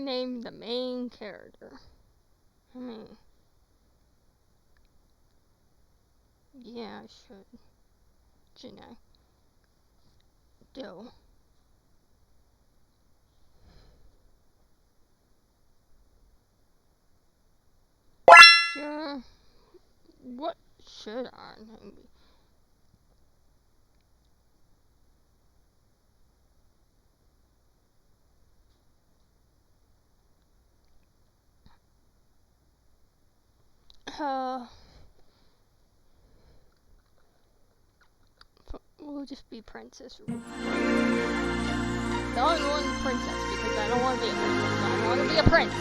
name the main character. I mean, yeah, I should. Shouldn't I? Do. Sure. What should I name? We'll just be Princess. No, I don't want Princess because I don't want to be a princess. I want to be a prince.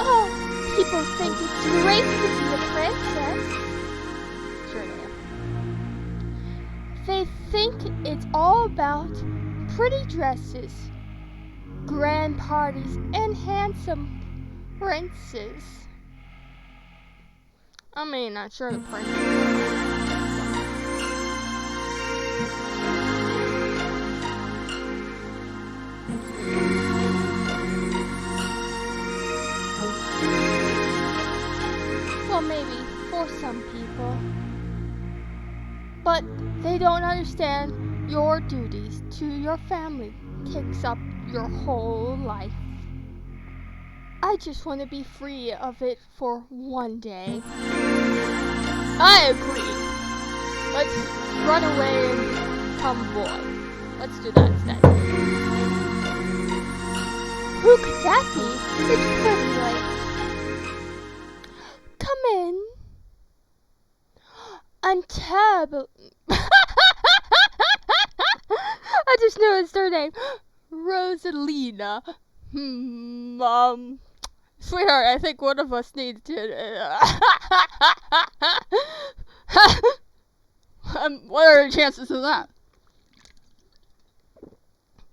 Oh, people think it's great to be a princess. Sure they do. They think it's all about pretty dresses, grand parties, and handsome princes. I mean, not sure the prince. Well, maybe for some people. But they don't understand your duties to your family takes up your whole life. I just want to be free of it for one day. I agree. Let's run away and become boy. Let's do that instead. Who could that be? It's pretty late. Come in. Untab. I just noticed her name. Rosalina. Sweetheart, I think one of us needs to. What are the chances of that?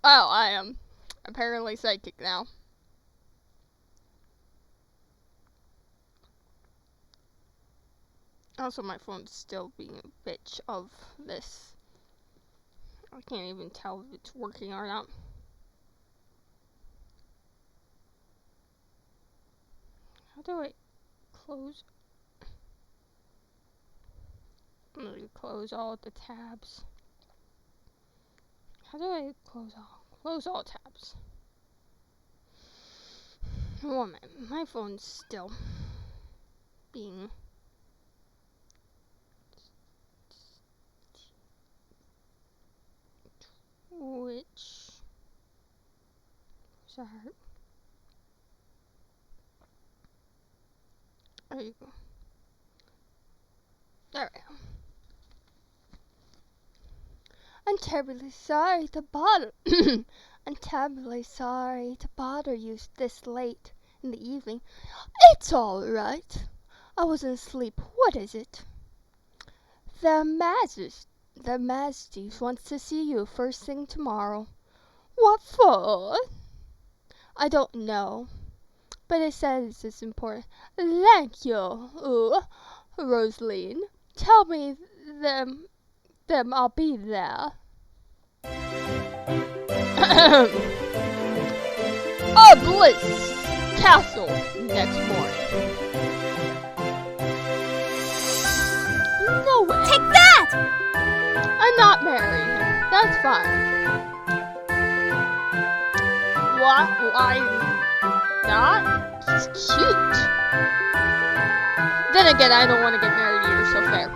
Oh, I am apparently psychic now. Also, my phone's still being a bitch of this. I can't even tell if it's working or not. How do I close? I'm gonna close all the tabs. How do I close all tabs? 1 minute. My phone's still being which is that? There you go. There we go. I'm terribly sorry to bother. I'm terribly sorry to bother you this late in the evening. It's all right. I wasn't asleep. What is it? Their Majesties wants to see you first thing tomorrow. What for? I don't know, but it says it's important. Thank you, Rosaline. Tell me them I'll be there. Bliss Castle next morning. No way. Take that! I'm not married. That's fine. What? Why not? He's cute. Then again, I don't want to get married either, so fair.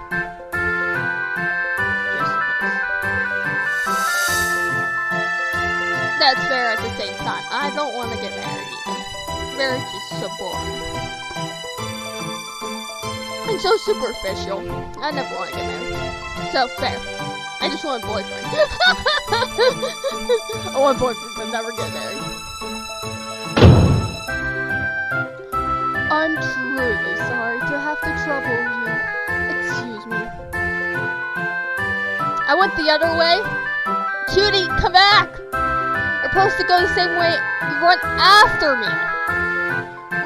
That's fair at the same time. I don't want to get married either. Marriage is so boring. And so superficial. I never want to get married. So, fair. I just want a boyfriend. I want a boyfriend but never get married. I'm truly sorry to have to trouble you. Excuse me. I went the other way. Cutie, come back! You're supposed to go the same way. Run after me.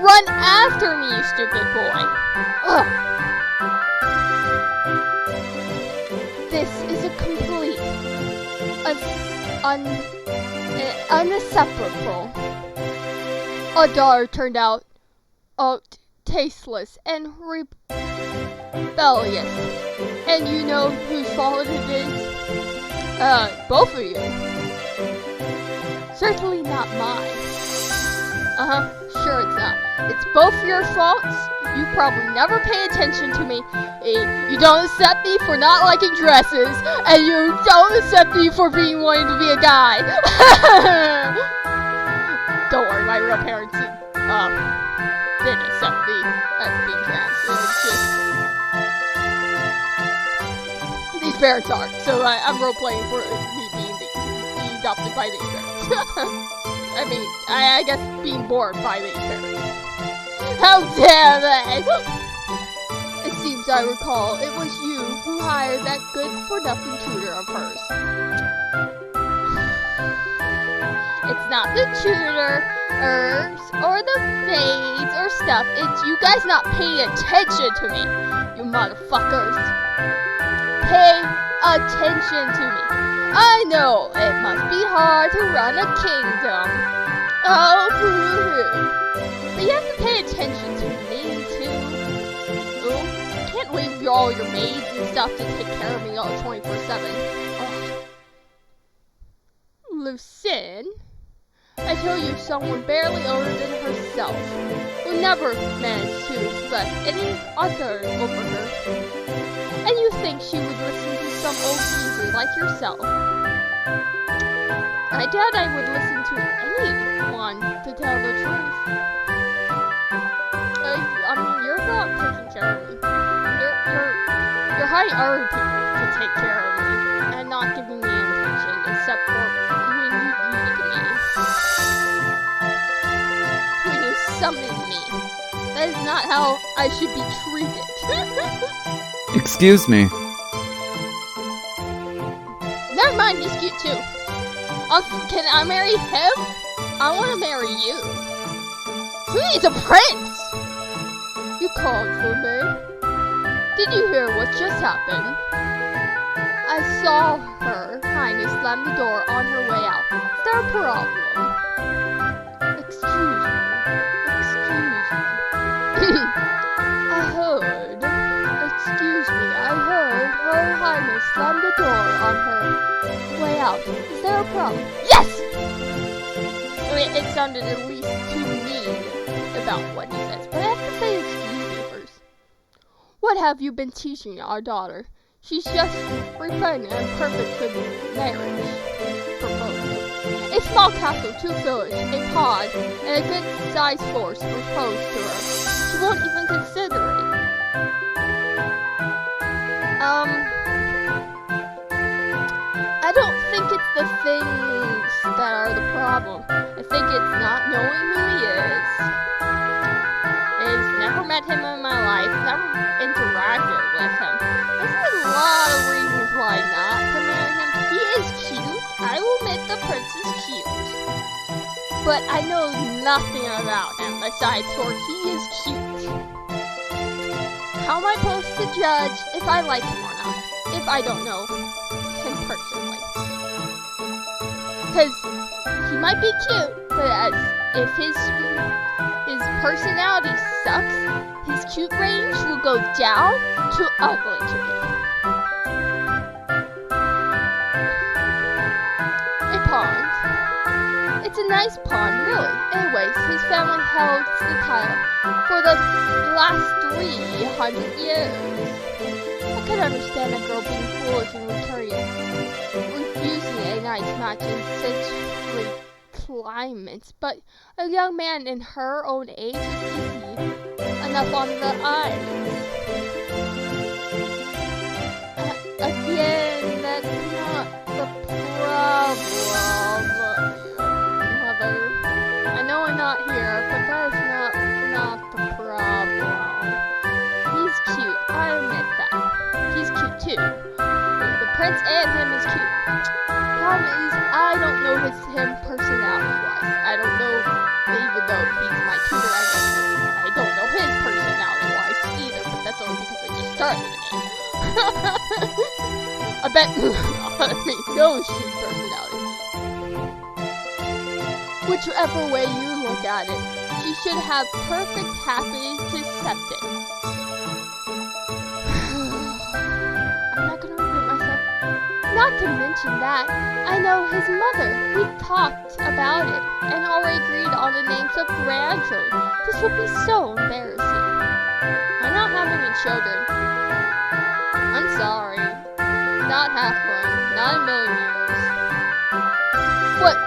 Run after me, you stupid boy. Ugh. This is a complete Inseparable. A daughter turned out tasteless and rebellious. And you know whose fault it is? Both of you. Certainly not mine. Sure it's not. It's both your faults. You probably never pay attention to me. You don't accept me for not liking dresses, and you don't accept me for wanting to be a guy. Don't worry, my real parents didn't accept me as being trans. It was just these parents aren't. So I'm role playing for me being adopted by these parents. I mean, I guess being born by these parents. How dare they! It seems I recall it was you who hired that good-for-nothing tutor of hers. It's not the tutors or the maids or stuff. It's you guys not paying attention to me, you motherfuckers. Pay attention to me. I know it must be hard to run a kingdom. Oh, boo-hoo. But you have to pay attention to me, too. Oh, you can't leave all your maids and stuff to take care of me all 24/7. Oh. Lucien, I tell you, someone barely older than herself will never manage to select any authority over her. And you think she would listen to some old geezer like yourself? I doubt I would listen to anyone, to tell the truth. I mean, you're not taking care of me. You're hiring other people to take care of me, and not giving me attention, except for when you need me. When you summon me. That is not how I should be treated. Excuse me. Never mind, he's cute too. Can I marry him? I want to marry you. Who needs a prince? You called for me. Did you hear what just happened? I saw her highness slam the door on her way out. Is there a problem? Excuse me. I heard. Excuse me. I heard her highness slam the door on her way out. Is there a problem? Yes! I mean, it sounded at least too mean about what he says, but I have to say excuse me first. What have you been teaching our daughter? She's just refined and perfect for marriage proposal. A small castle, 2 villages, a pod, and a good-sized force proposed to her. She won't even consider it. I don't think it's the things that are the problem. I think it's not knowing who he is. I've never met him in my life, never interacted with him. There's a lot of reasons why not to marry him. He is cute. I will admit the prince is cute. But I know nothing about him besides for he is cute. How am I supposed to judge if I like him or not? If I don't know him personally. Because he might be cute, but if his personality sucks, his cute range will go down to ugly to me. A pond. It's a nice pond, really. Anyways, his family held the title for the last 300 years. I could understand a girl being foolish and refusing a nice match in such climates, but a young man in her own age is easy enough on the eyes. Again, that's not the problem, Mother. I know I'm not here, but that is not the problem. He's cute, I admit that. He's cute too. The prince and him is cute. Problem is, I don't know him personality-wise. I don't know, even though he's my tutor, I don't know his personality-wise either, but that's only because I just started the game. I bet I mean, knows his personality. Whichever way you look at it, she should have perfect happiness to accept it. I'm not gonna repeat myself. Not to mention that, I know his mother. We talked about it and already agreed on the names of grandchildren. This would be so embarrassing. I'm not having any children. I'm sorry. Not halfway. Not a million years. What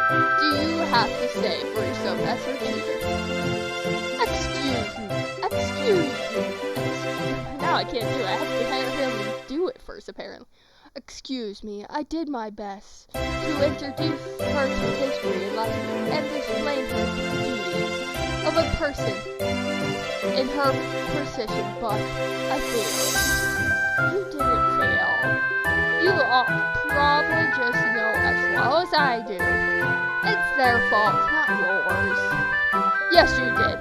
do you have to say for yourself as her tutor? Excuse me. Now I can't do it. I have to hire him to do it first, apparently. Excuse me, I did my best to introduce her to history and lessons and explain her the duties of a person in her position, but I failed. You didn't fail. You all probably just know as well as I do. It's their fault, not yours. Yes, you did.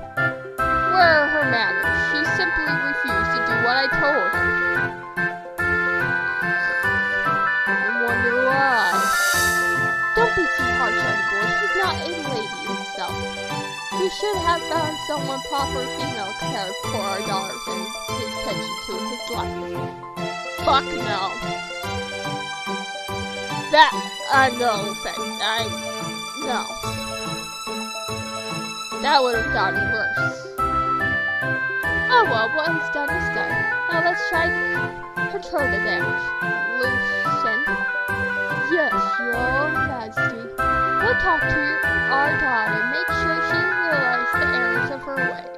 Where are her manners? She simply refused to do what I told her. I wonder why. Don't be too harsh on the boy. She's not a lady herself. We should have found someone proper female care for our daughters and his attention to his life. Fuck no. That, no offense. No. That would have gotten worse. Oh well, what is done is done. Now let's try to control the damage. Loosen. Yes, your majesty. We'll talk to our daughter, make sure she realizes the errors of her ways.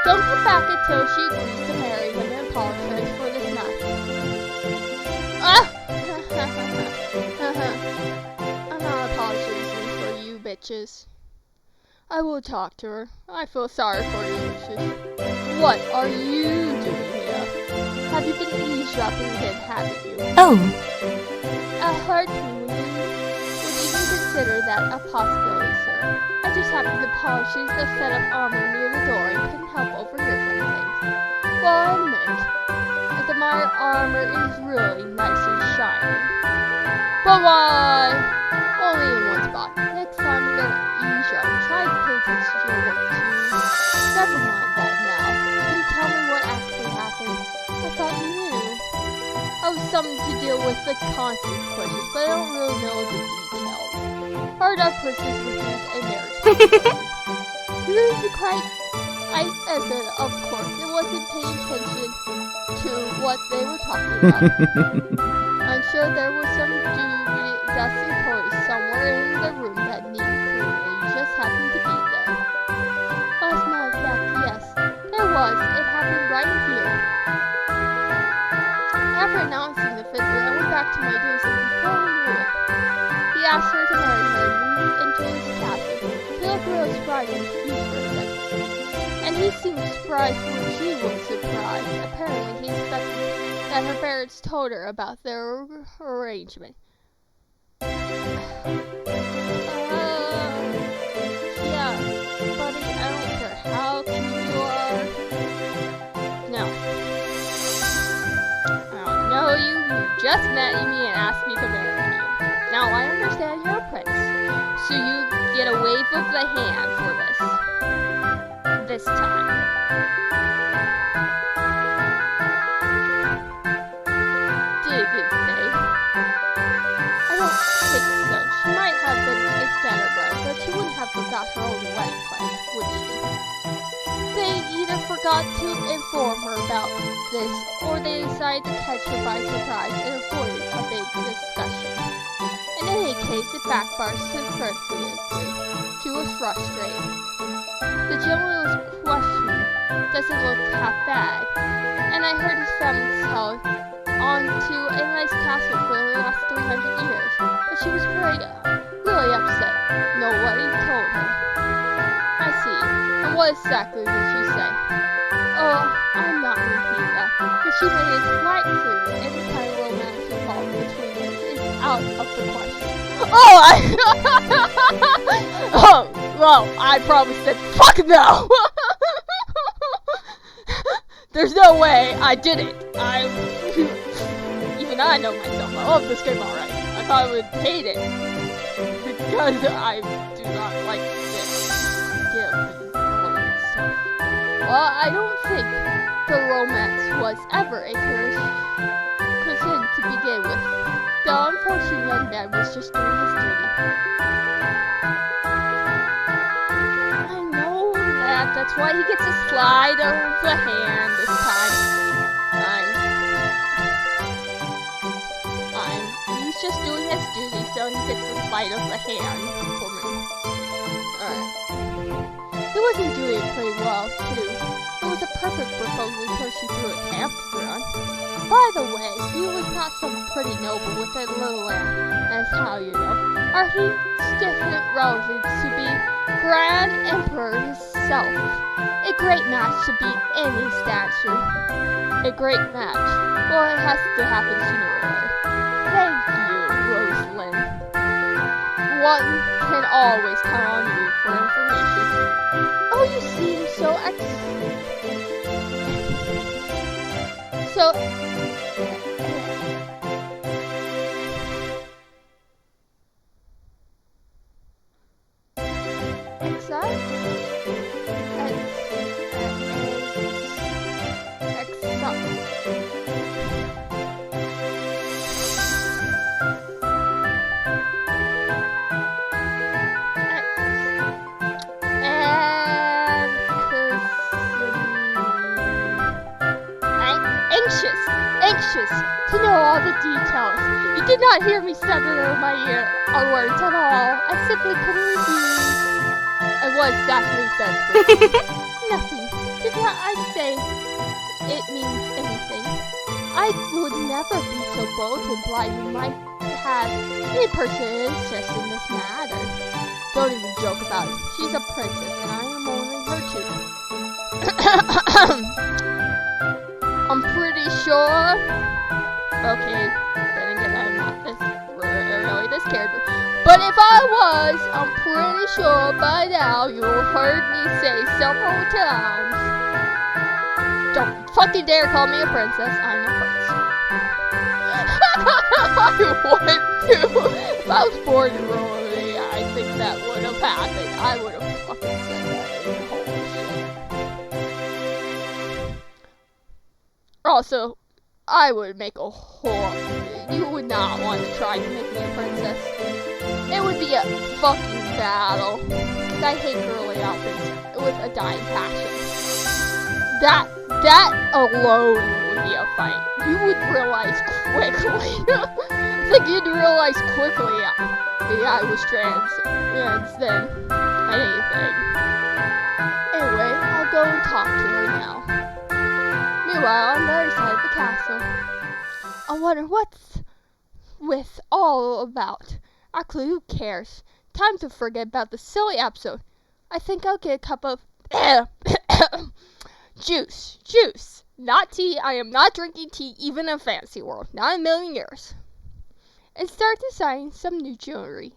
Don't come back until she agrees to marry him and apologize for this matter. I'm not apologizing for you bitches. I will talk to her. I feel sorry for you bitches. What are you doing here? Have you been eavesdropping again, haven't you? Oh. It hurts me when you would even consider that a possibility, sir. I just happened to polish the set of armor near the door and couldn't help overhear some things. Well, I admit that my armor is really nice and shiny. But why? Only in one spot. Next time you're eavesdrop, try to pay attention to your work too. Never mind that now. Can you tell me what actually happened? I thought you knew. I was summoned to deal with the consequences, but I don't really know the details. Heard our persons refuse a marriage proposal. You really cried? I said, of course, it wasn't paying attention to what they were talking about. I'm sure there was some dusty toys somewhere in the room that needed cleaning, and you just happened to be there. As a matter of fact, yes, there was. It happened right here. After announcing the figure, I went back to my duties, and before we knew it, he asked her to marry her and move into his cabin. Philip was surprised and confused for a second. And he seemed surprised when she was surprised. Apparently, he expected that her parents told her about their arrangement. Yeah, buddy, I don't care how cute you are. No. I don't know you. You just met me and asked me to marry you. Now, I understand you're a prince, so you get a wave of the hand for this. This time. Did it say? I don't think so. She might have been a scatterbrain, but she wouldn't have forgot her own wedding plans, would she? They either forgot to inform her about this, or they decided to catch her by surprise and avoid a big discussion. In any case, it backfired superfluously. She was frustrated. The general's question doesn't look half bad, and I heard his family held on to a nice castle for the last 300 years, but she was really upset. Nobody told her. I see. And what exactly did she say? Oh, I'm not repeating that, but she made it quite clear that any kind of romance involved between them is out of the question. Oh, well, I probably said, fuck no! There's no way I did it. Even I know myself. I love this game alright. I would hate it. Because I do not like this. Give and stuff. Well, I don't think the romance was ever a cousin to begin with. The unfortunate young man was just doing his duty. I know that. That's why he gets a slide of the hand this time. He's just doing his duty, so he gets a slide of the hand for me. Alright. He wasn't doing pretty well, too. It was a perfect proposal until she threw a tampon. By the way, he was not so pretty noble with a little lamb, as how you know. Are he distant relatives to be Grand Emperor himself? A great match to beat any statue. A great match. Well, it has to happen sooner or later. Thank you, Rosalind. One can always count on you for information. Oh, you seem so anxious to know all the details. You did not hear me stutter my ear or words at all. I simply couldn't refuse. And what exactly says nothing. Did not I say it means anything? I would never be so bold to imply you might have any personal interest in this matter. Don't even joke about it. She's a princess, and I am only her tutor. I'm pretty sure. Okay, then again, I'm not really this character. But if I was, I'm pretty sure by now you've heard me say several times. Don't fucking dare call me a princess. I'm a prince. I would too. If I was born in royalty, I think that would have happened. I would have fucking said that. Holy shit. Also, I would make a whore. You would not want to try to make me a princess. It would be a fucking battle. Cause I hate girly outfits with a dying passion. That alone would be a fight. You would realize quickly. I think you'd realize quickly I was trans than anything. Anyway, I'll go and talk to her now. Meanwhile, on the other side of the castle, I wonder what's with all about. Actually, who cares? Time to forget about the silly episode. I think I'll get a cup of juice. Not tea. I am not drinking tea even in a fantasy world. Not in a million years. And start designing some new jewelry.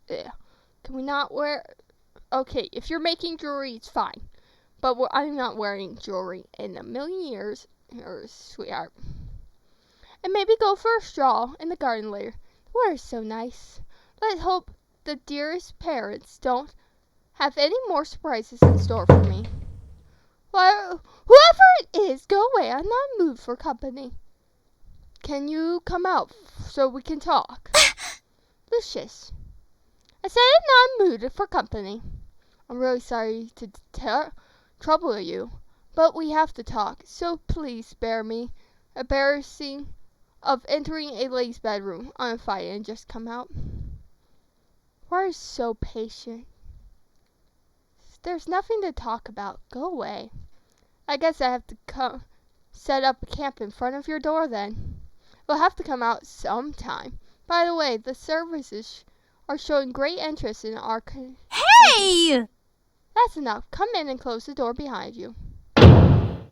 Can we not wear... Okay, if you're making jewelry, it's fine. But I'm not wearing jewelry in a million years, sweetheart. And maybe go for a stroll in the garden later. The weather's so nice. Let's hope the dearest parents don't have any more surprises in store for me. Well, whoever it is, go away. I'm not in the mood for company. Can you come out so we can talk? Lucius. I said I'm not in the mood for company. I'm really sorry to trouble you, but we have to talk, so please spare me embarrassing of entering a lady's bedroom on a fight and just come out. Why are you so patient? There's nothing to talk about. Go away. I guess I have to set up a camp in front of your door then. We'll have to come out sometime. By the way, the services are showing great interest in our... Hey! That's enough. Come in and close the door behind you. Can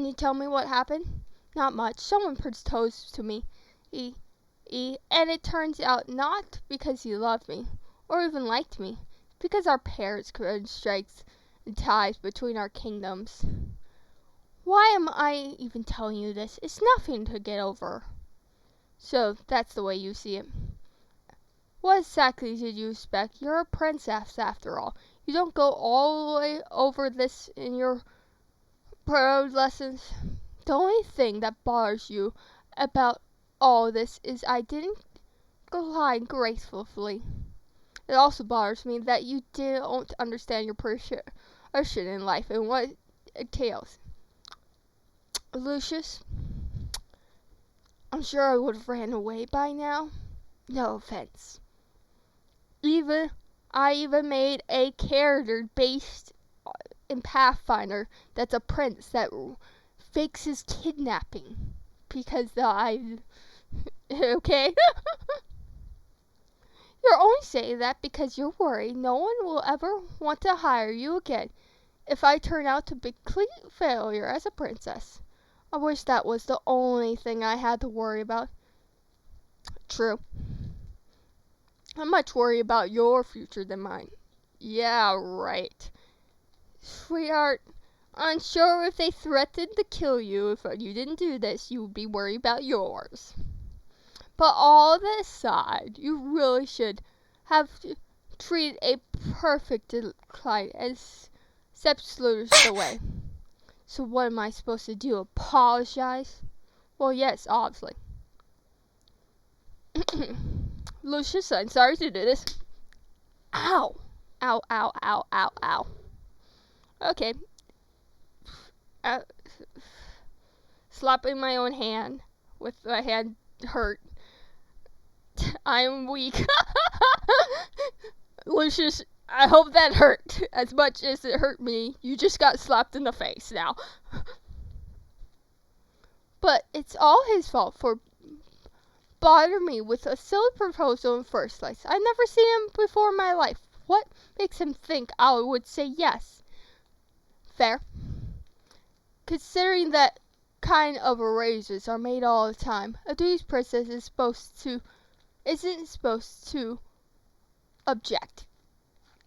you tell me what happened? Not much. Someone proposed to me. And it turns out not because he loved me, or even liked me, because our parents couldn't strike the ties between our kingdoms. Why am I even telling you this? It's nothing to get over. So that's the way you see it. What exactly did you expect? You're a princess after all. You don't go all the way over this in your prose lessons. The only thing that bothers you about all this is I didn't glide gracefully. It also bothers me that you don't understand your portion in life and what it entails. Lucius, I'm sure I would have ran away by now. No offense. I even made a character based in Pathfinder that's a prince that fakes his kidnapping because okay. You're only saying that because you're worried no one will ever want to hire you again if I turn out to be a complete failure as a princess. I wish that was the only thing I had to worry about. True. I'm much worried about your future than mine. Yeah, right. Sweetheart, I'm sure if they threatened to kill you if you didn't do this, you would be worried about yours. But all that aside, you really should have treated a perfect client as steps Lucius away. So what am I supposed to do? Apologize? Well, yes, obviously. Lucius, I'm sorry to do this. Ow! Ow, ow, ow, ow, ow. Okay. Slapping my own hand with my hand hurt. I'm weak. Lucius, I hope that hurt as much as it hurt me. You just got slapped in the face now. But it's all his fault for bothering me with a silly proposal in the first place. I've never seen him before in my life. What makes him think I would say yes? Fair. Considering that kind of arrangements are made all the time, a duty princess isn't supposed to object.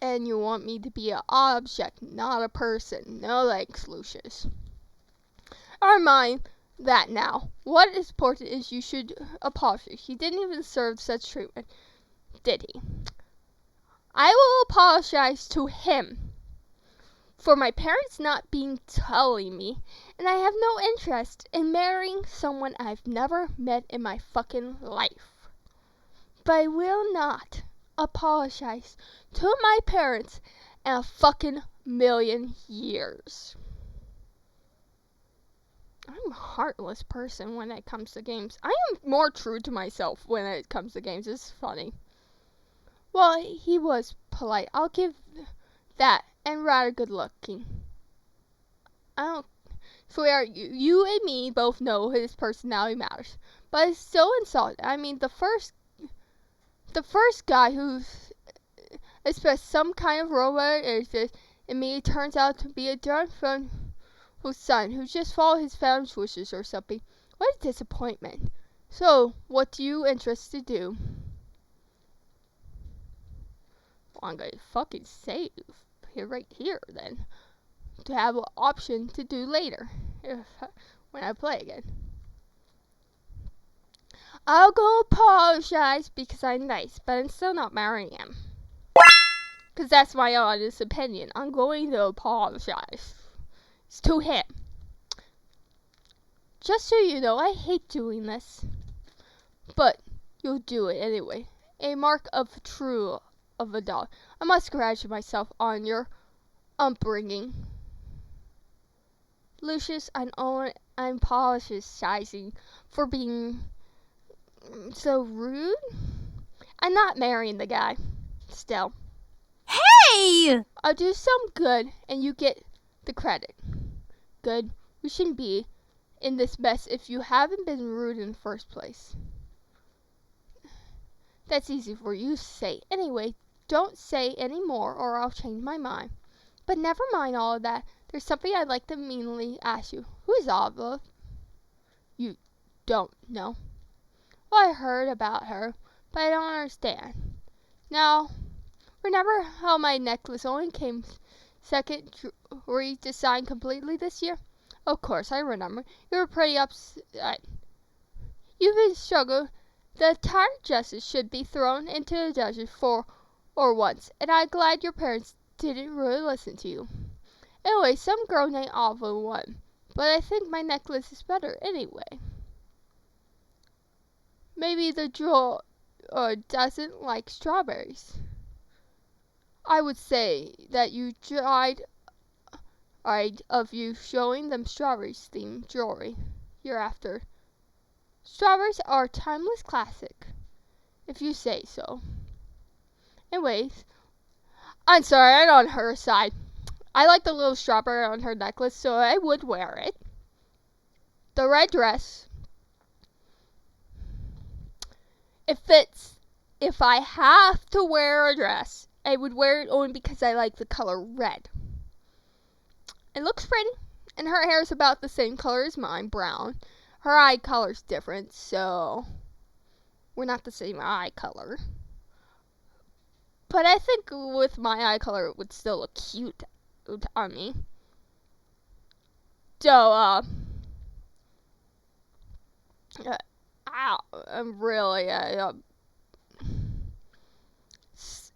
And you want me to be an object, not a person. No thanks, Lucius. Never mind that now. What is important is you should apologize. He didn't even deserve such treatment, did he? I will apologize to him for my parents not being telling me, and I have no interest in marrying someone I've never met in my fucking life. But I will not apologize to my parents in a fucking million years. I'm a heartless person when it comes to games. I am more true to myself when it comes to games. It's funny. Well, he was polite. I'll give that, and rather good looking. I don't swear you and me both know his personality matters, but it's still insulting. I mean, the first guy who's expressed some kind of robot interest in me turns out to be a darn fun son who just followed his family's wishes or something. What a disappointment. So, what do you interested to do? Well, I'm gonna fucking save right here then, to have an option to do later when I play again. I'll go apologize because I'm nice, but I'm still not marrying him. Because that's my honest opinion. I'm going to apologize. It's to him. Just so you know, I hate doing this. But you'll do it anyway. A mark of true of a dog. I must congratulate myself on your upbringing. Lucius, I'm apologizing for being so rude. I'm not marrying the guy. Still. Hey! I'll do some good and you get the credit. Good. We shouldn't be in this mess if you haven't been rude in the first place. That's easy for you to say. Anyway, don't say any more or I'll change my mind. But never mind all of that. There's something I'd like to meanly ask you. Who is Ava? You don't know. Well, I heard about her, but I don't understand. Now, remember how my necklace only came second jewelry design completely this year? Of course, I remember. You were pretty upset. You've been struggling The entire justice should be thrown into the dungeon for or once, and I'm glad your parents didn't really listen to you. Anyway, some girl named Alva won, but I think my necklace is better anyway. Maybe the girl doesn't like strawberries. I would say that you tried of you showing them strawberries themed jewelry you're after. Strawberries are a timeless classic, if you say so. Anyways, I'm sorry, I'm on her side. I like the little strawberry on her necklace, so I would wear it. The red dress, it fits. If I have to wear a dress, I would wear it only because I like the color red. It looks pretty, and her hair is about the same color as mine, brown. Her eye color's different, so we're not the same eye color. But I think with my eye color, it would still look cute on me. So, I'm really,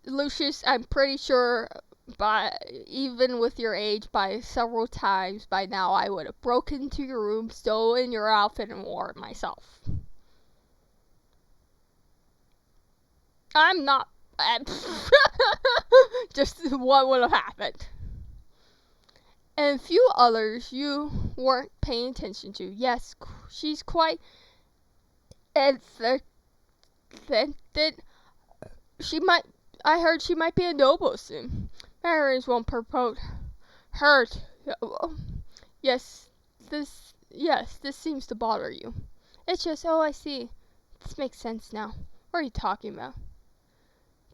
Lucius, I'm pretty sure, even with your age, by several times by now, I would have broken into your room, stolen your outfit, and wore it myself. I'm not. Just what would have happened. And a few others you weren't paying attention to. Yes, she's quite authentic. She might. I heard she might be a noble soon. Marriage won't purport hurt. Yes, this seems to bother you. It's just, oh, I see. This makes sense now. What are you talking about?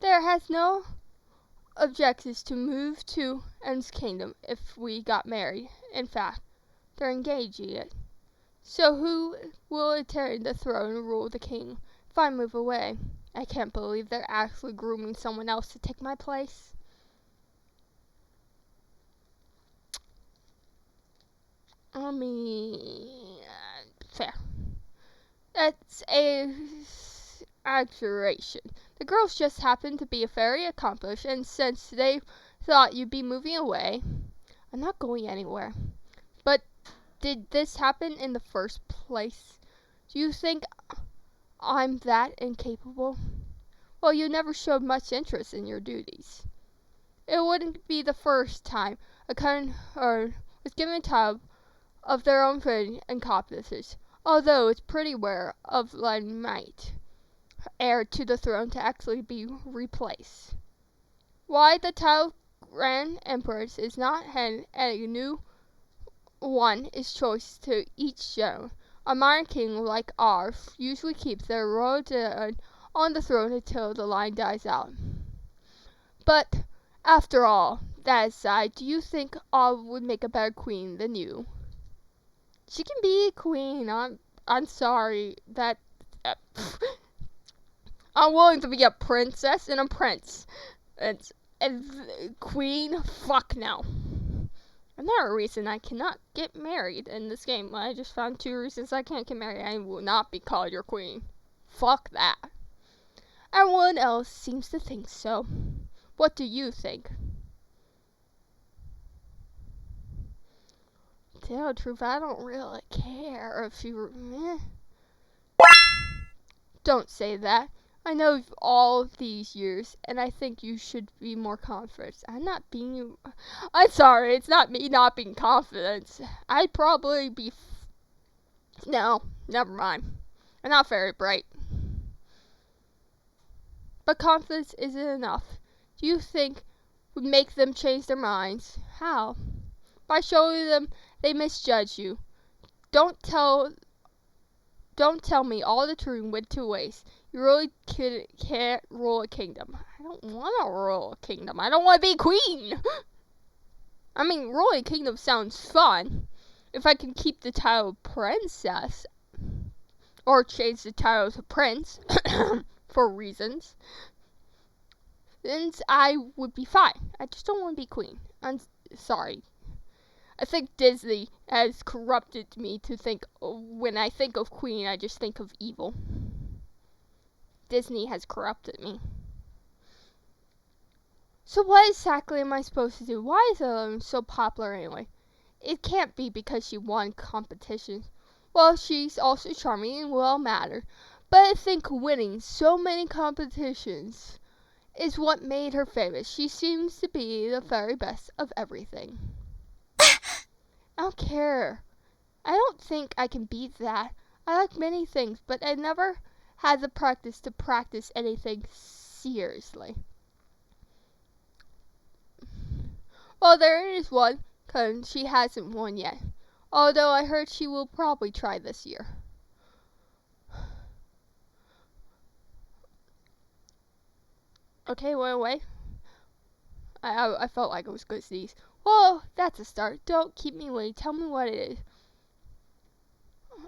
There has no objectives to move to End's kingdom if we got married. In fact, they're engaged yet. So who will inherit the throne and rule the king if I move away? I can't believe they're actually grooming someone else to take my place. I mean, fair. That's a exaggeration. The girls just happen to be very accomplished, and since they thought you'd be moving away, I'm not going anywhere. But did this happen in the first place? Do you think I'm that incapable? Well, you never showed much interest in your duties. It wouldn't be the first time a cousin was given a child of their own fame and competence, although it's pretty rare of line might heir to the throne to actually be replaced. Why the title Grand Empress is not had a new one is choice to each general. A modern king like ours usually keeps their royal dead on the throne until the line dies out. But after all, that aside, do you think Olive would make a better queen than you? She can be a queen. I'm sorry that I'm willing to be a princess and a prince. And queen, fuck no. Another reason I cannot get married in this game. I just found 2 reasons I can't get married. I will not be called your queen. Fuck that. Everyone else seems to think so. What do you think? To tell the truth, I don't really care if you... Don't say that. I know all these years, and I think you should be more confident. I'm sorry, it's not me not being confident. I'd probably be... No, never mind. I'm not very bright. But confidence isn't enough. Do you think would make them change their minds? How? By showing them they misjudge you. Don't tell me all the truth went to waste. You really can't rule a kingdom. I don't want to rule a kingdom. I don't want to be queen. I mean, ruling a kingdom sounds fun. If I can keep the title princess, or change the title to prince, for reasons, then I would be fine. I just don't want to be queen. I'm sorry. I think Disney has corrupted me to think when I think of queen, I just think of evil. Disney has corrupted me. So what exactly am I supposed to do? Why is Ellen so popular anyway? It can't be because she won competitions. Well, she's also charming and well-mannered, but I think winning so many competitions is what made her famous. She seems to be the very best of everything. I don't care. I don't think I can beat that. I like many things, but I never had the practice to practice anything seriously. Well, there is one, 'cause she hasn't won yet. Although I heard she will probably try this year. Okay, went away. I felt like it was good sneeze. Well, that's a start. Don't keep me waiting. Tell me what it is.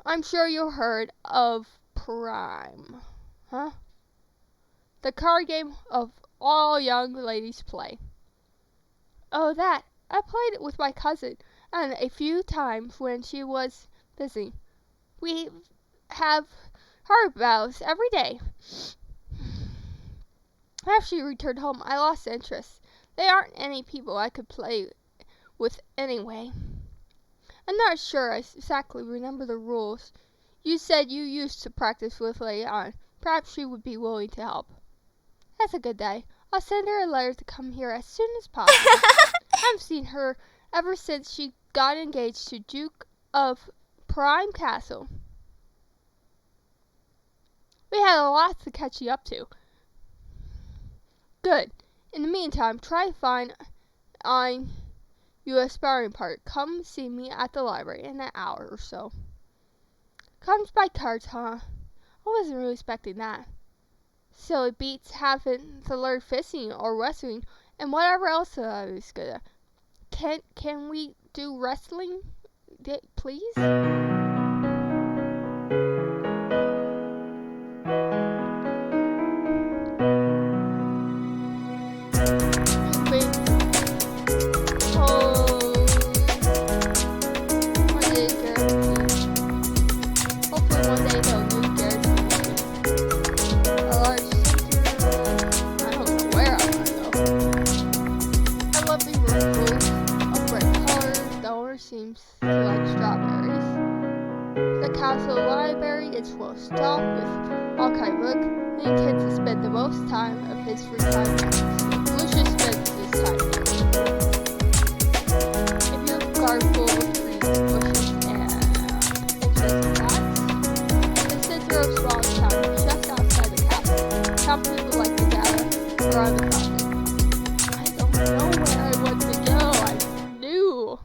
I'm sure you heard of Prime. Huh? The card game of all young ladies play. Oh, that. I played it with my cousin, and a few times when she was busy. We have hard battles every day. After she returned home, I lost interest. There aren't any people I could play with anyway. I'm not sure I exactly remember the rules. You said you used to practice with later on. Perhaps she would be willing to help. That's a good day. I'll send her a letter to come here as soon as possible. I've seen her ever since she got engaged to Duke of Prime Castle. We had a lot to catch you up to. Good. In the meantime, try to find you a sparring partner. Come see me at the library in an hour or so. Comes by cards, huh? I wasn't really expecting that. So it beats having to learn fishing or wrestling and whatever else I was good at. Can we do wrestling, please? Seems to like strawberries. The castle library is full stocked with all kinds of books. He intends to spend the most time of his free time there. Lucius spends his time here. If you have a garden full of trees, bushes, and interesting plants, the center of small town just outside the castle. Some people like to gather around the fountain. I don't know where I want to go. I'm new.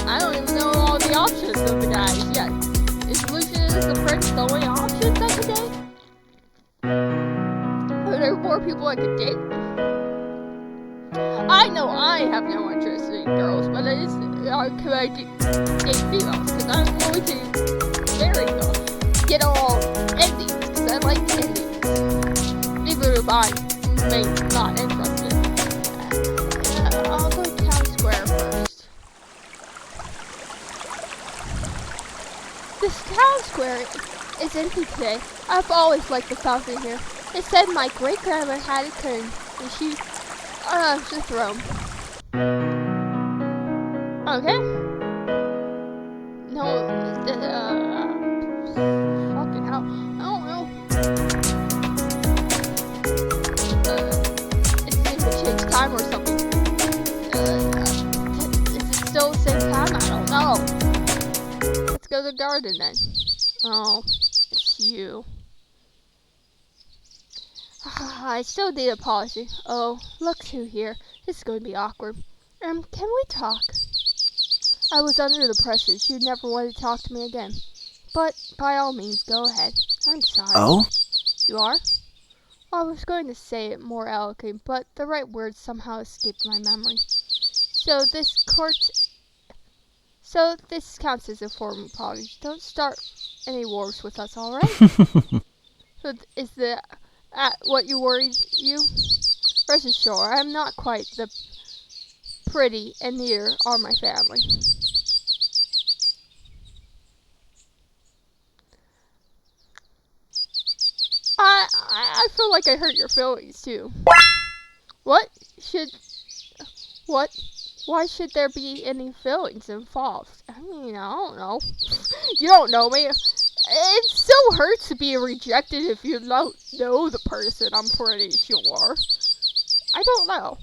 I don't even know all the options of the guys yet. Is Lucius the prince the only options I could date? Are there more people I could date? I know I have no interest in girls, but it is, could I date females? Because I'm going to marry them. Get all endings, because I like endings. Even if I'm not interested. I'll go to Town Square first. This town square is empty today. I've always liked the fountain here. It said my great-grandma had it cleaned when she the throne. Okay. No, fucking hell. I don't know. It seems to change time or something. Is it still the same time? I don't know. Let's go to the garden then. Oh, it's you. I still need a apology. Oh, look who here. This is going to be awkward. Can we talk? I was under the impression you'd never want to talk to me again. But, by all means, go ahead. I'm sorry. Oh? You are? Well, I was going to say it more eloquently, but the right words somehow escaped my memory. So So this counts as a form of apology. Don't start any wars with us, alright? So is the what you worried you? Rest assured, I'm not quite the pretty, and neither are my family. I feel like I hurt your feelings too. What should what? Why should there be any feelings involved? I mean, I don't know. You don't know me. It so hurts to be rejected if you don't know the person, I'm pretty sure. I don't know.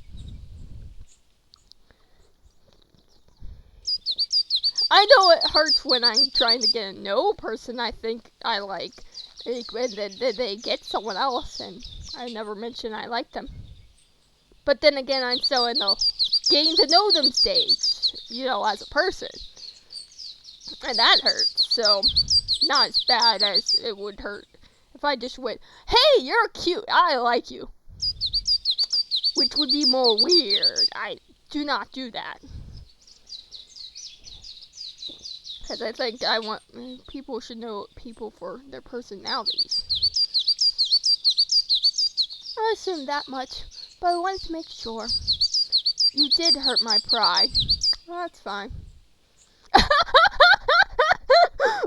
I know it hurts when I'm trying to get to know a person I think I like, and then they get someone else, and I never mention I like them. But then again, I'm still in the getting to know them stage, as a person. And that hurts, so not as bad as it would hurt if I just went, hey, you're cute, I like you. Which would be more weird. I do not do that. Because I think people should know people for their personalities. I assume that much, but I wanted to make sure. You did hurt my pride. Well, that's fine.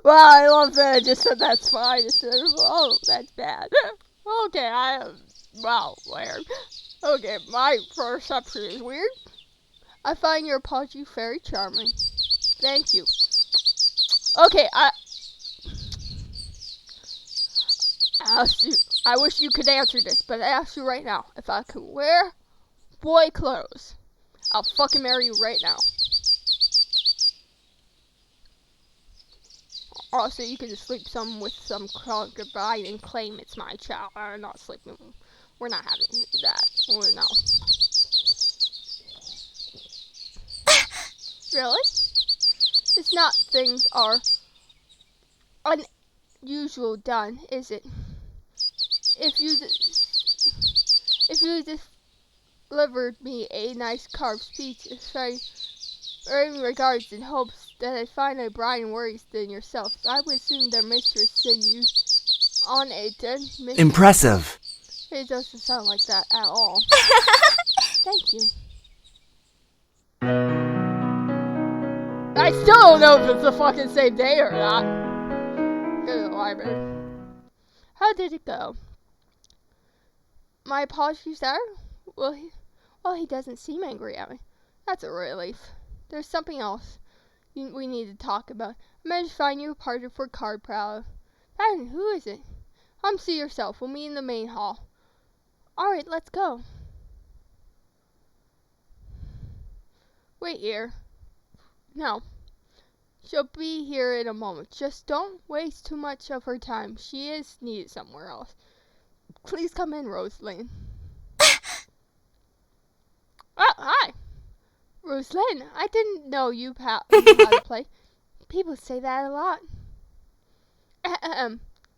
Wow, I love that I just said that's fine instead of, oh, that's bad. Okay, wow, weird. Okay, my perception is weird. I find your apology very charming. Thank you. Okay, I wish you could answer this, but I ask you right now, if I could wear boy clothes, I'll fucking marry you right now. Also, you can just sleep with some concubine and claim it's my child. I'm not sleeping. We're not having that. No. Really? It's not things are unusual done, is it? If you delivered me a nice carved speech, in regards in hopes that I find a bride worse than yourself, I would assume their mistress sent you on a dead mission. Impressive. It doesn't sound like that at all. Thank you. I still don't know if it's the fucking same day or not. Go to the library. How did it go? My apologies, sir. Well, he doesn't seem angry at me. That's a relief. There's something else we need to talk about. I managed to find you a partner for card proud. Who is it? Come see yourself. We'll meet in the main hall. Alright, let's go. Wait here. No. She'll be here in a moment. Just don't waste too much of her time. She is needed somewhere else. Please come in, Rosalind. Oh, hi. Rosalind, I didn't know you knew how to play. People say that a lot.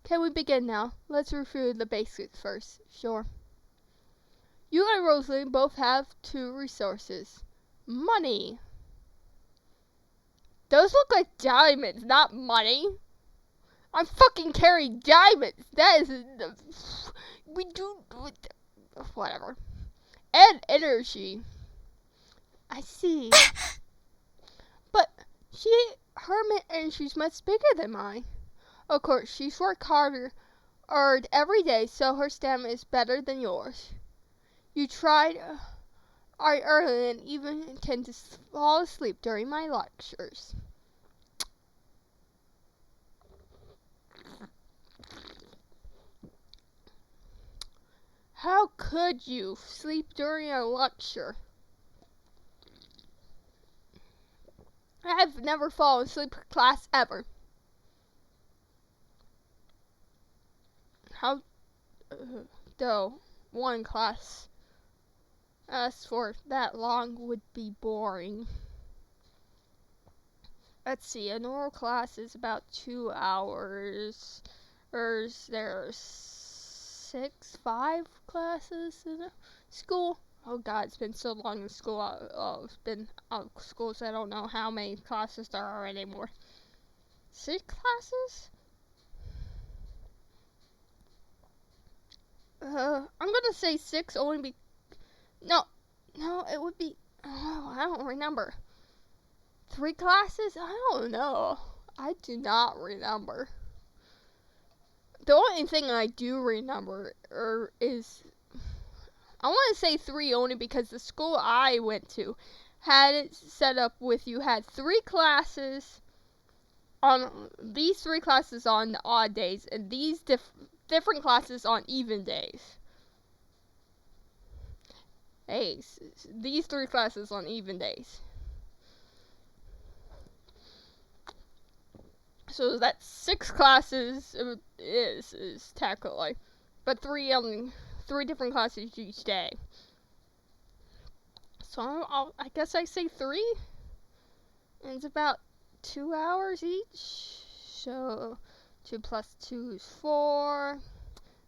Can we begin now? Let's review the basics first. Sure. You and Rosalind both have two resources. Money. Those look like diamonds, not money. I'm fucking carrying diamonds. That is we do whatever. And energy. I see. But her energy's much bigger than mine. Of course, she's worked harder every day, so her stamina is better than yours. You tried early and even tend to fall asleep during my lectures. How could you sleep during a lecture? I've never fallen asleep in class ever. How, though, one class as for that long would be boring. Let's see, a normal class is about 2 hours. There's 5 classes in a school. Oh God, it's been so long in school. It's been out of school, so I don't know how many classes there are anymore. 6 classes? I'm gonna say 6 only be. No, it would be. Oh, I don't remember. 3 classes? I don't know. I do not remember. The only thing I do remember is I want to say 3 only because the school I went to had it set up with you had 3 classes on these 3 classes on odd days and these different classes on even days. These 3 classes on even days. So that's 6 classes is technically, but 3 different classes each day. So I guess I say 3, and it's about 2 hours each. So 2 plus 2 is 4.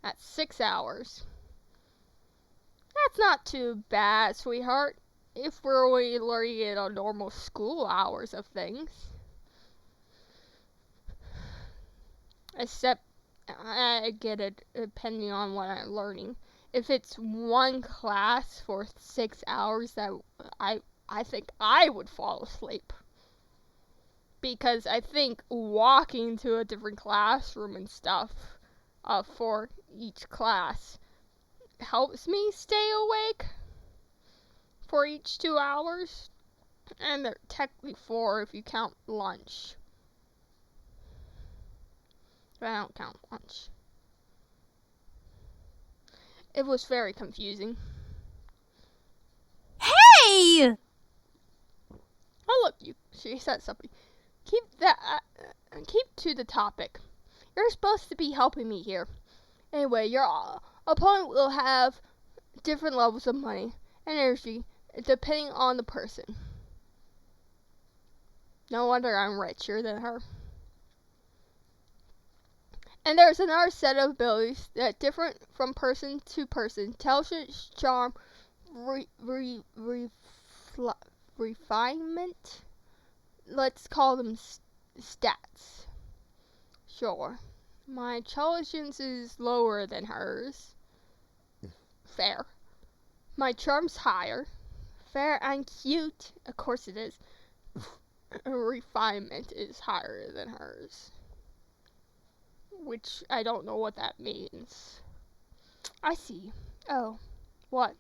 That's 6 hours. That's not too bad, sweetheart, if we're only learning it on normal school hours of things. Except, I get it depending on what I'm learning. If it's one class for 6 hours, that I think I would fall asleep. Because I think walking to a different classroom and stuff for each class helps me stay awake for each 2 hours. And they're technically 4 if you count lunch. But I don't count lunch. It was very confusing. Hey! Oh look, she said something. Keep to the topic. You're supposed to be helping me here. Anyway, your opponent will have different levels of money and energy depending on the person. No wonder I'm richer than her. And there's another set of abilities that different from person to person. Intelligence, charm, refinement. Let's call them stats. Sure. My intelligence is lower than hers. Fair. My charm's higher. Fair and cute. Of course it is. Refinement is higher than hers. Which I don't know what that means. I see. Oh. What?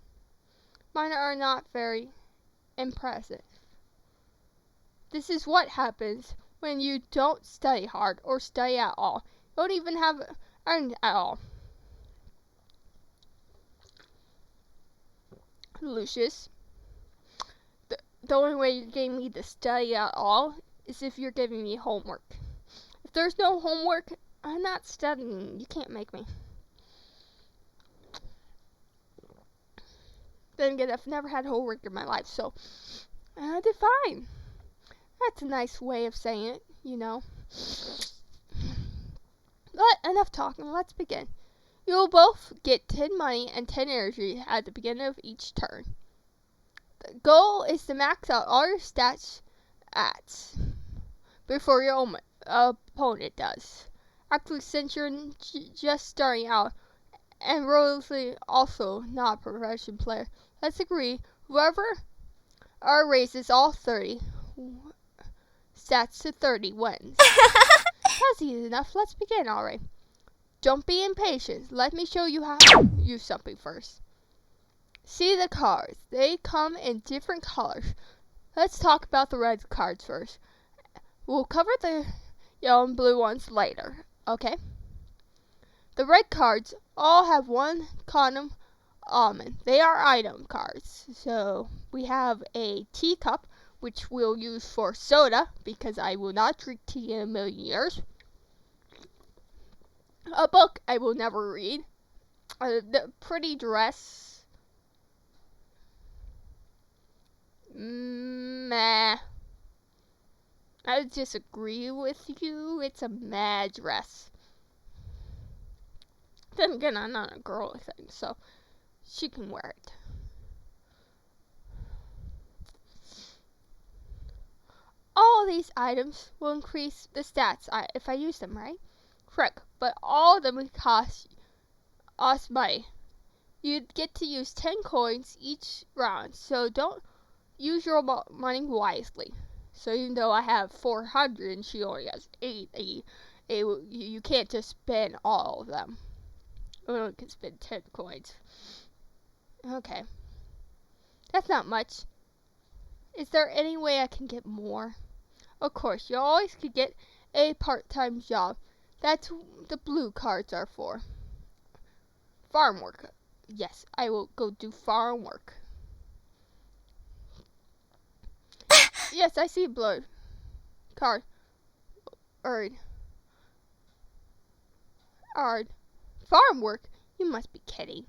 Mine are not very impressive. This is what happens when you don't study hard or study at all. You don't even have earned at all. Lucius, the only way you're getting me to study at all is if you're giving me homework. If there's no homework, I'm not studying. You can't make me. Then again, I've never had homework in my life, so I did fine. That's a nice way of saying it, you know. But enough talking, let's begin. You will both get 10 money and 10 energy at the beginning of each turn. The goal is to max out all your stats before your opponent does. Actually, since you're just starting out and relatively also not a professional player, let's agree whoever raises all 30 stats to 30 wins. That's easy enough. Let's begin already. Don't be impatient. Let me show you how to use something first. See the cards. They come in different colors. Let's talk about the red cards first. We'll cover the yellow and blue ones later, okay? The red cards all have one common element. They are item cards. So we have a teacup, which we'll use for soda, because I will not drink tea in a million years. A book I will never read. The pretty dress. Meh. I disagree with you. It's a mad dress. Then again, I'm not a girl thing, so she can wear it. All these items will increase the stats if I use them, right? Correct. But all of them would cost us money. You'd get to use 10 coins each round, so don't use your money wisely. So even though I have 400 and she only has 80, you can't just spend all of them. You only can spend 10 coins. Okay. That's not much. Is there any way I can get more? Of course, you always could get a part-time job. That's what the blue cards are for. Farm work. Yes, I will go do farm work. Yes, I see blue card. Earn. Farm work? You must be kidding.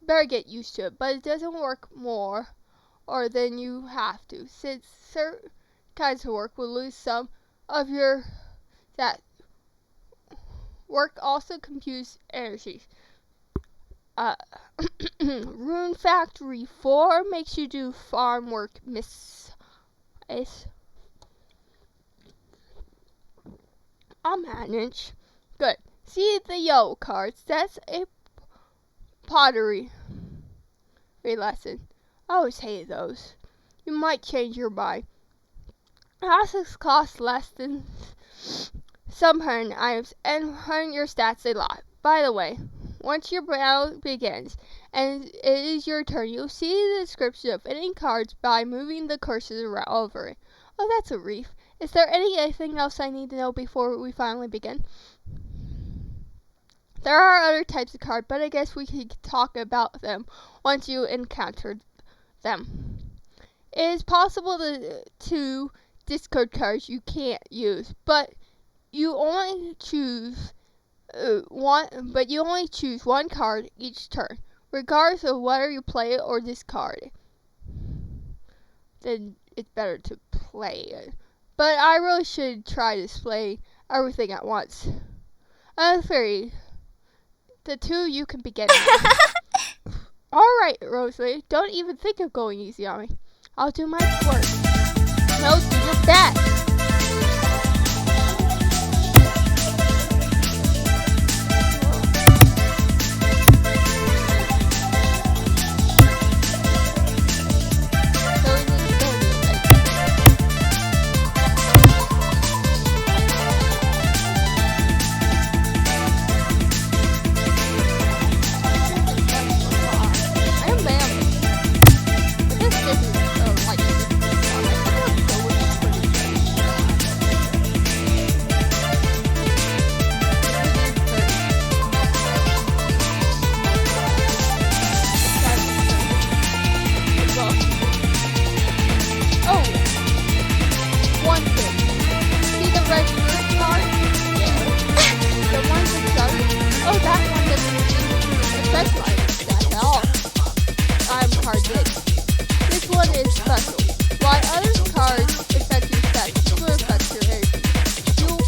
You better get used to it, but it doesn't work more or than you have to, since certain kinds of work will lose some of your that work also consumes energy. Rune Factory 4 makes you do farm work, Miss Ace. I'll manage. Good. See the yellow cards? That's a pottery lesson. I always hated those. You might change your mind. Classes cost less than some hunting items and hunting your stats a lot. By the way, once your battle begins and it is your turn, you'll see the description of any cards by moving the cursors around over it. Oh, that's a relief. Is there anything else I need to know before we finally begin? There are other types of cards, but I guess we could talk about them once you encountered them. It is possible to discard cards you can't use, but you only choose one card each turn, regardless of whether you play it or discard it. Then it's better to play it. But I really should try to display everything at once. Three. The two you can begin. Alright, Rosalie, don't even think of going easy on me. I'll do my worst. No, do your best. This one is special. While other cards affect your stats, this one affects your energy. You'll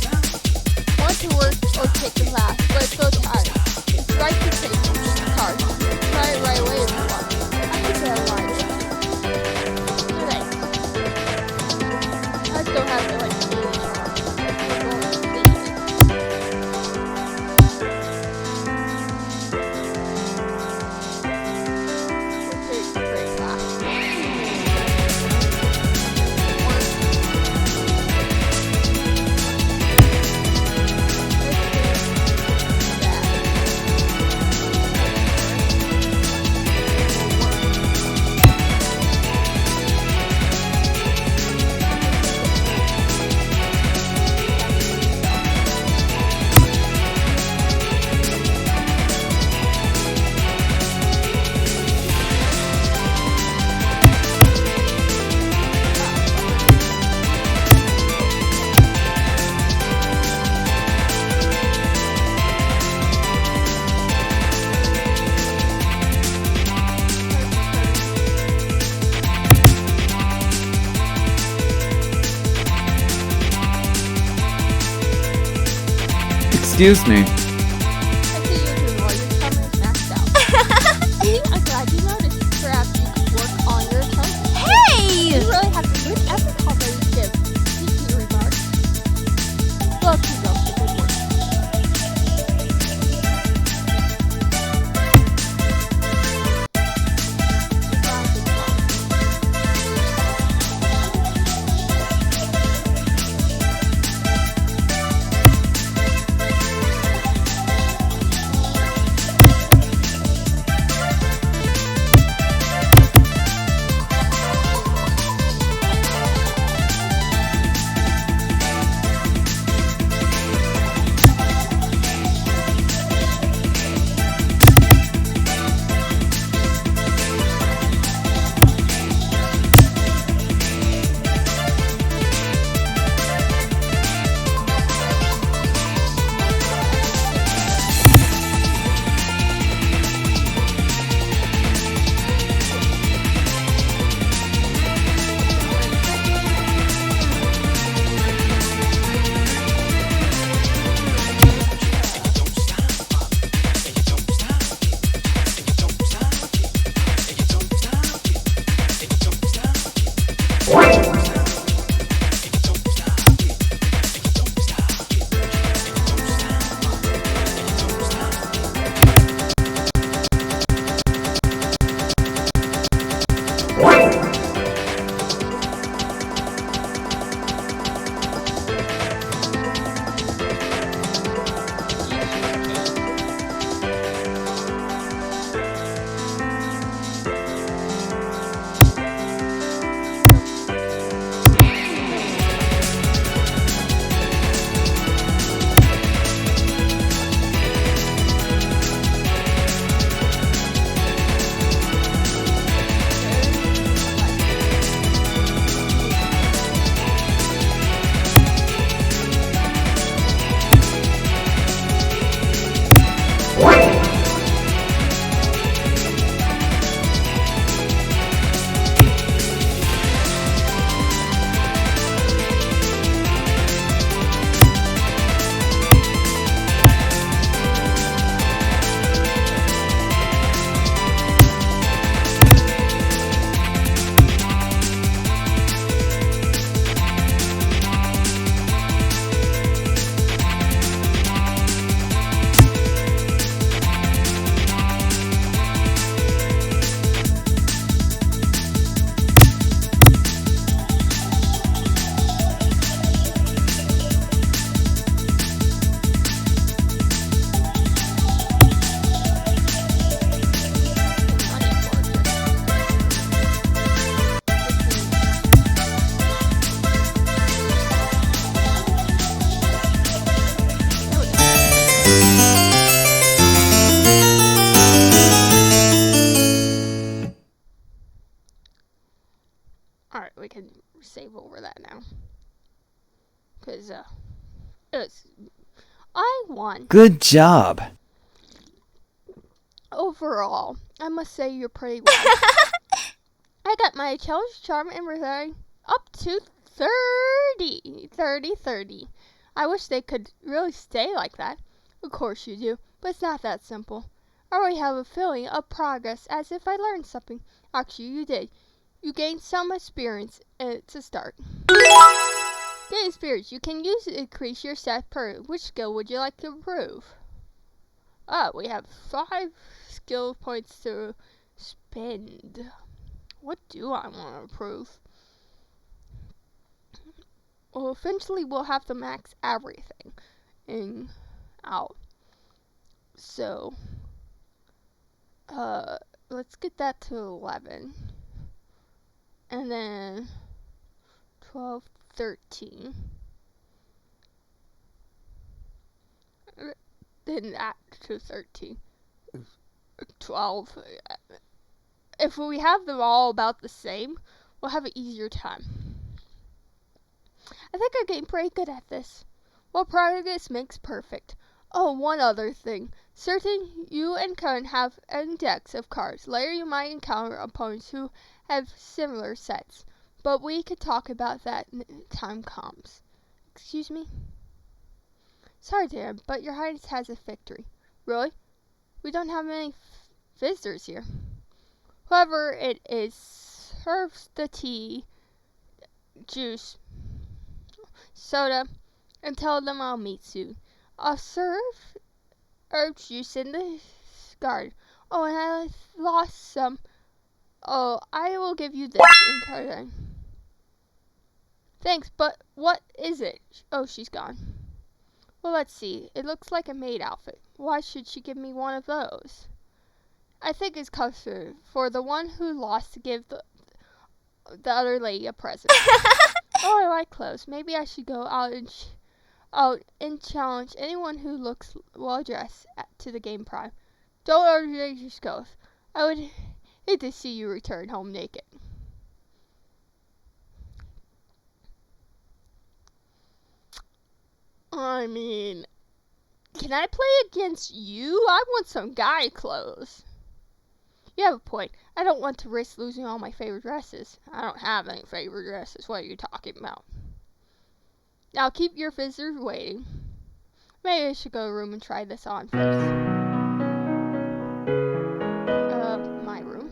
want to work or take a last, but feel tired. It's right to take this card. Try it right away if you want. I think I like it. Thanks. I still have to Excuse me. I see you doing well. Your summer is maxed out. See, I'm glad you noticed. Perhaps you could work on your turn. Hey! You really have a good effort already, Jim. Well, keep up the good work. Alright, we can save over that now. Because, I won. Good job. Overall, I must say you're pretty well. I got my challenge, charm, and everything up to 30. I wish they could really stay like that. Of course you do, but it's not that simple. I already have a feeling of progress as if I learned something. Actually, you did. You gained some experience to start. Gain experience. You can use it to increase your set per. Which skill would you like to improve? We have 5 skill points to spend. What do I want to improve? Well, eventually we'll have to max everything out. So, let's get that to 11. And then 12, 13. Then that to 13. 12. If we have them all about the same, we'll have an easier time. I think I'm getting pretty good at this. Well, progress makes perfect. Oh, one other thing. Certain you and Karen have an index of cards. Later you might encounter opponents who have similar sets. But we could talk about that when time comes. Excuse me? Sorry, Darren, but your Highness has a victory. Really? We don't have many visitors here. Whoever it is serves the tea, juice, soda, and tell them I'll meet soon. I'll serve herb juice in the garden. Oh, and I lost some. Oh, I will give you this in return. Thanks, but what is it? Oh, she's gone. Well, let's see. It looks like a maid outfit. Why should she give me one of those? I think it's custom for the one who lost to give the other lady a present. Oh, I like clothes. Maybe I should go out and challenge anyone who looks well dressed to the game prime. Don't overdo your skills. I would hate to see you return home naked. I mean, can I play against you? I want some guy clothes. You have a point. I don't want to risk losing all my favorite dresses. I don't have any favorite dresses. What are you talking about? Now keep your visitors waiting. Maybe I should go to a room and try this on first. My room.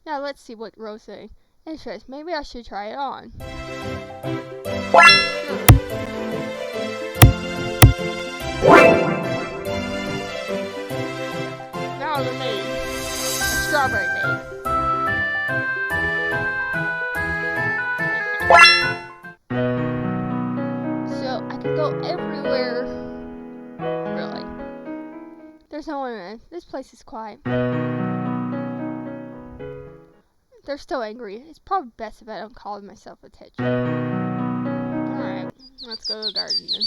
Now let's see what Rose saying. Interesting. Maybe I should try it on. Now the maid. A strawberry maid. So I can go everywhere. Really. There's no one in. This place is quiet. They're still angry. It's probably best if I don't call myself attention. Alright, let's go to the garden then.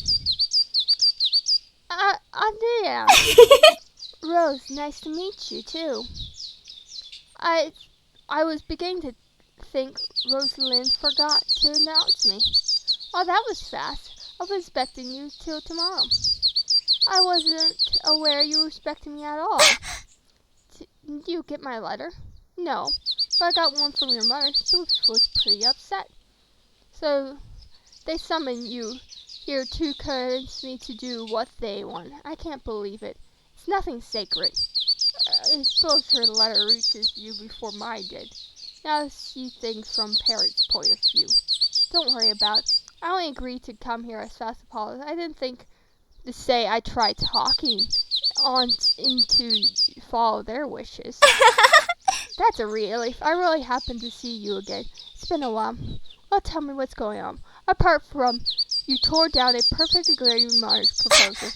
Yeah. Rose, nice to meet you too. I was beginning to think Rosalind forgot to announce me. Oh, that was fast. I was expecting you till tomorrow. I wasn't aware you were expecting me at all. Did you get my letter? No, but I got one from your mother. She was pretty upset. So they summoned you here to convince me to do what they want. I can't believe it. It's nothing sacred. I suppose her letter reaches you before mine did. Now see things from parents' point of view. Don't worry about it. I only agreed to come here as fast as possible. I didn't think to say I tried talking on into follow their wishes. That's a relief. I really happened to see you again. It's been a while. Well, tell me what's going on. Apart from you tore down a perfectly great marriage proposal.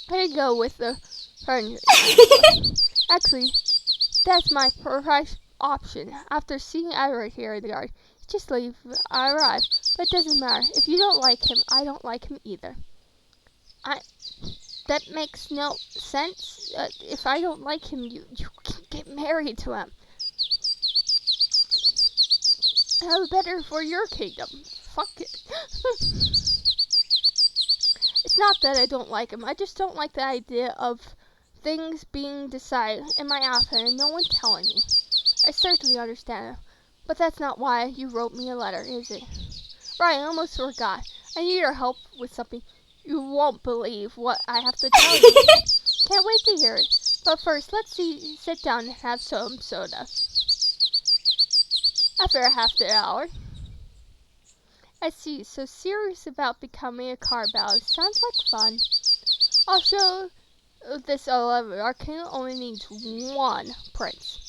I didn't go with the friend. Actually, that's my perfect option. After seeing Edward here in the garden, just leave. I arrive. But it doesn't matter. If you don't like him, I don't like him either. That makes no sense. If I don't like him, you can get married to him. How better for your kingdom. Fuck it. It's not that I don't like him. I just don't like the idea of things being decided in my outfit and no one telling me. I certainly understand it, but that's not why you wrote me a letter, is it? Right, I almost forgot. I need your help with something. You won't believe what I have to tell you. Can't wait to hear it. But first, let's sit down and have some soda. After a half an hour. I see. So serious about becoming a car ballad. Sounds like fun. I'll show this 11. Our king only needs one prince.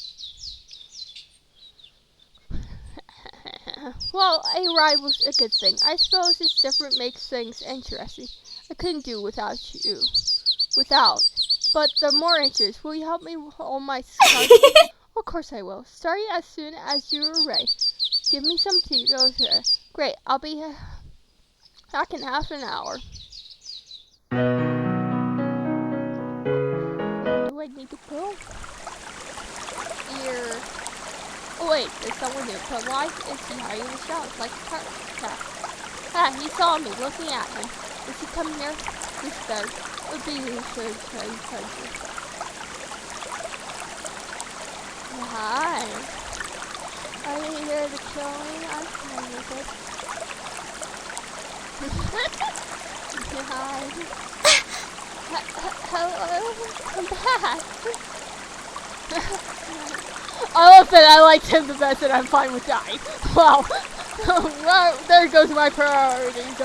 Well, a rival's a good thing. I suppose it's different makes things interesting. I couldn't do without you. But the more interest. Will you help me hold my scarf? Of course I will. Start as soon as you're ready. Give me some tea. Go there. Great. I'll be back in half an hour. Do I need to go? Here. Oh wait, there's someone new. But why is he hiding the shadows like a cat? Ah, he saw me looking at him. Is he coming here? This better. It would be his country. Hi. Are you here to kill me? I'm fine with it. Hi. Hello. I'm back. I love that I liked him the best and I'm fine with dying. Wow. Well, there goes my priorities.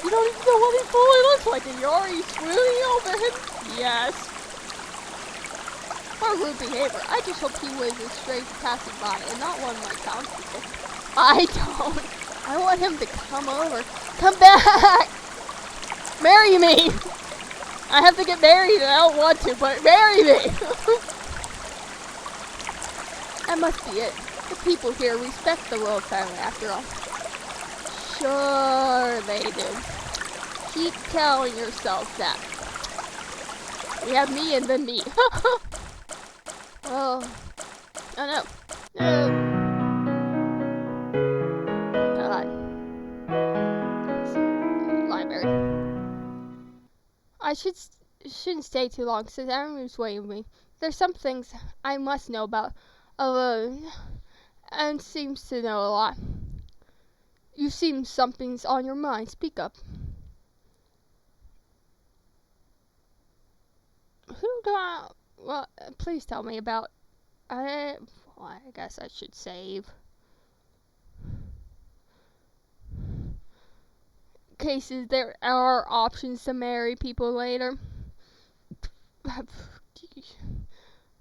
You don't even know what he fully looks like, and you're already swooning over him? Yes. What rude behavior. I just hope he was a stranger passing by and not one of my townspeople. I don't. I want him to come over. Come back! Marry me! I have to get married and I don't want to, but marry me! That must be it. The people here respect the royal family after all. Sure they do. Keep telling yourself that. We have me and then me. Oh. Oh no. No. God. Library. I shouldn't stay too long since everyone's waiting for me. There's some things I must know about alone, and seems to know a lot. You seem something's on your mind. Speak up. Who do I... Well, please tell me about... I guess I should save. Cases, there are options to marry people later.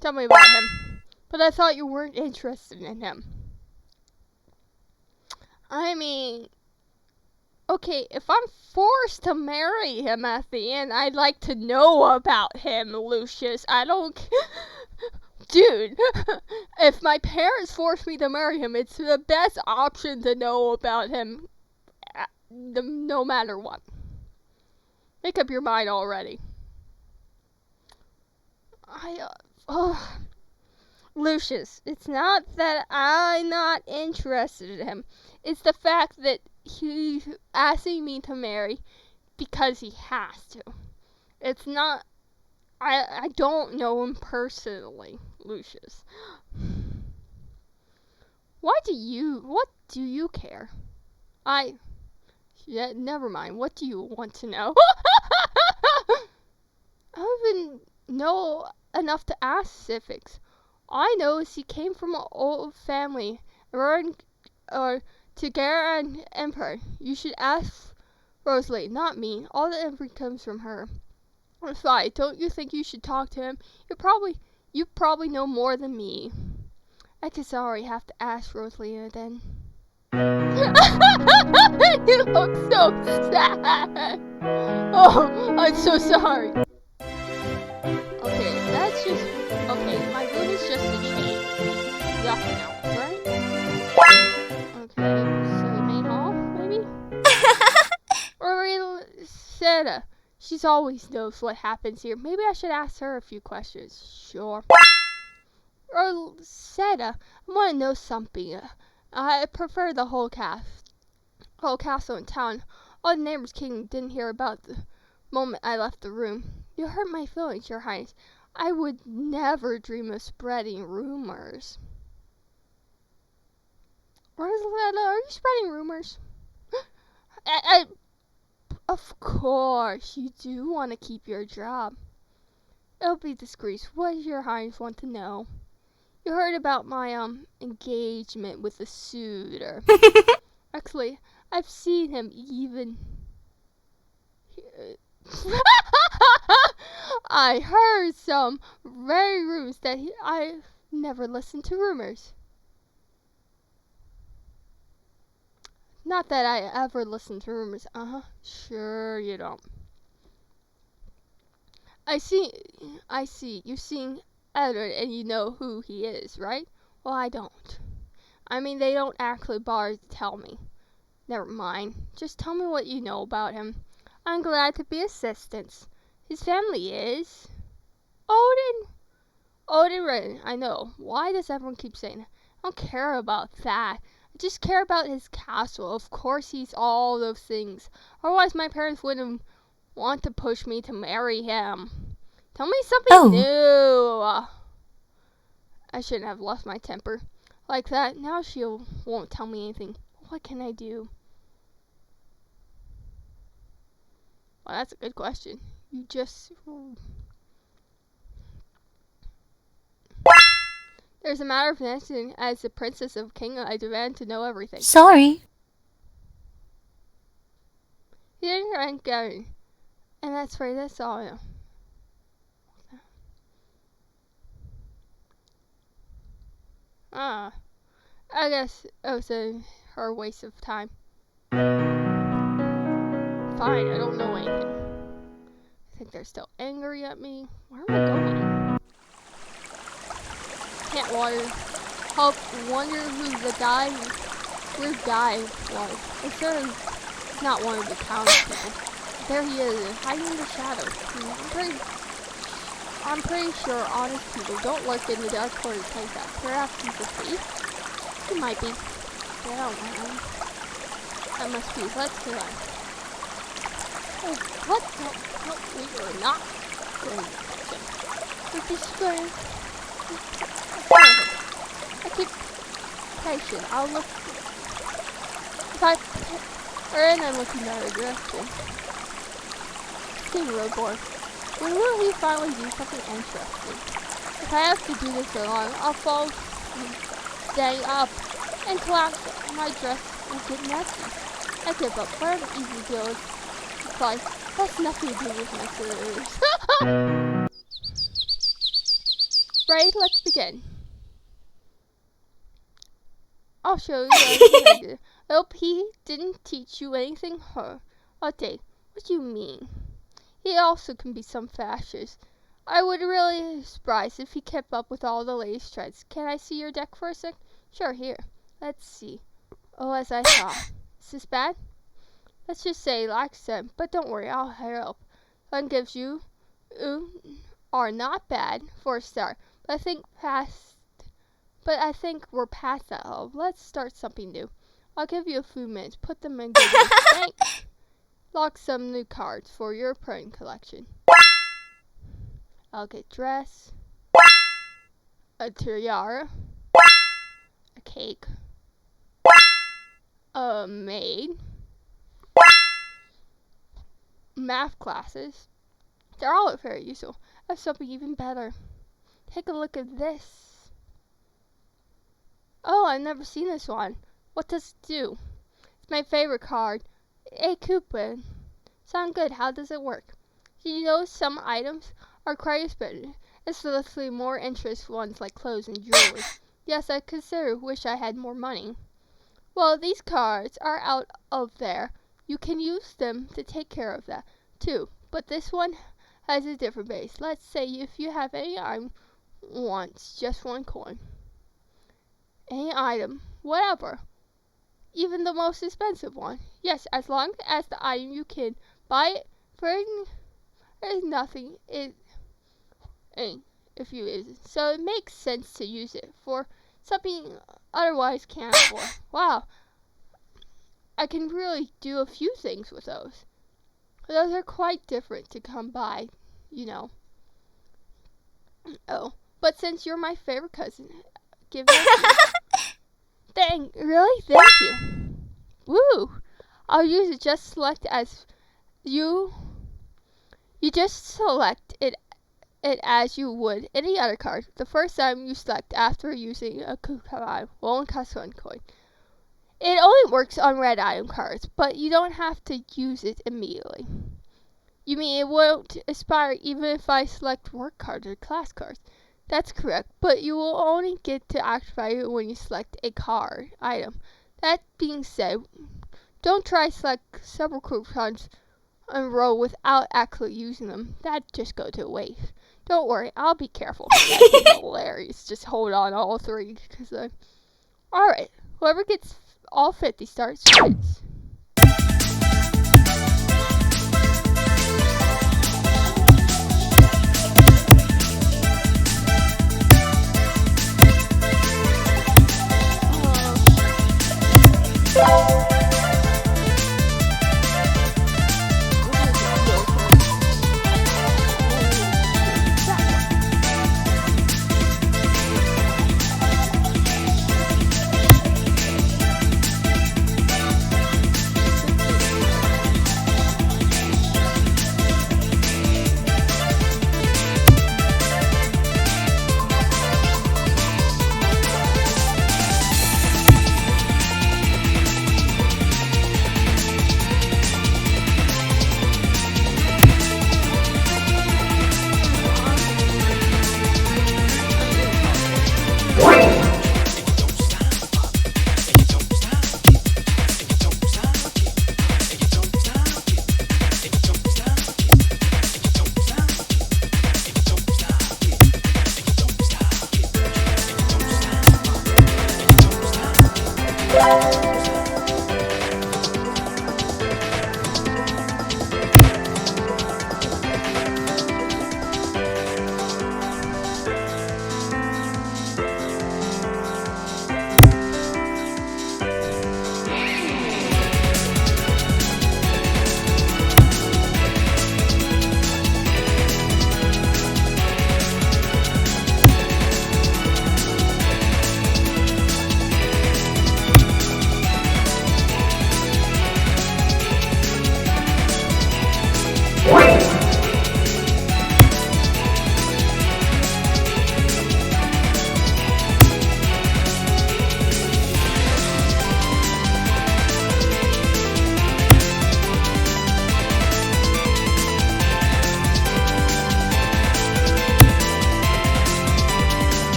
Tell me about him. But I thought you weren't interested in him. I mean... Okay, if I'm forced to marry him at the end, I'd like to know about him, Lucius. I don't... Dude, if my parents force me to marry him, it's the best option to know about him, no matter what. Make up your mind already. Lucius, it's not that I'm not interested in him. It's the fact that he's asking me to marry because he has to. It's not... I don't know him personally, Lucius. What do you care? Never mind. What do you want to know? I don't even know enough to ask specifics. All I know is he came from an old family, or to Gara Emperor. You should ask Rosalie, not me. All the info comes from her. Why, don't you think you should talk to him? You probably know more than me. I guess I already have to ask Rosalina then. You look so sad. Oh, I'm so sorry. Okay, that's just... Okay, my room is just a chain. Nothing else, right? Okay, so the main hall, maybe? Or Rosetta. She's always knows what happens here. Maybe I should ask her a few questions. Sure. Rosetta, I want to know something. I prefer the whole castle in town. All the neighbors didn't hear about the moment I left the room. You hurt my feelings, Your Highness. I would never dream of spreading rumors. Rosetta, are you spreading rumors? Of course, you do want to keep your job. It'll be discreet. What does Your Highness want to know? You heard about my engagement with a suitor. Actually, I've seen him even. I heard some very rumors that I've never listened to rumors. Not that I ever listen to rumors. Sure you don't. I see. You've seen Edward and you know who he is, right? Well, I don't. I mean, they don't actually bother to tell me. Never mind. Just tell me what you know about him. I'm glad to be assistance. His family is... Odin Redden, I know. Why does everyone keep saying that? I don't care about that. I just care about his castle. Of course he's all those things. Otherwise my parents wouldn't want to push me to marry him. Tell me something new. I shouldn't have lost my temper like that. Now she won't tell me anything. What can I do? Well, that's a good question. There's a matter of mention as the princess of king, I demand to know everything. Sorry. He didn't get it. And that's right, that's all I know. I guess it was her waste of time. Fine, I don't know anything. I think they're still angry at me. Where am I going? Can't wonder who the weird guy was. It's certainly not one of the townspeople. There he is, hiding in the shadows. I'm pretty sure honest people don't lurk in the dark corners like that. Perhaps he's a thief? He might be. But I don't know. That must be. Let's go on. Oh, what? No, we are not going to catch him. We're just going to... I keep patient. I'll look... If I... And I'm looking the other direction. King Roadboard. When will he finally do something interesting? If I have to do this so long, I'll fall standing up and collapse. My dress will get messy. I give up. Whatever easy deal is like, that's nothing to do with my careers. Right, let's begin. I'll show you what I did. I hope he didn't teach you anything, huh? Okay, what do you mean? He also can be some fascist. I would really be surprised if he kept up with all the latest trends. Can I see your deck for a sec? Sure, here. Let's see. Oh, as I thought. Is this bad? Let's just say, like I said, but don't worry, I'll help. Fun gives you are not bad for a start, but I think we're past that level. Let's start something new. I'll give you a few minutes. Put them in good use. Thanks. Lock some new cards for your printing collection. I'll get dress, a tiara, a cake, a maid, math classes. They're all very useful. I have something even better. Take a look at this. Oh, I've never seen this one. What does it do? It's my favorite card. A coupon. Sound good. How does it work? Did you know some items are quite expensive, especially more interest ones like clothes and jewelry? Yes, I wish I had more money. Well, these cards are out of there. You can use them to take care of that, too. But this one has a different base. Let's say if you have any item wants just one coin. Any item, whatever. Even the most expensive one. Yes, as long as the item you can buy it for there's nothing if you use it. So it makes sense to use it for something otherwise can't afford. Wow. I can really do a few things with those. Those are quite different to come by, you know. Oh, but since you're my favorite cousin, give it really? Thank you. Woo! I'll use it. Just select as you just select it as you would any other card. The first item you select after using a coupon will only cost 1 coin. It only works on red item cards, but you don't have to use it immediately. You mean it won't expire even if I select work cards or class cards? That's correct, but you will only get to activate it when you select a card item. That being said, don't try select several coupons in a row without actually using them. That'd just go to waste. Don't worry, I'll be careful. That'd be hilarious. Just hold on all 3. Alright, whoever gets all 50 starts wins.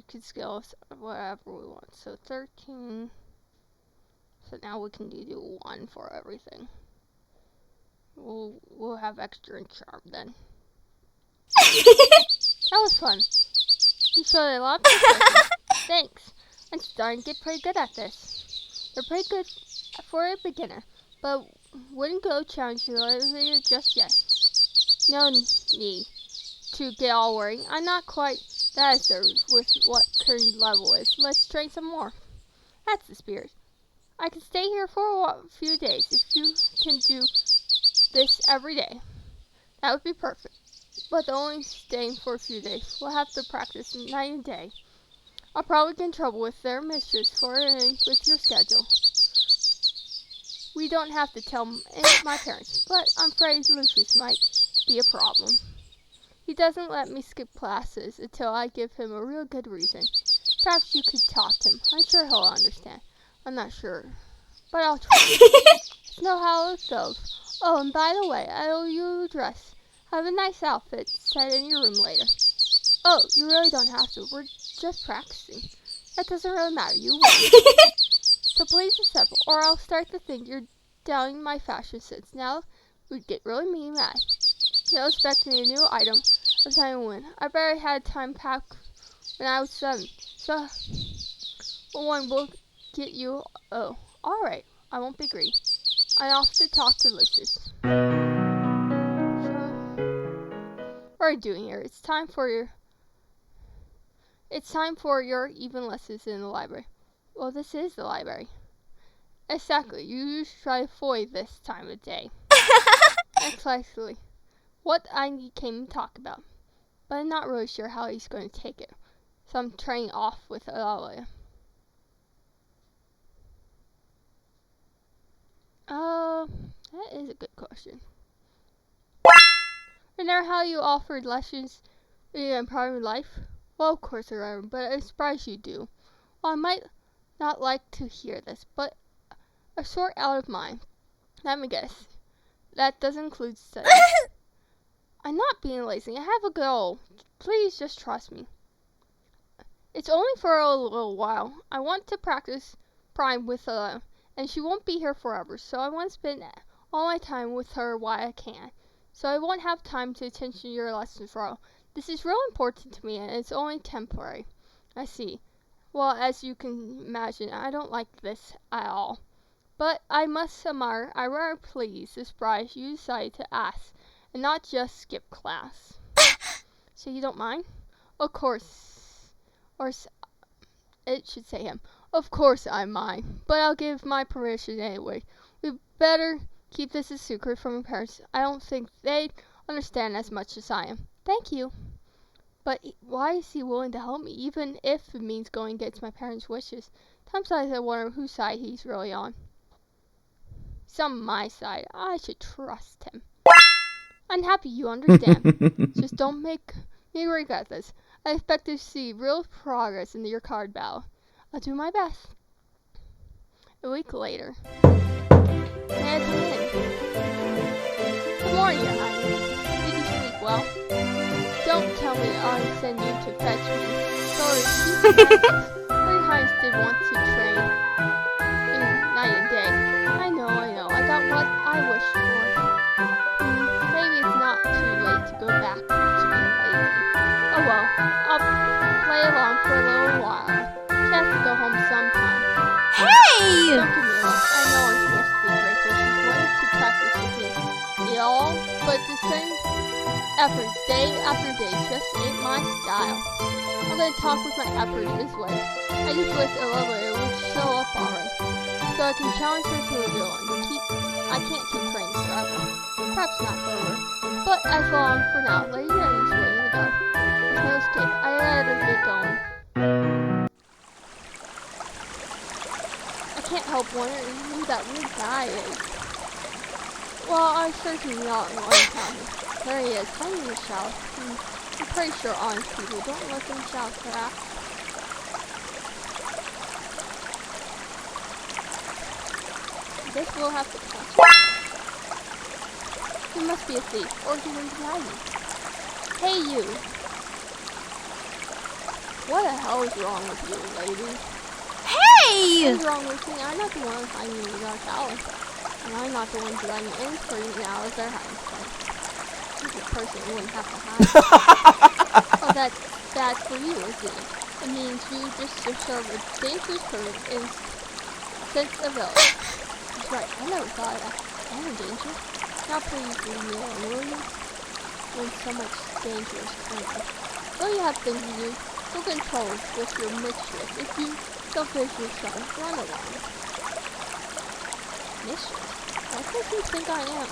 can scale whatever we want. So 13. So now we can do 1 for everything. We'll have extra and charm then. That was fun. You showed a lot of precision. Thanks. I'm starting to get pretty good at this. You're pretty good for a beginner, but wouldn't go challenge you later just yet. No need to get all worried. I'm not quite that assertive with what current level is. Let's train some more. That's the spirit. I can stay here for a few days if you can do this every day. That would be perfect. But only staying for a few days. We'll have to practice night and day. I'll probably get in trouble with their mistress for it with your schedule. We don't have to tell my parents, but I'm afraid Lucius might be a problem. He doesn't let me skip classes until I give him a real good reason. Perhaps you could talk to him. I'm sure he'll understand. I'm not sure, but I'll try. Know how it goes. Oh, and by the way, I owe you a dress. Have a nice outfit set in your room later. Oh, you really don't have to. We're just practicing. That doesn't really matter. You win. So please accept, or I'll start to think you're doubting my fashion sense. Now we'd get really mean and mad. You'll expect me a new item every time I win. I barely had time pack when I was 7. So one will get you. Oh, alright. I won't be greedy. I'm off to talk to Lucius. So, what are you doing here? It's time for your even lessons in the library. Well, this is the library. Exactly. You usually try to avoid this time of day. Exactly. What I came to talk about. But I'm not really sure how he's going to take it. So I'm trading off with Alalia. That is a good question. Remember how you offered lessons in private life? Well, of course I remember, but I'm surprised you do. Well, I might not like to hear this, but a sort out of mind. Let me guess. That doesn't include studying. I'm not being lazy. I have a goal. Please just trust me. It's only for a little while. I want to practice prime with and she won't be here forever, so I want to spend all my time with her while I can. So I won't have time to attend to your lessons for all. This is real important to me, and it's only temporary. I see. Well, as you can imagine, I don't like this at all. But I must admire, I rather pleased, the surprise you decided to ask, and not just skip class. So you don't mind? Of course. Or it should say him. Of course I mind, but I'll give my permission anyway. We'd better keep this a secret from your parents. I don't think they'd understand as much as I am. Thank you. But why is he willing to help me, even if it means going against my parents' wishes? Sometimes I wonder whose side he's really on. He's on my side. I should trust him. I'm happy you understand. Just don't make me regret this. I expect to see real progress in your card battle. I'll do my best. A week later. May I come in? Good morning, Your Highness. Did you sleep well? Don't tell me I'll send you to fetch me. Sorry, Your Highness did want to train in night and day. I know. I got what I wished for. Maybe it's not too late to go back to being lazy. Oh well, I'll play along for a little while. She has to go home sometime. Hey! Don't give me wrong. I know I'm supposed to be grateful she's wanted to practice with me all, but the same efforts day after day just ain't my style. I'm gonna talk with my efforts this way. I just wish a elevator would show up already, so I can challenge her to a duel and I can't keep training forever. Perhaps not forever, but as long for now. Lady Jenny's waiting in the dark. There's no escape. I gotta get going. I can't help wondering who that weird guy is. Well, I'm certainly not one time. There he is, hiding in the shower. I'm pretty sure honest people don't let them shout crap. I guess we'll have to catch him. He must be a thief, or he wouldn't be hiding. Hey, you. What the hell is wrong with you, lady? Hey! What's wrong with me? I'm not the one hiding in the dark alley. And I'm not the one dragging in for you now as their hiding place. This person wouldn't have to hide. Oh, that's bad for you, isn't it? It means you just serve a dangerous curve in sense of village. That's right, I never thought I'm in danger. Now please leave me alone, will you? When so much danger is currently. Don't you have things to do? You'll get in trouble with your mistress if you don't finish your son. Run along. Mistress? What does he think I am?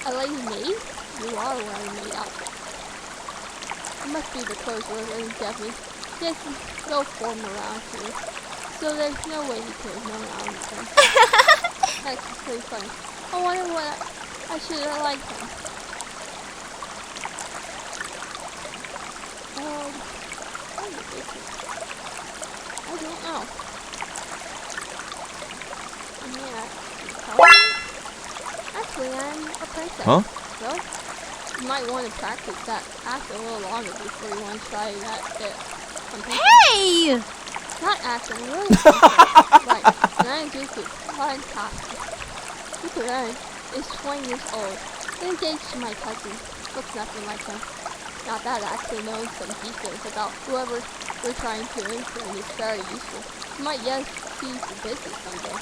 A lady maid? You are wearing a maid outfit. It must be the clothes really get me. There's no form around here, so there's no way he could have known I was him. That's pretty funny. I wonder what I should have liked him. I don't know. I mean, actually, I'm a princess. Huh? Really? You might want to practice that act a little longer before you want to try that bit on paper. Hey! Not acting, really. Right. And I'm Dooku. Fantastic. Dooku Ren is 20 years old and engaged to my cousin. Looks nothing like him. Not that actually knows some details about whoever we're trying to influence is very useful. You might yes see the business someday.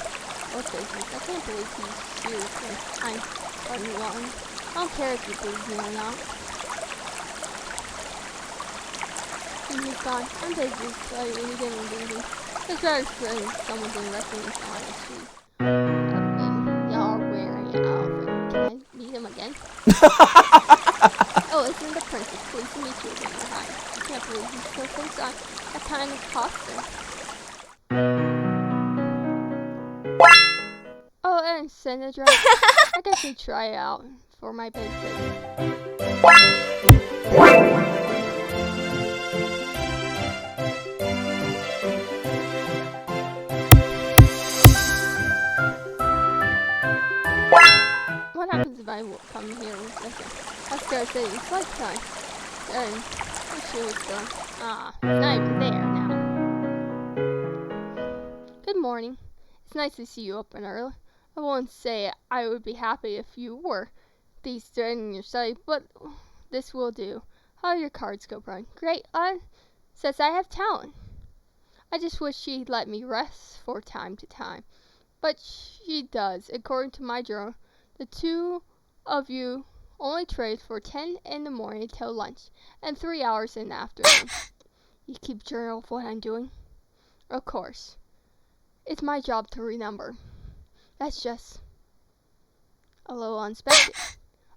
What business? I can't believe he's serious since I'm 21. I don't care if you believe me or not. He's gone. I'm busy, so he didn't believe me. It's very strange someone didn't recognize me on the street. Y'all are wearing an outfit. Can I meet him again? Oh, isn't the princess? Pleased to meet you again, Your Highness. I can't believe he still thinks I'm a kind of imposter. Oh, and Cinderella. I guess you try it out for my big break. What happens if I come here with this? I scared to say it's lifetime. Darn, wish it was done. Ah, it's not even there now. Good morning. It's nice to see you up and early. I won't say I would be happy if you were these in your study, but this will do. How do your cards go, Brian? Great. Says I have talent. I just wish she'd let me rest for time to time. But she does. According to my journal, the two of you only trade for 10 in the morning till lunch and 3 hours in the afternoon. You keep journal of what I'm doing? Of course. It's my job to remember. That's just a little unexpected.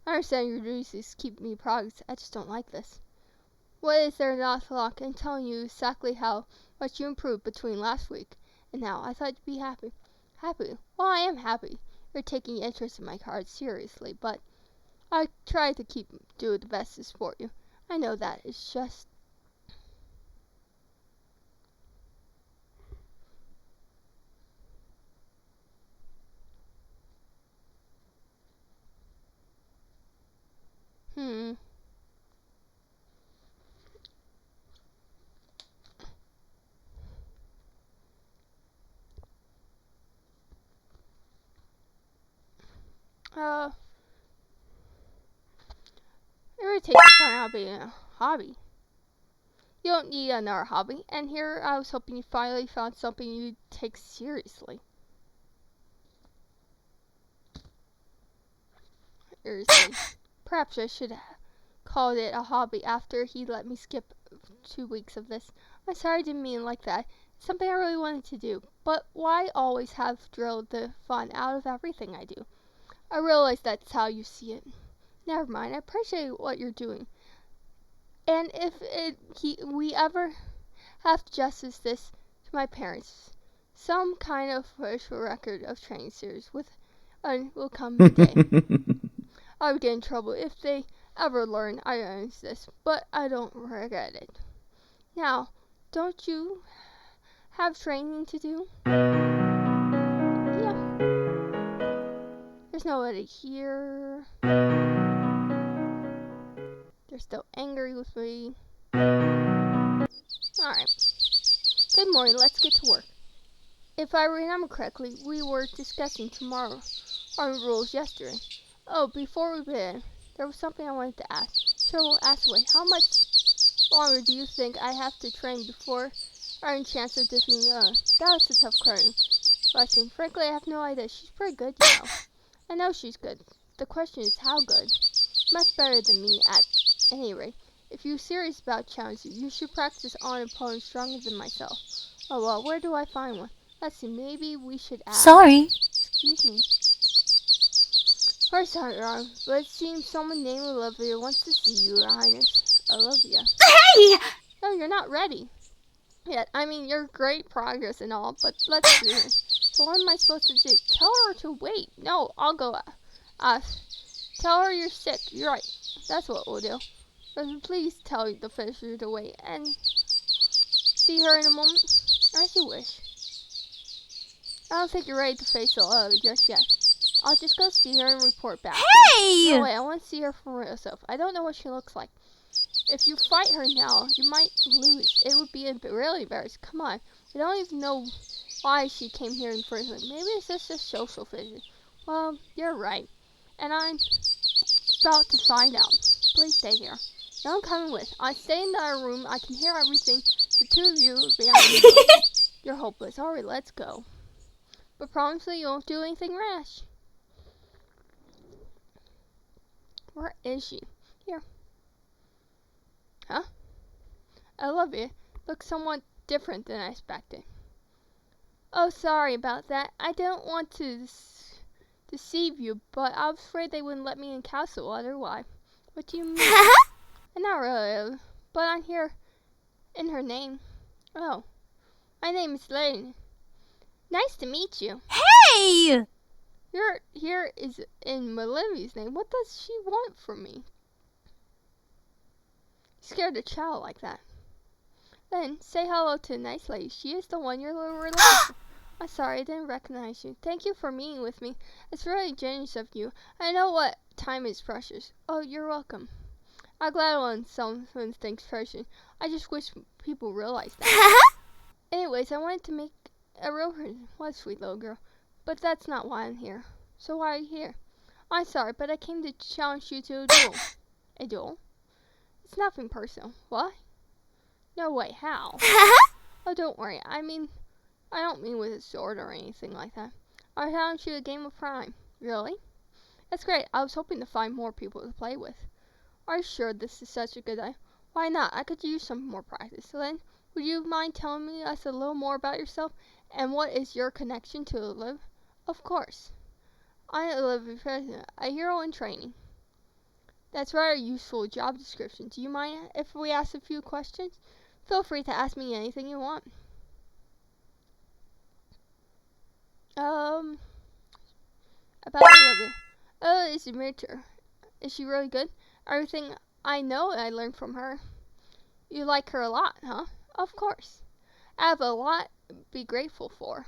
I understand your duties is keep me progress. I just don't like this. What is there not to lock in telling you exactly how much you improved between last week and now? I thought you'd be happy. Happy? Well, I am happy. You're taking interest in my cards seriously, but I try to do the best to support you. I know that. It's just It would take to find out being a hobby. You don't need another hobby, and here I was hoping you finally found something you'd take seriously. Seriously. Perhaps I should have called it a hobby after he let me skip 2 weeks of this. I'm sorry I didn't mean it like that. It's something I really wanted to do, but why always have drilled the fun out of everything I do? I realize that's how you see it. Never mind, I appreciate what you're doing. And if we ever have justice this to my parents, some kind of official record of training series will come the day. I would get in trouble if they ever learn I earned this, but I don't regret it. Now, don't you have training to do? Yeah. There's nobody here. They're still angry with me. Alright. Good morning, let's get to work. If I remember correctly, we were discussing tomorrow our rules yesterday. Oh, before we begin, there was something I wanted to ask. Sure, we'll ask away. How much longer do you think I have to train before I have a chance of defeating That was a tough question. Frankly, I have no idea. She's pretty good, you know. I know she's good. The question is how good. Much better than me at any rate. If you're serious about challenges, you should practice on an opponent stronger than myself. Oh well, where do I find one? Let's see, maybe we should ask. Sorry. Excuse me. Sorry, Sarah, but it seems someone named Olivia wants to see you, Your Highness. Olivia. Hey! No, you're not ready yet. I mean, you're great progress and all, but let's do it. So what am I supposed to do? Tell her to wait. No, I'll go ask. Tell her you're sick. You're right. That's what we'll do. But please tell the fisher to wait and see her in a moment. As you wish. I don't think you're ready to face Olivia just yet. I'll just go see her and report back. Hey! No, wait, I want to see her for myself. I don't know what she looks like. If you fight her now, you might lose. It would be really embarrassing. Come on. We don't even know why she came here in the first place. Maybe it's just a social visit. Well, you're right. And I'm about to find out. Please stay here. No, I'm coming with. I stay in the other room. I can hear everything. The two of you behind me. You're hopeless. Alright, let's go. But promise me you won't do anything rash. Where is she? Here. Huh? I love you. Looks somewhat different than I expected. Oh, sorry about that. I don't want to deceive you, but I was afraid they wouldn't let me in castle otherwise. What do you mean? Not really, but I'm here in her name. Oh, my name is Lane. Nice to meet you. Hey! You're here is in Olivia's name. What does she want from me? Scared a child like that. Then say hello to a nice lady. She is the one you're looking for. I'm sorry, I didn't recognize you. Thank you for meeting with me. It's really generous of you. I know what time is precious. Oh, you're welcome. I'm glad when someone thinks precious. I just wish people realized that. Anyways, I wanted to make a real friend. What a sweet little girl. But that's not why I'm here. So why are you here? I'm sorry, but I came to challenge you to a duel. A duel? It's nothing personal. What? No way, how? Oh, don't worry. I don't mean with a sword or anything like that. I challenge you to a game of crime. Really? That's great. I was hoping to find more people to play with. Are you sure this is such a good idea? Why not? I could use some more practice. So then, would you mind telling us a little more about yourself? And what is your connection to Olivia? Of course. I'm Olivia President, a hero in training. That's a very useful job description. Do you mind if we ask a few questions? Feel free to ask me anything you want. About Olivia. Oh, it's a mentor. Is she really good? Everything I know I learned from her. You like her a lot, huh? Of course. I have a lot to be grateful for.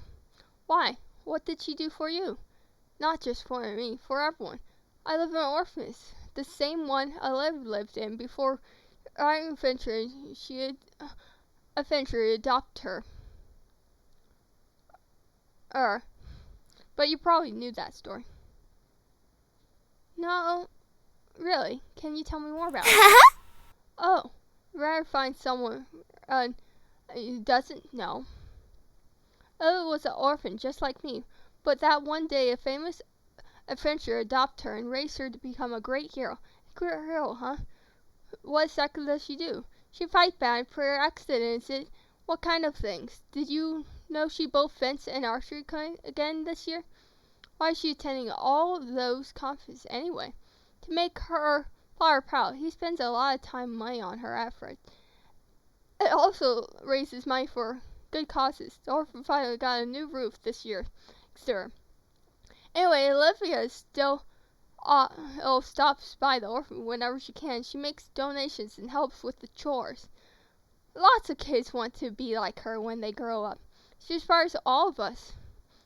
Why? What did she do for you? Not just for me, for everyone. I live in an orphanage, the same one Olivia lived in before I ventured to adopt her. But you probably knew that story. No, really? Can you tell me more about it? Oh, rather find someone who doesn't know. Oh, was an orphan just like me, but that one day a famous adventurer adopted her and raised her to become a great hero. A great hero, huh? What exactly does she do? She fights bad for accidents. What kind of things? Did you know she both fence and archery again this year? Why is she attending all those conferences anyway? To make her father proud. He spends a lot of time and money on her efforts. It also raises money for good causes. The orphan finally got a new roof this year. Sir. Anyway, Olivia still stops by the orphan whenever she can. She makes donations and helps with the chores. Lots of kids want to be like her when they grow up. She inspires all of us.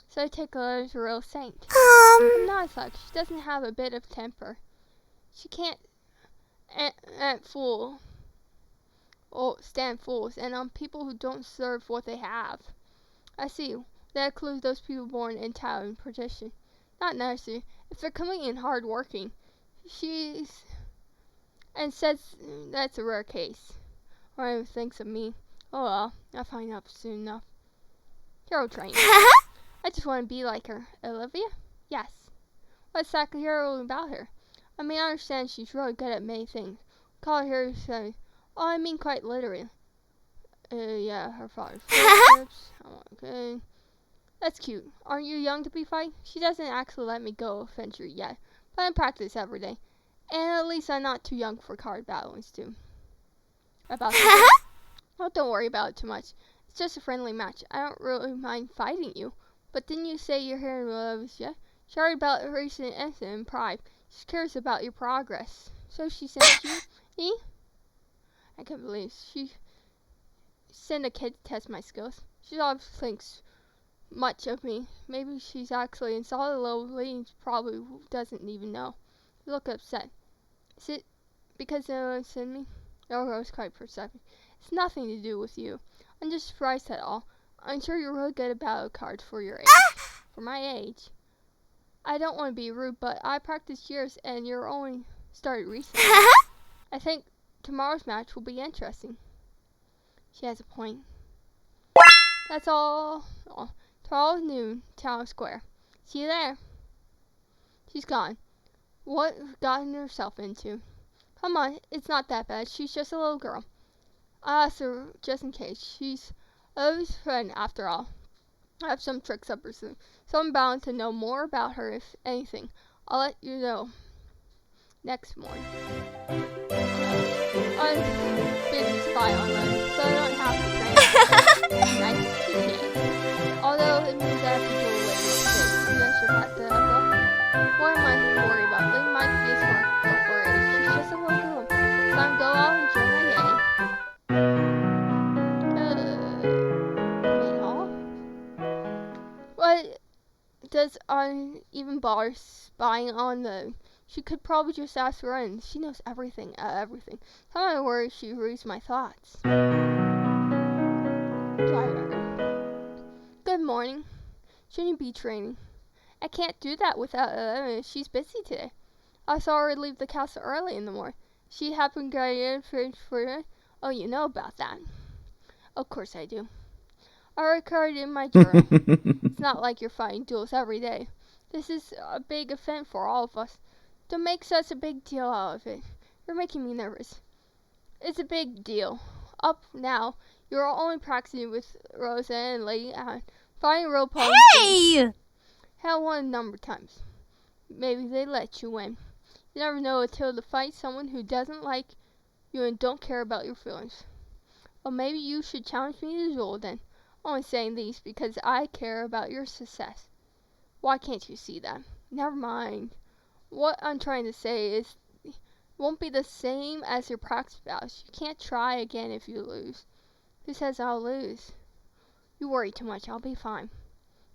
So I take her as a real saint. I'm not such. She doesn't have a bit of temper. She can't fool stand fools and on people who don't deserve what they have. I see. That includes those people born in town and partition. Not necessary. If they're coming in hard working, and says that's a rare case. Or anyone thinks of me. Oh well, I'll find out soon enough. Hero training. I just want to be like her. Olivia? Yes. What's exactly hero about her? I mean, I understand she's really good at many things. Call her hero say, oh, I mean quite literally. Yeah, her father's friendships. Okay. That's cute. Aren't you young to be fighting? She doesn't actually let me go adventure yet, but I practice every day. And at least I'm not too young for card battlings too. About that. Oh, don't worry about it too much. It's just a friendly match. I don't really mind fighting you. But didn't you say your hair loves yet? She heard about a recent incident in Pride. She's curious about your progress. So she sent you me? I can't believe she sent a kid to test my skills. She obviously thinks much of me. Maybe she's actually in solid low leads, probably doesn't even know. You look upset. Is it because no one sent me? No, I was quite perceptive. It's nothing to do with you. I'm just surprised at all. I'm sure you're really good at battle cards for your age. For my age. I don't want to be rude, but I practiced years and you're only started recently. I think tomorrow's match will be interesting. She has a point. That's all. Tomorrow noon, Town Square. See you there. She's gone. What gotten herself into? Come on, it's not that bad. She's just a little girl. I asked her just in case. She's Olivia's friend after all. I have some tricks up her sleeve, so I'm bound to know more about her if anything. I'll let you know next morning. I'm been spy on them, so I don't have to train. Nice to meet you. Although it means I have to do it later today. You guys should have to have a what am I worried about? They might be a smart girl for her age. She's just a little girl. Time to go out and enjoy my day. What does I even bother spying on them? She could probably just ask her in. She knows everything, everything. How am I worried she reads my thoughts? Good morning. Shouldn't you be training? I can't do that without she's busy today. I saw her leave the castle early in the morning. She happened to get in for her. Oh, you know about that. Of course I do. I recorded in my journal. It's not like you're fighting duels every day. This is a big event for all of us. Don't make such a big deal out of it. You're making me nervous. It's a big deal. Up now, you're only practicing with Rosa and Lady Anne. Fighting rope ponies. Hey! Hell, won a number of times. Maybe they let you win. You never know until to fight someone who doesn't like you and don't care about your feelings. Well, maybe you should challenge me to duel then. Only saying these because I care about your success. Why can't you see that? Never mind. What I'm trying to say is it won't be the same as your practice battles. You can't try again if you lose. Who says I'll lose? You worry too much. I'll be fine.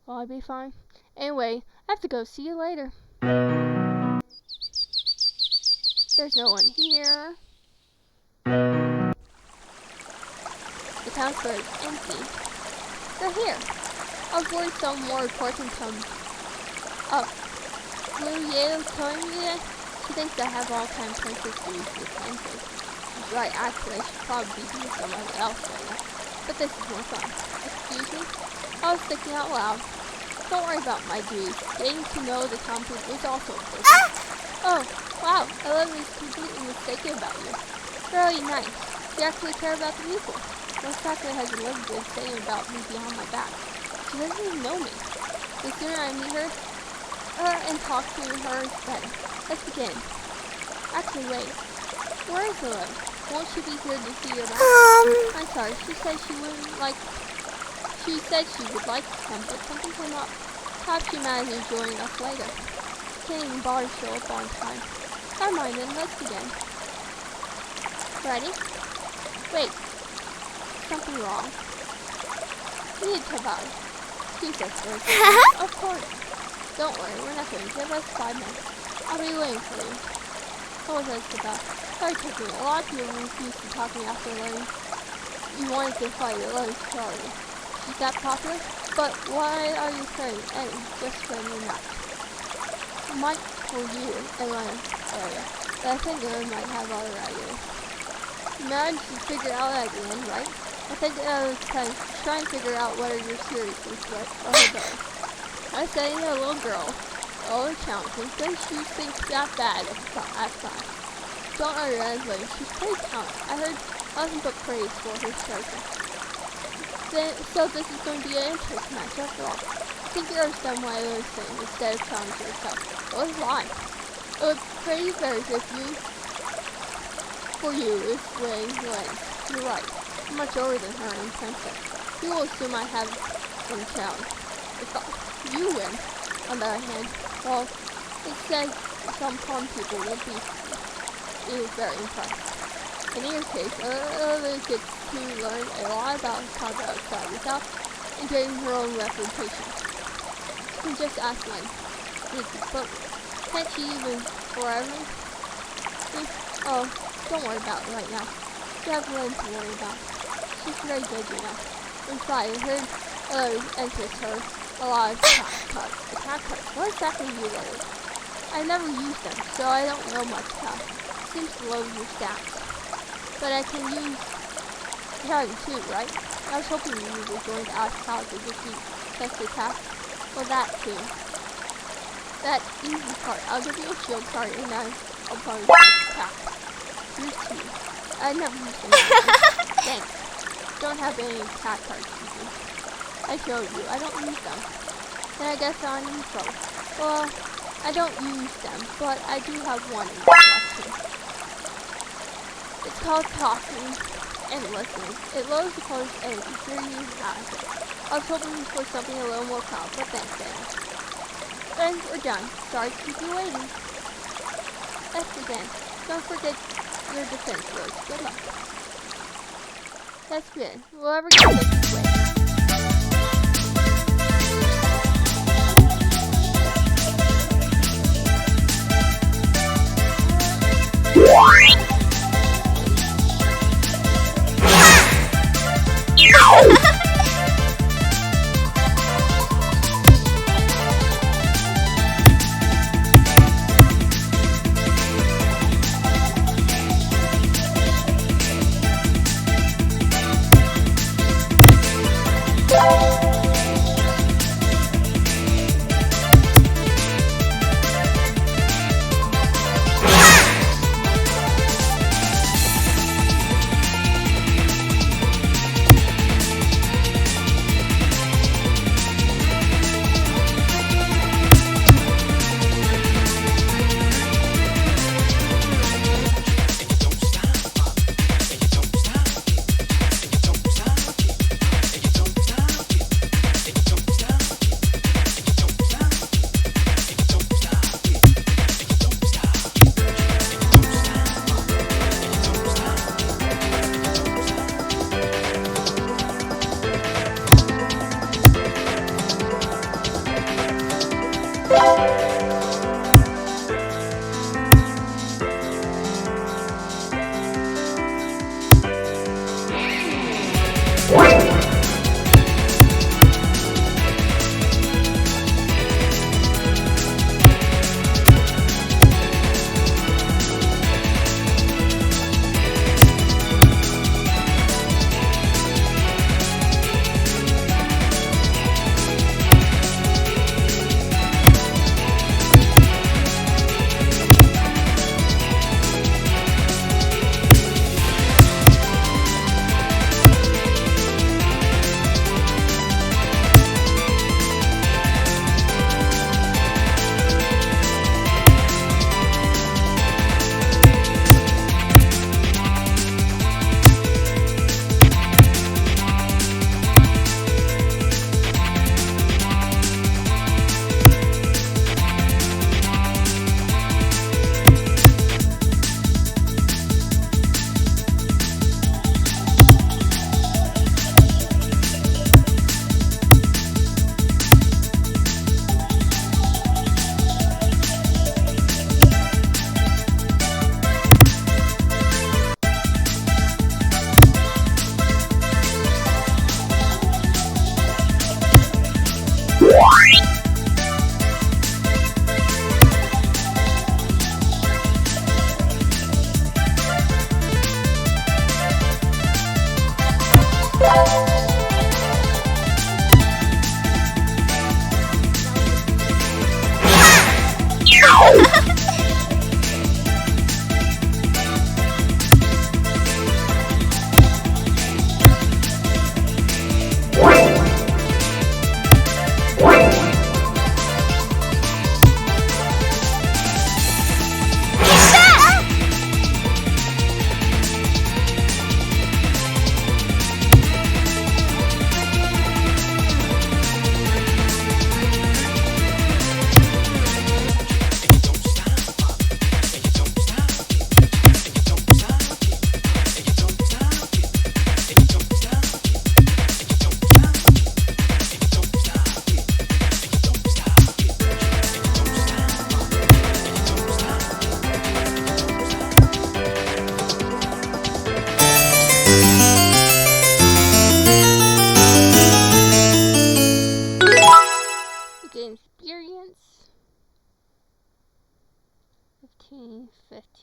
Will I be fine? Anyway, I have to go. See you later. There's no one here. The town square is empty. They're here. I was worried some more important come up. Blue Yale telling me that she thinks I have all time princess to use this answer. She's right, actually, I should probably be doing someone else right now. But this is more fun. Excuse me? I was thinking out loud. Don't worry about my duties. Getting to know the town people is also important. Oh, wow, Olivia's completely mistaken about you. Really nice. You actually care about the people. What exactly has Olivia been saying about me behind my back? She doesn't even know me. The sooner I meet her and talk to her is better. Let's begin. Actually, wait. Where is Olivia? Won't she be here to see your back? I'm sorry, she said she would like to come, but something came up. Perhaps she managed to join us later. Can't even bother to show up on time. Never mind then, let's begin. Ready? Wait. Something wrong. We need to battle. Excuse us for a second. Of course. Don't worry, we're not going to give us 5 minutes. I'll be waiting for you. What was this about? Started taking it. A lot of people refused to talk to me after learning you wanted to fight a love story. She's that popular? But why are you afraid? And just friendly match. Might for you, Atlanta area. But I think I might have other ideas. You managed to figure out at the end, right? I think I was trying to figure out whether you're serious or hillbilly. I said, a little girl. Oh, challenging. Does she think that bad at class? Don't underestimate. She's pretty talented. I heard nothing but praise for her character. So this is going to be an interest match after all. I think you're done what I was saying instead of challenging yourself. What was why? It would pretty better if you, for you, if Ray wins. You're right. I'm much older than her and Princess. You will assume I have been challenged. If you win, on the other hand, well, it says some calm people won't be very impressed. In either case, Lily gets to learn a lot about how to outside without injuring her own reputation. She can just ask Lynn. But can't she even forever? Oh, don't worry about it right now. You have Lynn to worry about. She's very good, you know. In fact, I heard interest her a lot of attack cards. Attack cards? What exactly do they do? I never used them, so I don't know much about it. Seems to load your stats. But I can use them too, right? I was hoping you were going to ask how to defeat test attack. Well, that too. That easy part. I'll give you a shield card and I'll probably attack. Here's two. I never used them. Thanks. Don't have any attack cards, you. I showed you. I don't use them. Then I guess I'm in trouble. Well, I don't use them, but I do have one in my collection. It's called talking and listening. It lowers the colors and here you have it. I was hoping for something a little more calm, but thanks anyway. Then we're done. Sorry to keep you waiting. Let's begin. Don't forget your defense rules. Good luck. Let's begin. Whoever gets this wins.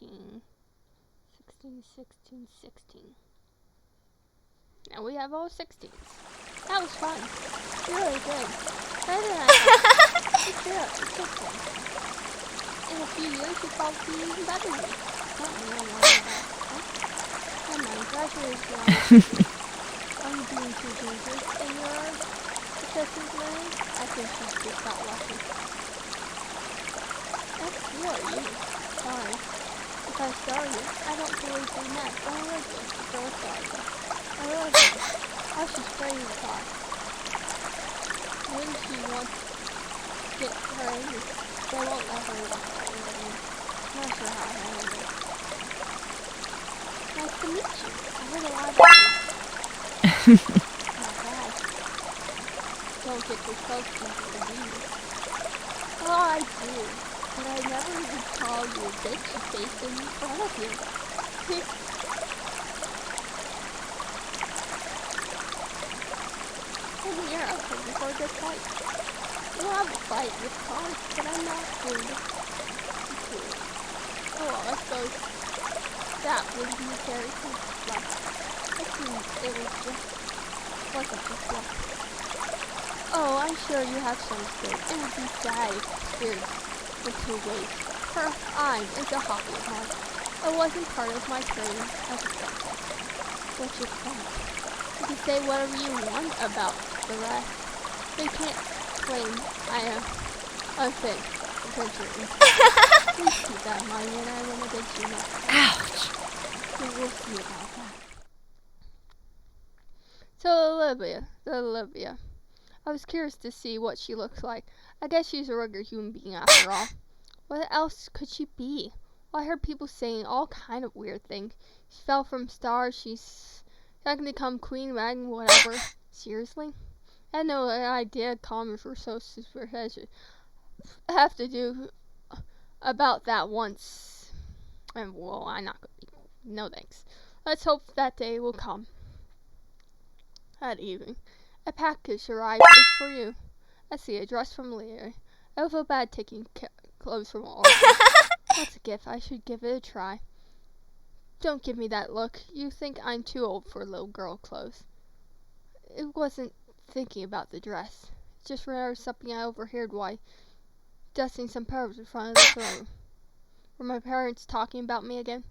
16. 16, 16, 16. Now we have all 16s. That was fun. Really good. Better than I thought. It's just fun. In a few years, you'll probably be even better than me. Something I want about. Huh? Come on, graduation. Are you being too dangerous in your assessment learning? I think she just got lucky. Who are you? Sorry. If I started, I don't believe we met. I love you. The girl started. I love you. Oh, she's afraid of the car. When she wants to get her angry, they won't let her walk all over me. Not sure how to handle it. Nice to meet you. I heard a lot about you. Not bad. Don't get too close to me, do you? Oh, I do. But I never would call you a bitchy face in front of you. Come here, I'll take you for a good fight. We'll have a fight with cars, but I'm not going to be cool. Oh, well, I suppose that wouldn't be very luck. I assume it wasn't just luck. Oh, I'm sure you have some skill. It would be sad if spirits were to waste. I'm is a hobby of mine. It wasn't part of my training as a princess. What's your point? You can say whatever you want about the rest. They can't claim I am unfit for certain. Please keep that in mind when I run against you next time. Ouch. So we'll see about that. So Olivia. I was curious to see what she looks like. I guess she's a regular human being after all. What else could she be? Well, I heard people saying all kind of weird things. She fell from stars. She's not going to become queen, dragon, whatever. Seriously? I had no idea comments were so superstitious. I have to do about that once. And well, I'm not going to be. No thanks. Let's hope that day will come. That evening, a package arrived. It's for you. I see a dress from Leah. I feel bad taking clothes from all. That's a gift. I should give it a try. Don't give me that look. You think I'm too old for little girl clothes. It wasn't thinking about the dress. Just remember something I overheard while dusting some pearls in front of the throne. Were my parents talking about me again?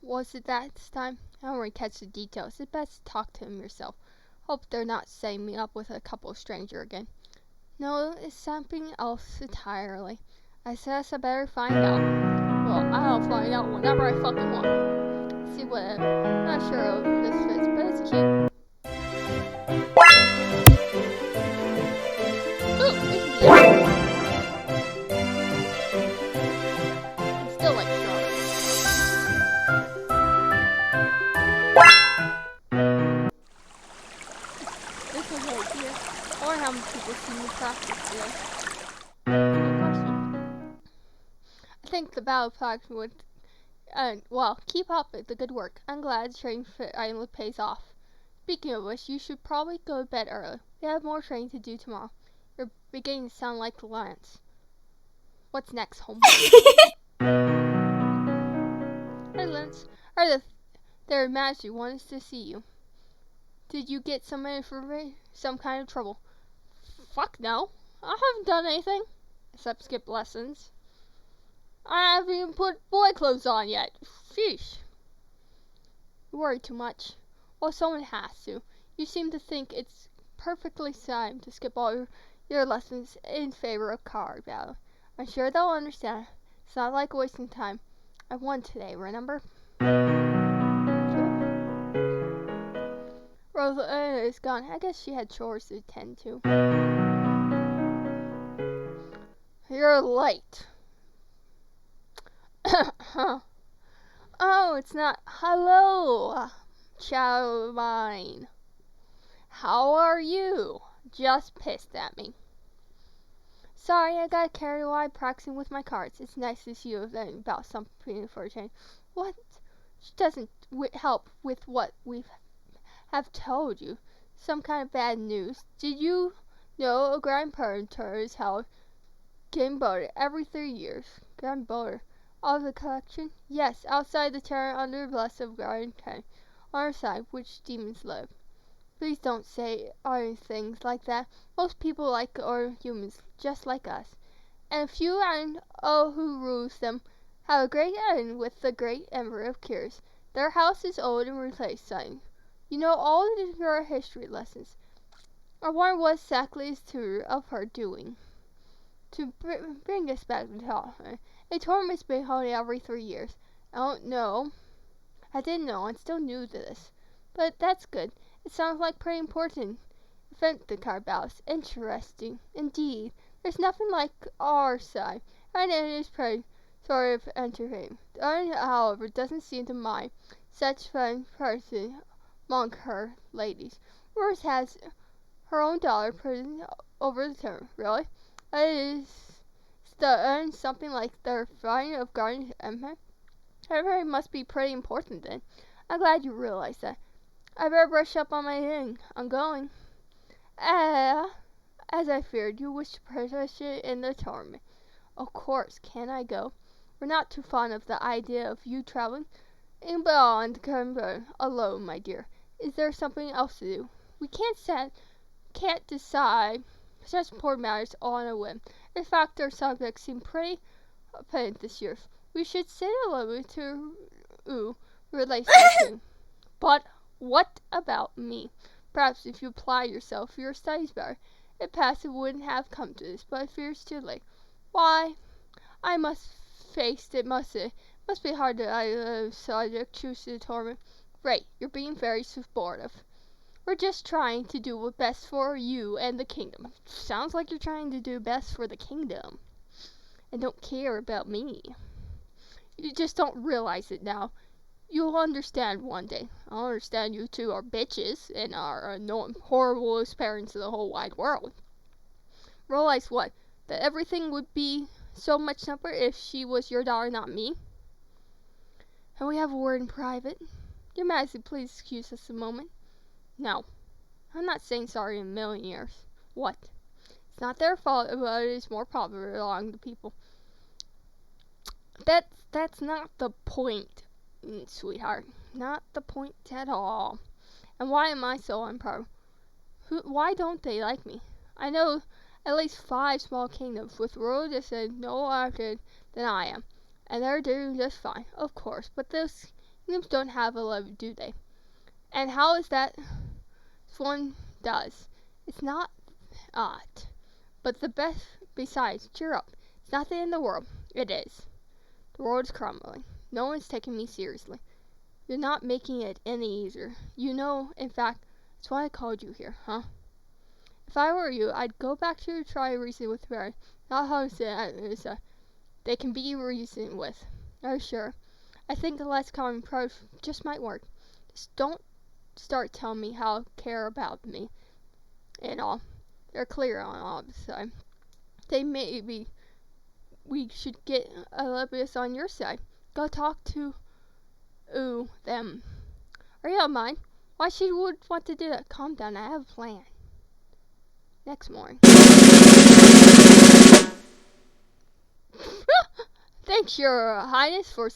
Was it that this time? I don't really catch the details. It's best to talk to him yourself. Hope they're not setting me up with a couple stranger again. No, it's something else entirely. I guess I better find out. Well, I'll find out whenever I fucking want. See what? Not sure if this fits, but it's cute. Ooh, it's still like strawberries. This one's right here. I wonder how many people see me practice today. Good question. I think the battle flags would. Well, keep up the good work. I'm glad training for Island pays off. Speaking of which, you should probably go to bed early. We have more training to do tomorrow. You're beginning to sound like Lance. What's next, homework? Hey, Lance. Their Majesty wants to see you. Did you get some kind of trouble? Fuck no. I haven't done anything. Except skip lessons. I haven't even put boy clothes on yet. Sheesh. You worry too much. Well, someone has to. You seem to think it's perfectly time to skip all your lessons in favor of card battle. I'm sure they'll understand. It's not like wasting time. I won today, remember? Rosa is gone. I guess she had chores to attend to. You're late. Oh, it's not. Hello, child of mine. How are you? Just pissed at me. Sorry, I got carried away practicing with my cards. It's nice to see you about something for a change. What? Which doesn't help with what we have told you. Some kind of bad news. Did you know a grandparent is held game voter every 3 years? Grand voter. All of the collection? Yes, outside the tower under the blessed garden on our side, which demons live. Please don't say things like that. Most people are humans, just like us. And few and who rules them have a great end with the great Emperor of Cures. Their house is old and replaced, son. You know all your history lessons. I wonder what exactly is true of her doing. To bring us back to talk, a tournament's been held every 3 years. I don't know. I didn't know. I'm still new to this. But that's good. It sounds like pretty important event the card battles. Interesting. Indeed. There's nothing like our side. And it is pretty sort of entertaining. Darn, however, doesn't seem to mind such fun person among her ladies. Rose has her own daughter put over the term. Really? That is something like the flying of Garden Empire. Everybody must be pretty important then. I'm glad you realize that. I better brush up on my eating. I'm going. As I feared, you wish to participate in the tournament. Of course, can I go? We're not too fond of the idea of you traveling in beyond Canberra alone, my dear. Is there something else to do? We can't decide such important matters on a whim. In fact, our subjects seem pretty apparent this year. We should sit a little to relate to. But what about me? Perhaps if you apply yourself to your studies better, if passive wouldn't have come to this, but I fear it's too late. Why, I must face it, must be hard to subject choose to the tournament. Great, you're being very supportive. We're just trying to do what's best for you and the kingdom. Sounds like you're trying to do best for the kingdom and don't care about me. You just don't realize it now. You'll understand one day. I'll understand you two are bitches and are annoying, horriblest parents in the whole wide world. Realize what? That everything would be so much simpler if she was your daughter, not me. And we have a word in private. Your Majesty, please excuse us a moment. No, I'm not saying sorry in a million years. What? It's not their fault, but it is more popular among the people. That's not the point, sweetheart. Not the point at all. And why am I so unproud? Why don't they like me? I know at least 5 small kingdoms with royal descent no larger than I am, and they're doing just fine, of course. But those kingdoms don't have a levy, do they? And how is that? One does. It's not odd. But the best, besides, cheer up. It's nothing in the world. It is. The world is crumbling. No one's taking me seriously. You're not making it any easier. You know, in fact, that's why I called you here, huh? If I were you, I'd go back to try reason with Mary. Not how to say they can be reasoned with. Oh, sure. I think the less common approach just might work. Just don't start telling me how care about me and all. They're clear on all the side. They maybe we should get Olympus on your side. Go talk to them. Are you on mine? Why she would want to do that? Calm down, I have a plan. Next morning. Thanks, Your Highness, for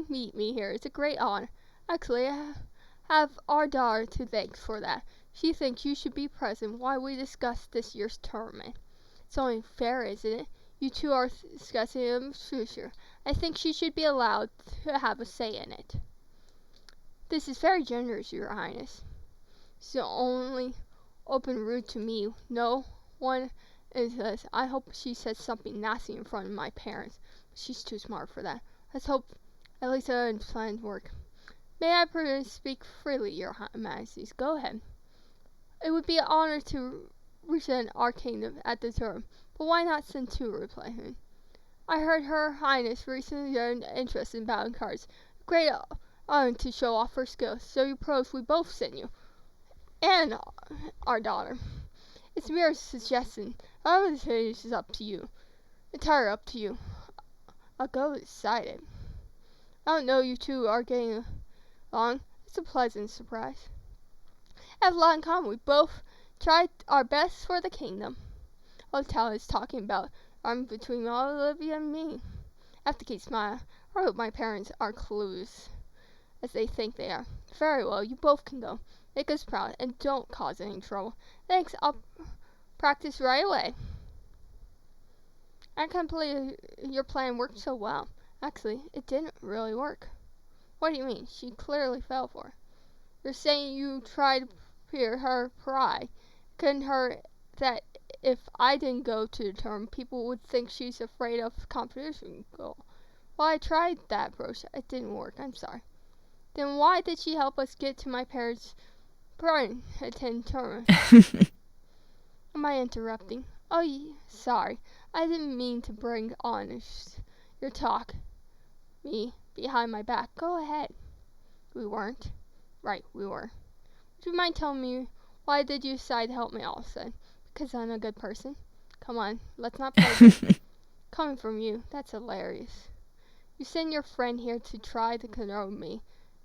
meet me here. It's a great honor. Actually, I have our daughter to thank for that. She thinks you should be present while we discuss this year's tournament. It's only fair, isn't it? You two are discussing the future. I think she should be allowed to have a say in it. This is very generous, Your Highness. It's the only open route to me. No one is this. I hope she says something nasty in front of my parents. But she's too smart for that. Let's hope at least our plans work. May I speak freely, Your Majesties? Go ahead. It would be an honor to represent our kingdom at the tournament, but why not send 2 replacements? I heard Her Highness recently learned interest in battling cards. Great honor to show off her skills, so you pros we both send you. And our daughter. It's mere suggestion. However, the change is up to you. Entirely up to you. I'll go decided. I don't know you two are getting along. It's a pleasant surprise. Have a lot in common. We both tried our best for the kingdom. Old Tal is talking about army between Olivia and me. have to keep smiling. I hope my parents are clueless as they think they are. Very well, you both can go. Make us proud and don't cause any trouble. Thanks, I'll practice right away. I can't believe your plan worked so well. Actually, it didn't really work. What do you mean? She clearly fell for it. You're saying you tried to hear her cry. Couldn't hurt that if I didn't go to the tournament, people would think she's afraid of competition. Well, I tried that approach. It didn't work. I'm sorry. Then why did she help us get to my parents' parent attend tournament? Am I interrupting? Oh, sorry. I didn't mean to bring on your talk. Me behind my back. Go ahead. We weren't. Right, we were. Would you mind telling me why did you decide to help me all of a sudden? Because I'm a good person. Come on, let's not play this. Coming from you, that's hilarious. You send your friend here to try to control me.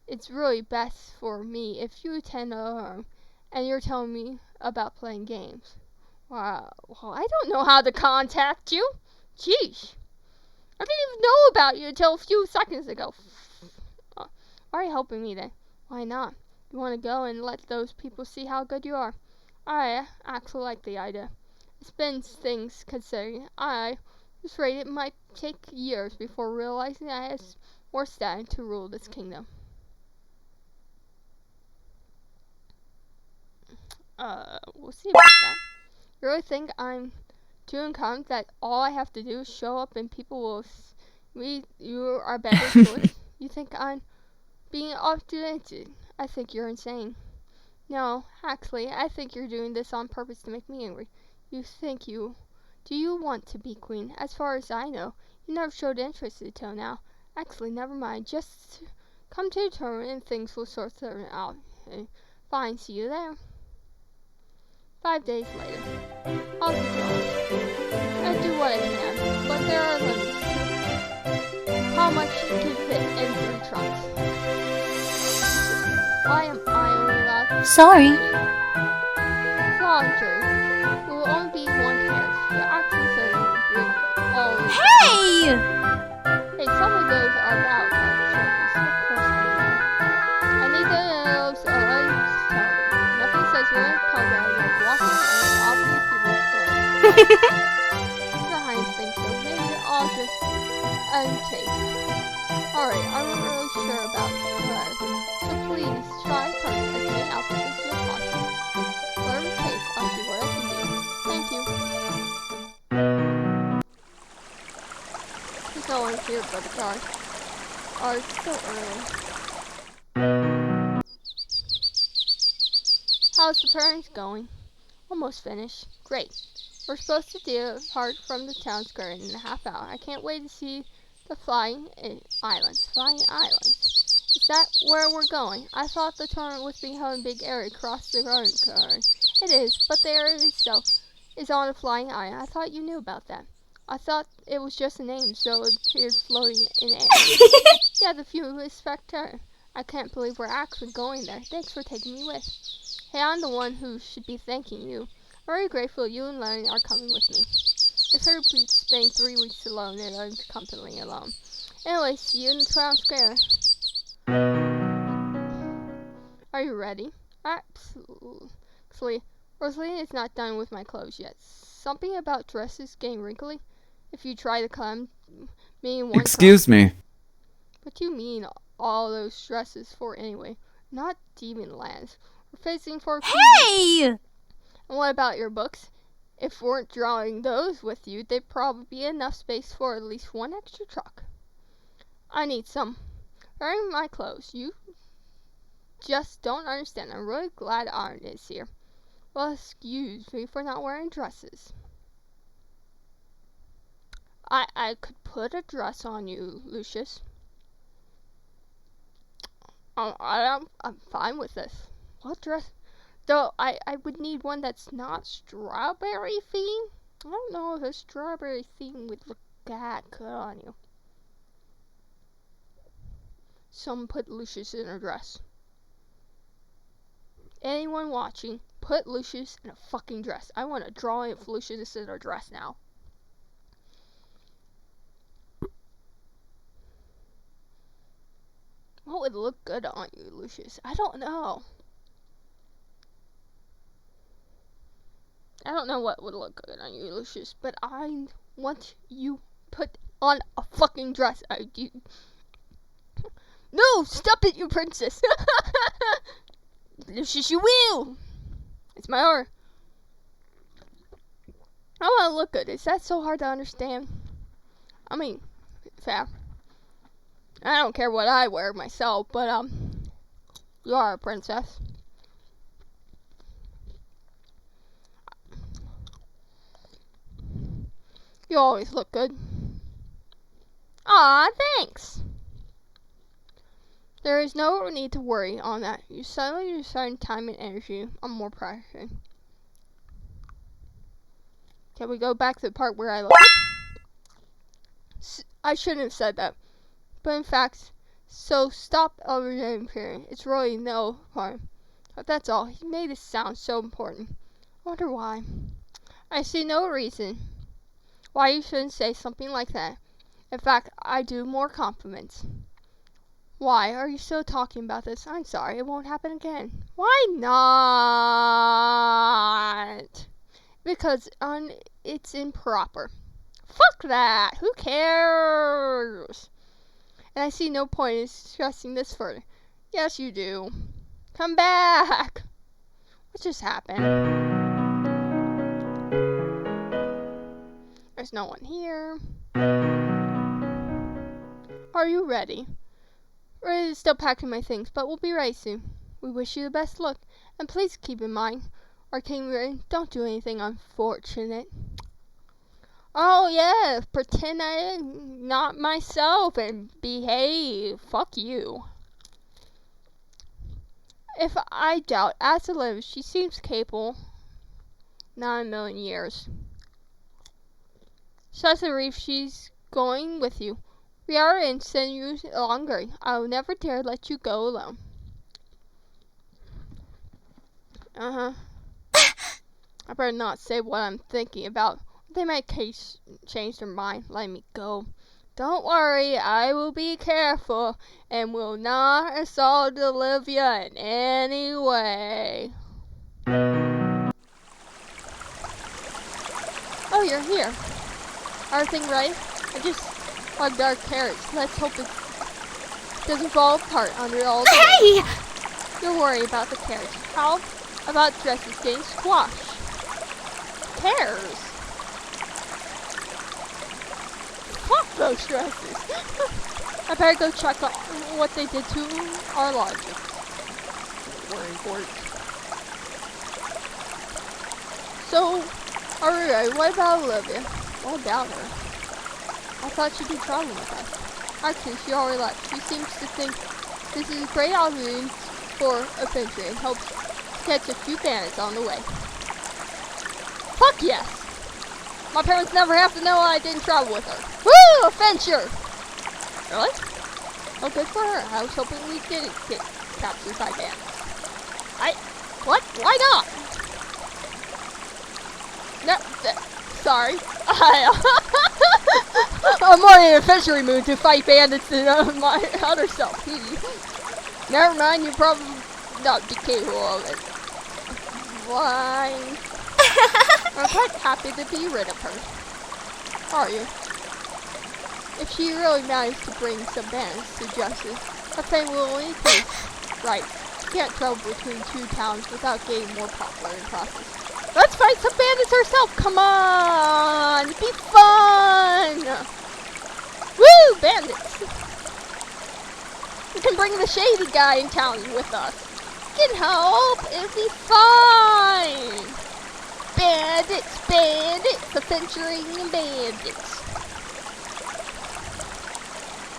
It's really best for me if you attend alone and you're telling me about playing games. Wow, well, I don't know how to contact you. Jeez. I didn't even know about you until a few seconds ago. Why are you helping me then? Why not? You want to go and let those people see how good you are. I actually like the idea. It's been things considering. I was afraid it might take years before realizing I had more standing to rule this kingdom. We'll see about that. You really think I'm too incompetent that all I have to do is show up and people will read you are better choice? You think I'm being optimistic? I think you're insane. No, actually, I think you're doing this on purpose to make me angry. Do you want to be queen? As far as I know, you never showed interest until now. Actually, never mind. Just come to the tournament and things will sort them out. Fine, see you there. 5 days later. I'll be gone. I do what I can, but there are limits. How much can fit in 3 trunks? Why am I only allowed to Sorry. Laundry. We will only be one carriage. The actual certain all. Hey! Hey, some of those are about carriages. Of course I know. I need those nothing says we're in combat like walking on opposite people's clothes. The Heinz thinks so. Maybe I'll just untake. Alright, I'm not really sure about that. So please try purchase as many outfits as you possible. Whatever it takes, I'll see what I can do. Thank you. There's no one here but the guard. Oh, it's so early. How's the parents going? Almost finished. Great. We're supposed to depart from the town square in a half hour. I can't wait to see the flying islands. Flying islands. Is that where we're going? I thought the tournament was being held in a big area across the road. It is, but the area itself is on a flying island. I thought you knew about that. I thought it was just a name, so it appeared floating in air. Yeah, the view is spectacular. I can't believe we're actually going there. Thanks for taking me with. Hey, I'm the one who should be thanking you. I'm very grateful you and Lenny are coming with me. I've heard of spending 3 weeks alone and unaccompanied alone. Anyway, see you in the town square. Are you ready? Absolutely. Rosalina is not done with my clothes yet. Something about dresses getting wrinkly. If you try to climb me in one Excuse me. What do you mean all those dresses for anyway? Not demon lands. We're facing for Hey! And what about your books? If we weren't drawing those with you, there'd probably be enough space for at least 1 extra truck. I need some. Wearing my clothes. You just don't understand. I'm really glad Iron is here. Well, excuse me for not wearing dresses. I could put a dress on you, Lucius. I'm fine with this. What dress? Though I would need one that's not strawberry themed. I don't know if a strawberry theme would look that good on you. Someone put Lucius in a dress. Anyone watching, put Lucius in a fucking dress. I want a drawing of Lucius in a dress now. What would look good on you, Lucius? I don't know. I don't know what would look good on you, Lucius, but I want you put on a fucking dress. I do. No, stop it, you princess. Lucius, you will. It's my order. I want to look good. Is that so hard to understand? I mean, fair. I don't care what I wear myself, but you are a princess. You always look good. Aw, thanks. There is no need to worry on that. You suddenly decide time and energy on more pressure. Can we go back to the part where I look? I shouldn't have said that. But in fact, so stop overdoing. It's really no harm. But that's all. He made it sound so important. I wonder why. I see no reason why you shouldn't say something like that. In fact, I do more compliments. Why are you still talking about this? I'm sorry, it won't happen again. Why not? Because it's improper. Fuck that. Who cares? And I see no point in stressing this further. Yes, you do. Come back. What just happened? There's no one here. Are you ready? We're still packing my things, but we'll be ready soon. We wish you the best luck, and please keep in mind, our king, don't do anything unfortunate. Oh yeah, pretend I'm not myself and behave. Fuck you. If I doubt, ask Olivia. She seems capable. Not in a million years. Such a reef, she's going with you. We are in send you longer. I will never dare let you go alone. I better not say what I'm thinking about. They might change their mind. Let me go. Don't worry, I will be careful and will not assault Olivia in any way. Oh, you're here. Everything right? I just hugged our carriage. Let's hope it doesn't fall apart under all the Hey! You're worried about the carriage. How about dresses getting squashed? Who cares? Fuck those dresses. I better go check on what they did to our lodging. Worry. So, alright, what about Olivia? What about her? I thought she'd be traveling with us. Actually, she already left. She seems to think this is a great opportunity for adventure and hopes to catch a few bandits on the way. Fuck yes! My parents never have to know I didn't travel with her. Woo! Adventure! Really? Oh, good for her. I was hoping we didn't get captured by bandits. What? Why not? No, sorry. I'm more in a fishery mood to fight bandits than my other self. Never mind, you're probably not be capable of it. Why? I'm quite happy to be rid of her. Are you? If she really managed to bring some bandits to justice, her fame will increase. Right. She can't travel between two towns without getting more popular in the process. Let's fight some bandits herself! Come on! It'd be fun! Woo! Bandits! We can bring the shady guy in town with us. We can help! It'll be fine! Bandits! Adventuring bandits!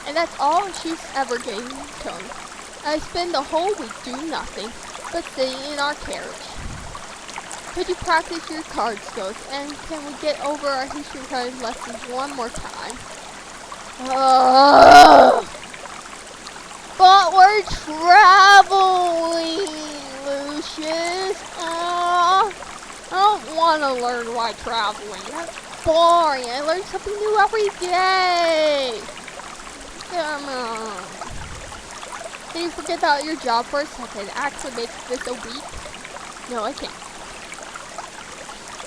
And that's all she's ever getting done. I spend the whole week doing nothing but sitting in our carriage. Could you practice your card skills, and can we get over our history card lessons one more time? But we're traveling, Lucius. I don't want to learn while traveling. That's boring. I learn something new every day. Come on. Can you forget about your job for a second? Actually make this a week? No, I can't.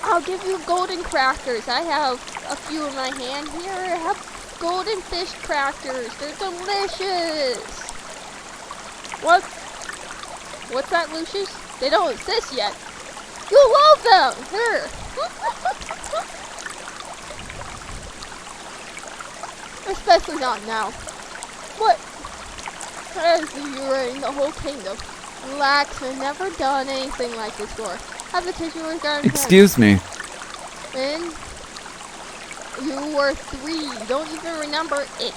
I'll give you golden crackers. I have a few in my hand here. I have golden fish crackers. They're delicious. What? What's that, Lucius? They don't exist yet. You love them. Here. Especially not now. What? As you reign the whole kingdom. Relax, I've never done anything like this before. Have a tissue regarding Excuse me. When you were 3, you don't even remember it.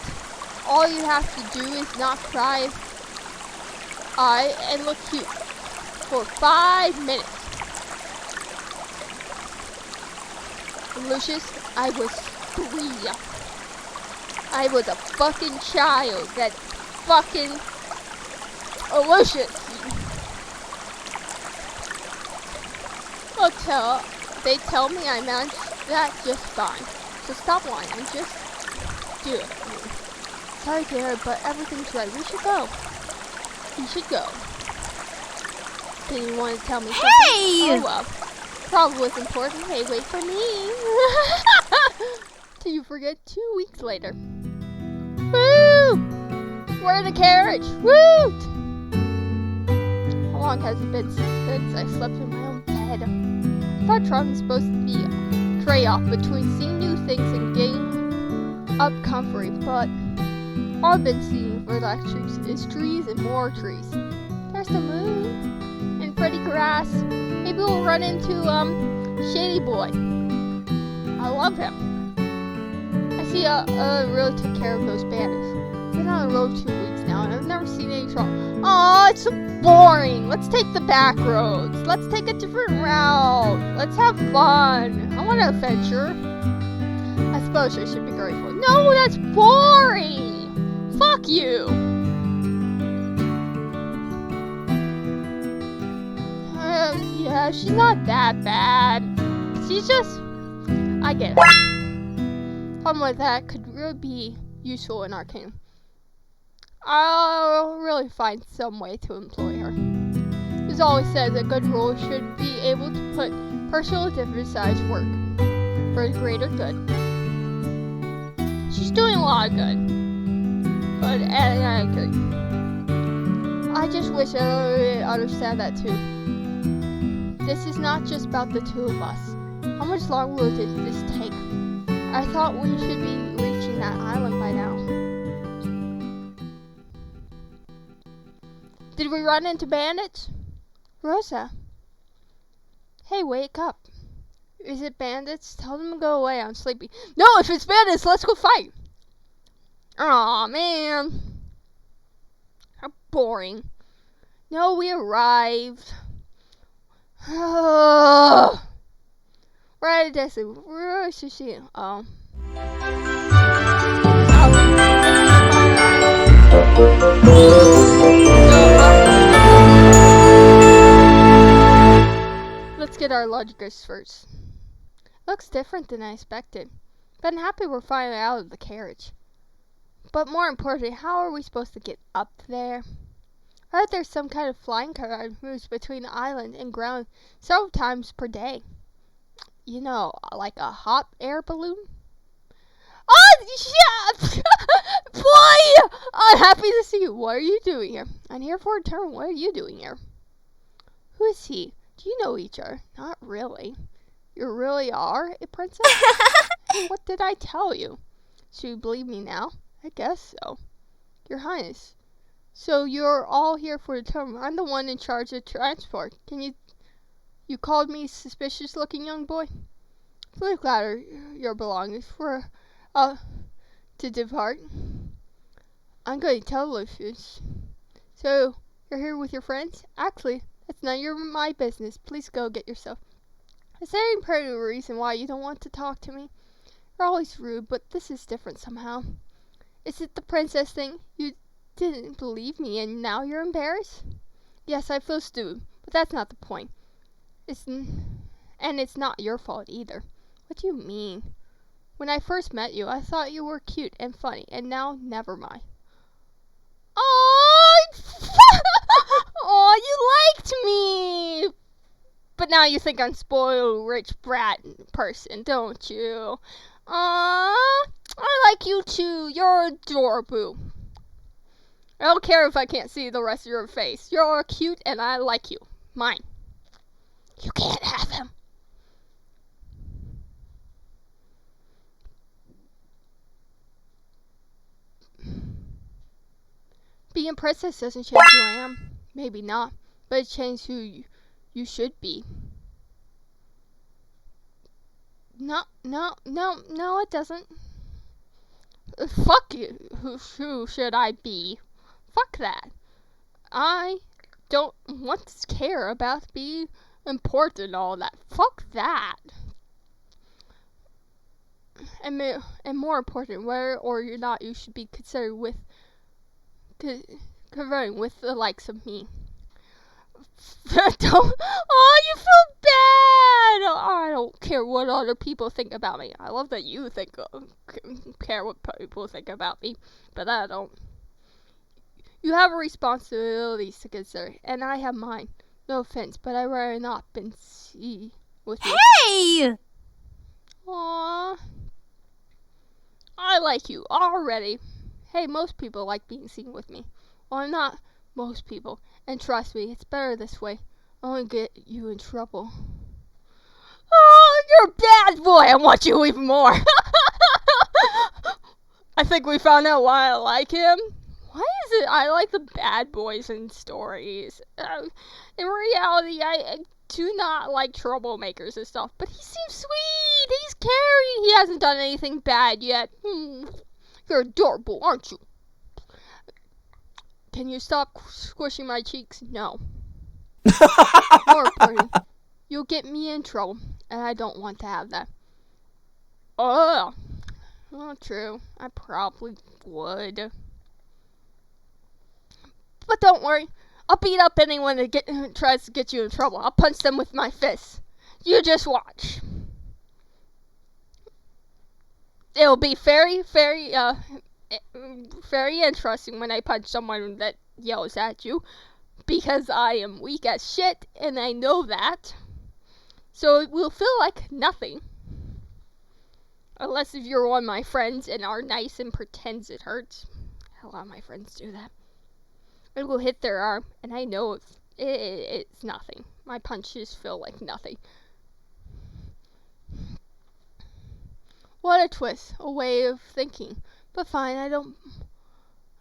All you have to do is not cry and look cute for 5 minutes. Lucius, I was 3. I was a fucking child. That fucking Lucius. They tell me I managed that just fine. So stop whining and just do it. Sorry, dear, but everything's right. We should go. We should go. Did you want to tell me something? Hey! Oh, well. Probably was important. Hey, wait for me. Till you forget 2 weeks later. Woo! We're in a carriage. Woo! How long has it been since I slept in my own bed? I thought traveling was supposed to be a trade-off between seeing new things and getting up comfort, but all I've been seeing for the last 2 weeks is trees and more trees. There's the moon and pretty grass. Maybe we'll run into Shady Boy. I love him. I see really took care of those bandits. Been on the road 2 weeks now, and I've never seen any trouble. Aw, it's so boring. Let's take the back roads. Let's take a different route. Let's have fun. I want an adventure. I suppose I should be grateful. No, that's boring. Fuck you. Yeah, she's not that bad. She's just... I get it. Something like that could really be useful in our kingdom. I'll really find some way to employ her. As always says, a good ruler should be able to put personal difference aside work for the greater good. She's doing a lot of good. But and I agree. I just wish I would understand that too. This is not just about the 2 of us. How much longer will this take? I thought we should be reaching that island by now. Did we run into bandits? Rosa. Hey, wake up. Is it bandits? Tell them to go away. I'm sleepy. No, if it's bandits, let's go fight. Aw, man. How boring. No, we arrived. We're at a destination. Where should she? Oh. Let's get our luggage first. Looks different than I expected, but I'm happy we're finally out of the carriage. But more importantly, how are we supposed to get up there? I heard there's some kind of flying car that moves between the island and ground several times per day. You know, like a hot air balloon? Oh, yeah! Boy! I'm happy to see you. What are you doing here? I'm here for a turn. What are you doing here? Who is he? Do you know each other? Not really. You really are a princess? What did I tell you? So you believe me now? I guess so. Your Highness. So you're all here for the term. I'm the one in charge of transport. You called me suspicious looking young boy? Please gather your belongings for to depart. I'm going to tell Lucius. So you're here with your friends? Actually, that's none of my business. Please go get yourself. Is there any particular reason why you don't want to talk to me? You're always rude, but this is different somehow. Is it the princess thing? You didn't believe me and now you're embarrassed? Yes, I feel stupid, but that's not the point. And it's not your fault either. What do you mean? When I first met you, I thought you were cute and funny, and now never mind. Oh, liked me! But now you think I'm spoiled, rich brat person, don't you? I like you too. You're adorable. I don't care if I can't see the rest of your face. You're cute and I like you. Mine. You can't have him. Being a princess doesn't change who I am. Maybe not, but it changes who you should be. No, it doesn't. Fuck you. Who should I be? Fuck that. I don't want to care about being important and all that. Fuck that. And more important, whether or not you should be considered with converting with the likes of me. You feel bad. I don't care what other people think about me. I love that you care what people think about me, but I don't. You have responsibilities to consider, and I have mine. No offense, but I'd rather not been seen with you. Hey! Aww. I like you already. Hey, most people like being seen with me. Well, I'm not most people. And trust me, it's better this way. I won't get you in trouble. Oh, you're a bad boy. I want you even more. I think we found out why I like him. Why is it I like the bad boys in stories? In reality, I do not like troublemakers and stuff. But he seems sweet. He's caring. He hasn't done anything bad yet. You're adorable, aren't you? Can you stop squishing my cheeks? No. More important, you'll get me in trouble, and I don't want to have that. Oh, true. I probably would. But don't worry. I'll beat up anyone that tries to get you in trouble. I'll punch them with my fists. You just watch. It'll be very interesting when I punch someone that yells at you, because I am weak as shit and I know that. So it will feel like nothing. Unless if you're one of my friends and are nice and pretends it hurts. A lot of my friends do that. It will hit their arm and I know it's nothing. My punches feel like nothing. What a twist, a way of thinking. But fine,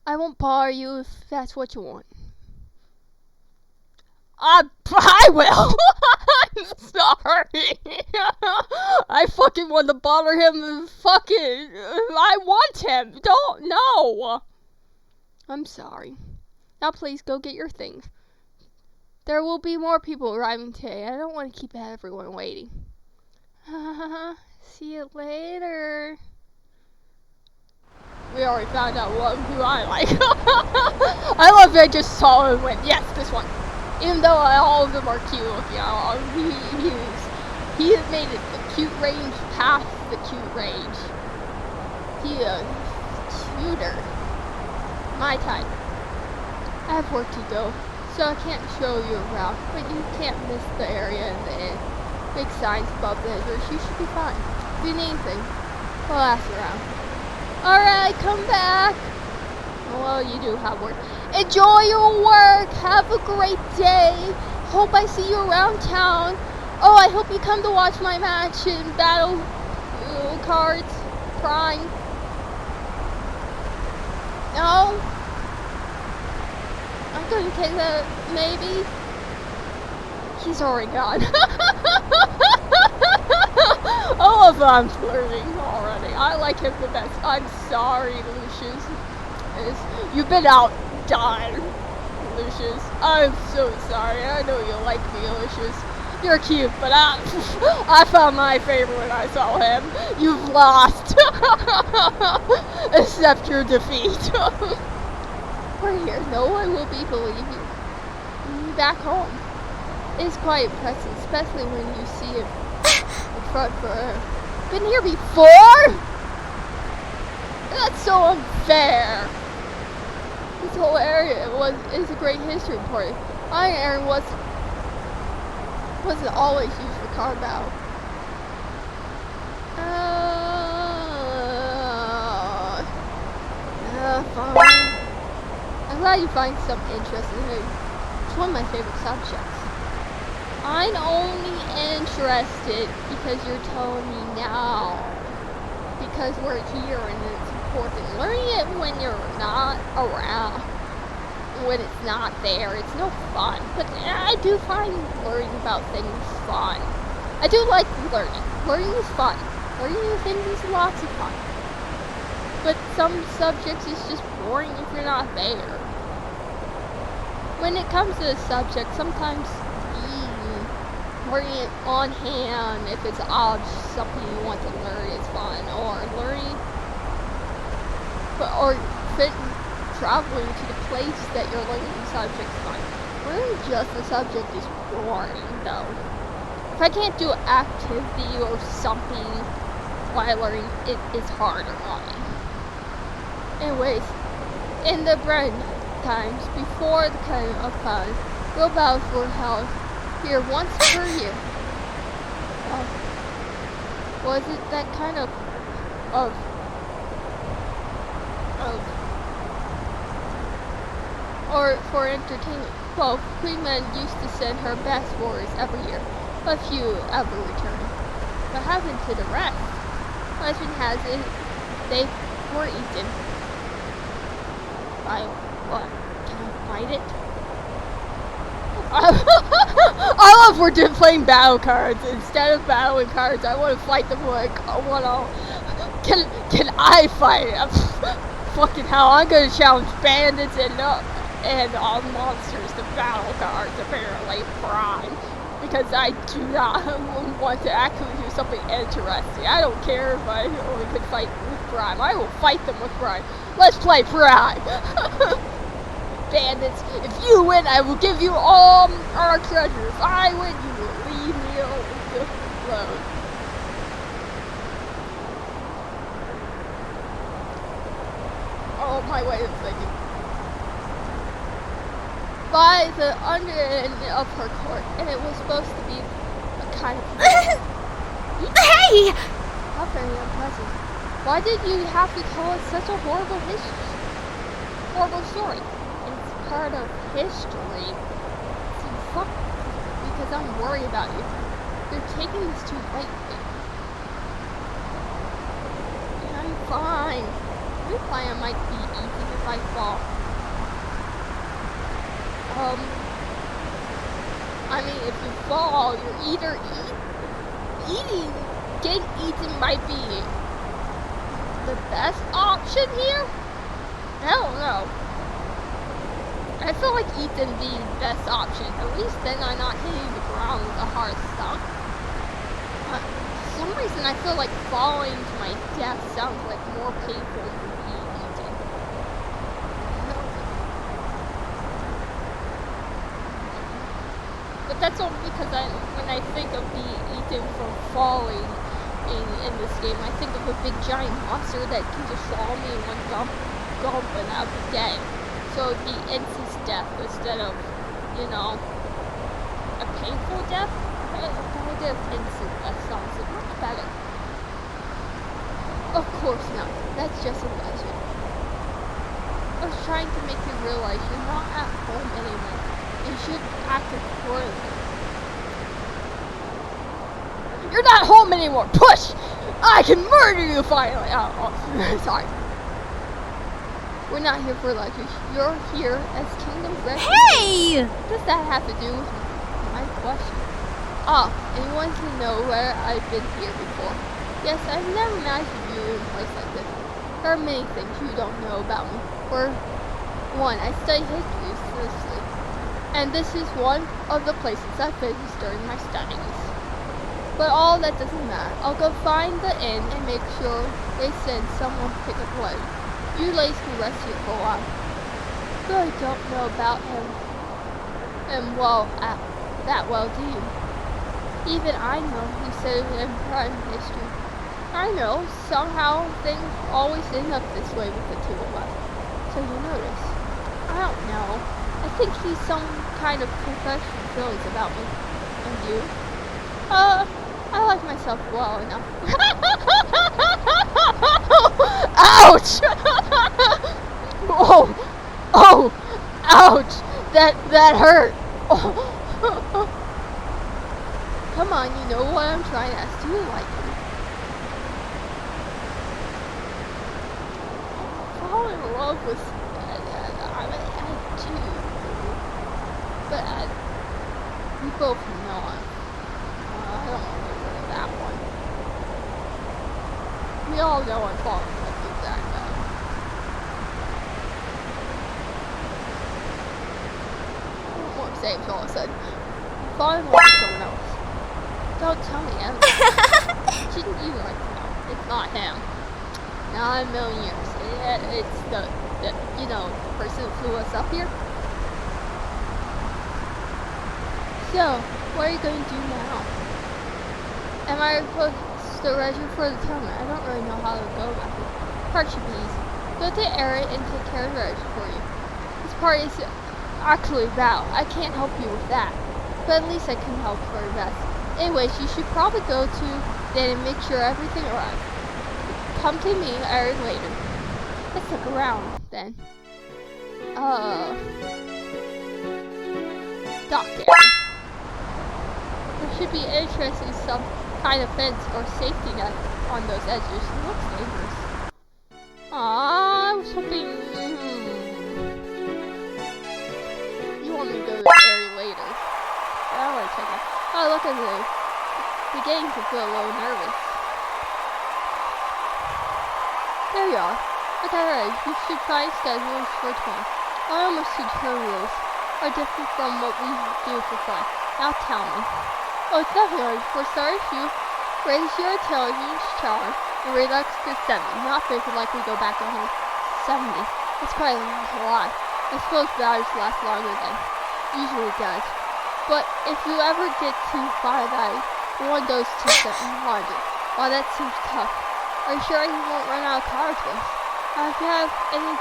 I won't bother you if that's what you want. I will! I'm sorry! I fucking want to bother him. I want him. No! I'm sorry. Now please go get your things. There will be more people arriving today. I don't want to keep everyone waiting. See you later. We already found out who I like. I love that I just saw him and went, yes, this one. Even though all of them are cute looking, he has made it the cute range past the cute range. He is cuter. My type. I have work to go, so I can't show you around, but you can't miss the area and the big signs above the entrance. You should be fine. If you need anything, I'll ask around. Alright, come back. Well, you do have work. Enjoy your work. Have a great day. Hope I see you around town. Oh, I hope you come to watch my match in Battle Cards Prime. No? I'm gonna take that, maybe. He's already gone. Oh, if I'm flirting already. I like him the best. I'm sorry, Lucius. You've been outdone, Lucius. I'm so sorry. I know you like me, Lucius. You're cute, but I found my favorite when I saw him. You've lost. Accept your defeat. We're here. No one will believe you. Back home. It's quite impressive, especially when you see it in front for her. Been here before? That's so unfair. This whole area is a great history part. My area was Wasn't always used for car battle. Fine. I'm glad you find some interest in it. It's one of my favorite subjects. I'm only interested because you're telling me now. Because we're here and it's important. Learning it when you're not around, when it's not there, it's no fun. But I do find learning about things fun. I do like learning. Learning is fun. Learning new things is lots of fun. But some subjects is just boring if you're not there. When it comes to a subject, sometimes learning it on hand, if it's something you want to learn, is fun. Or learning, traveling to the place that you're learning the subject is fun. Learning just the subject is boring, though. If I can't do an activity or something while learning, it is harder on me. Anyways, in the break times before the kind of fun, real battles were held here once per year. Was it that kind of or for entertainment? Well, Queen Men used to send her best warriors every year, but few ever returned. What happened to the rest? Legend has it they were eaten. What? Can I fight it? I love we're playing battle cards. Instead of battling cards, I want to fight them like Can I fight it? Fucking hell, I'm gonna challenge bandits and monsters to battle cards, apparently. Prime. Because I do not want to actually do something interesting. I don't care if I only could fight with Prime. I will fight them with Prime. Let's play Prime! Bandits, if you win, I will give you all our treasure. If I win, you will leave me alone. Oh, my way of thinking. By the under end of her court, and it was supposed to be a kind of... Hey! How very unpleasant. Why did you have to tell us such a horrible story? It's part of history. See, fuck, because I'm worried about you. You're taking this too lightly. I'm fine. I'm fine. I might be eating if I fall. I mean, if you fall, you're either getting eaten might be the best option here? I don't know. I feel like eating being the best option. At least then I'm not hitting the ground with a hard stomach. For some reason I feel like falling to my death sounds like more painful than being eaten. But that's only because when I think of being eaten from falling in this game, I think of a big giant monster that can just swallow me in one gulp and I'll be dead. So it'd be instant death instead of, a painful death. The idea of instant death sounds much better. Of course not. That's just a legend. I was trying to make you realize you're not at home anymore. You should act accordingly. You're not home anymore! Push! I can murder you finally! Oh, sorry. We're not here for lectures. You're here as Kingdom Resident. Hey! What does that have to do with my question? And you want to know where I've been here before? Yes, I've never imagined you in a place like this. There are many things you don't know about me. For one, I study history seriously. And this is one of the places I visited during my studies. But all that doesn't matter. I'll go find the inn and make sure they send someone to pick up Letty. You ladies can rest here for a while. Really don't know about him that well, do you? Even I know he said it in prime history. I know, somehow things always end up this way with the two of us. So you notice. I don't know. I think he's some kind of professional feelings about me. And you. I like myself well enough. Ouch! Oh! Oh! Ouch! That hurt! Come on, you know what I'm trying to ask. Do you like me? Fall in love with... I do. But we both know I don't want to go to that one. We all know I'm falling in love with that guy. I don't want to say it all of a sudden. Falling in love with someone else. Don't tell me, Em. Shouldn't you like to know? It's not him. Not a million years. It's the person who flew us up here. So, what are you going to do now? Am I supposed to register for the tournament? I don't really know how to go about it. Part should be easy. Go to Aaron and take care of the register for you. This part is actually about. I can't help you with that. But at least I can help for your best. Anyways, you should probably go to then and make sure everything arrives. Come to me, Aaron, later. Let's look around, then. Dock area. There should be interesting some kind of fence or safety net on those edges. It looks dangerous. I was hoping... You want me to go to the area later. I want to check it. Oh, look at this. Beginning to feel a little nervous. There you are. Okay, alright. You should find schedules for tomorrow. I almost tutorials are different from what we do for fun. Now tell me. Oh, it's nothing hard. For starters, you raise your intelligence charm and relax to 70. Not thinking like we go back to 70. That's probably a lot. I suppose battles last longer than usually does. But if you ever get to find that one goes to 700, wow, that seems tough. Are you sure you won't run out of cards with us? If you have any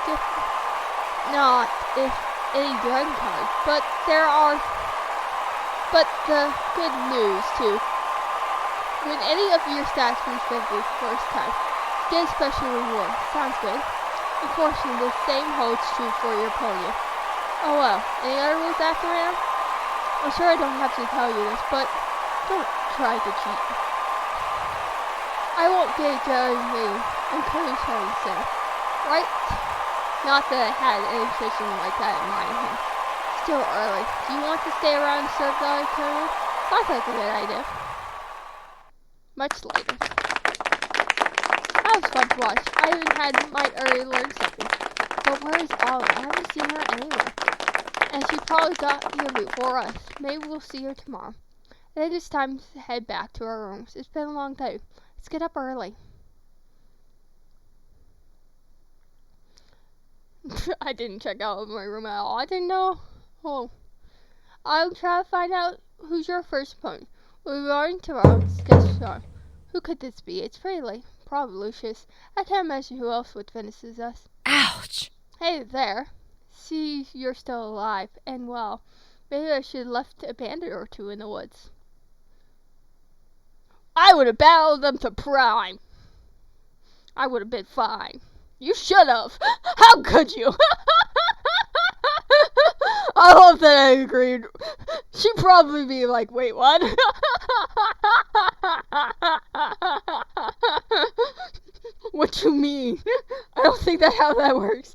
not if any gun cards, but there are. But the good news too. When any of your stats reach 50 first time, get a special reward. Sounds good. Unfortunately, the same holds true for your opponent. Oh well. Any other rules after round? I'm sure I don't have to tell you this, but don't try to cheat. I won't get anything encouraging, so right? Not that I had anything like that in mind. Still early. Do you want to stay around and serve the other tournament? Sounds like a good idea. Much later. That was fun to watch. I even might already learn something. But where is Olive? I haven't seen her anywhere. And she probably got here before us. Maybe we'll see her tomorrow. I think it's time to head back to our rooms. It's been a long day. Let's get up early. I didn't check out my room at all. I didn't know. Oh. I'll try to find out who's your first opponent. We'll be running tomorrow's guest star. Who could this be? It's pretty late. Probably Lucius. I can't imagine who else would finish us. Ouch. Hey there. See, you're still alive and well. Maybe I should have left a bandit or two in the woods. I would have battled them to prime. I would have been fine. You should have. How could you? I love that I agreed. She'd probably be like, wait, what? What you mean? I don't think that's how that works.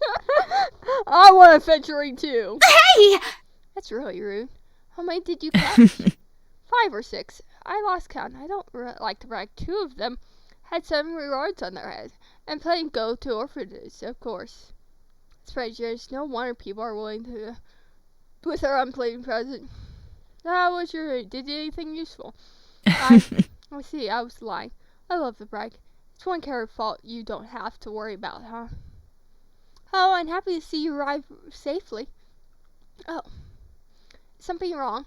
I want adventuring too. Hey! That's really rude. How many did you catch? 5 or 6. I lost count. I don't like to brag. 2 of them had 7 rewards on their heads. And playing go to orphanages, of course. It's prejudice. No wonder people are willing to with their unplayed present. That was your did anything useful. I see, I was lying. I love the brag. It's one character fault you don't have to worry about, huh? Oh, I'm happy to see you arrive safely. Oh. Something wrong?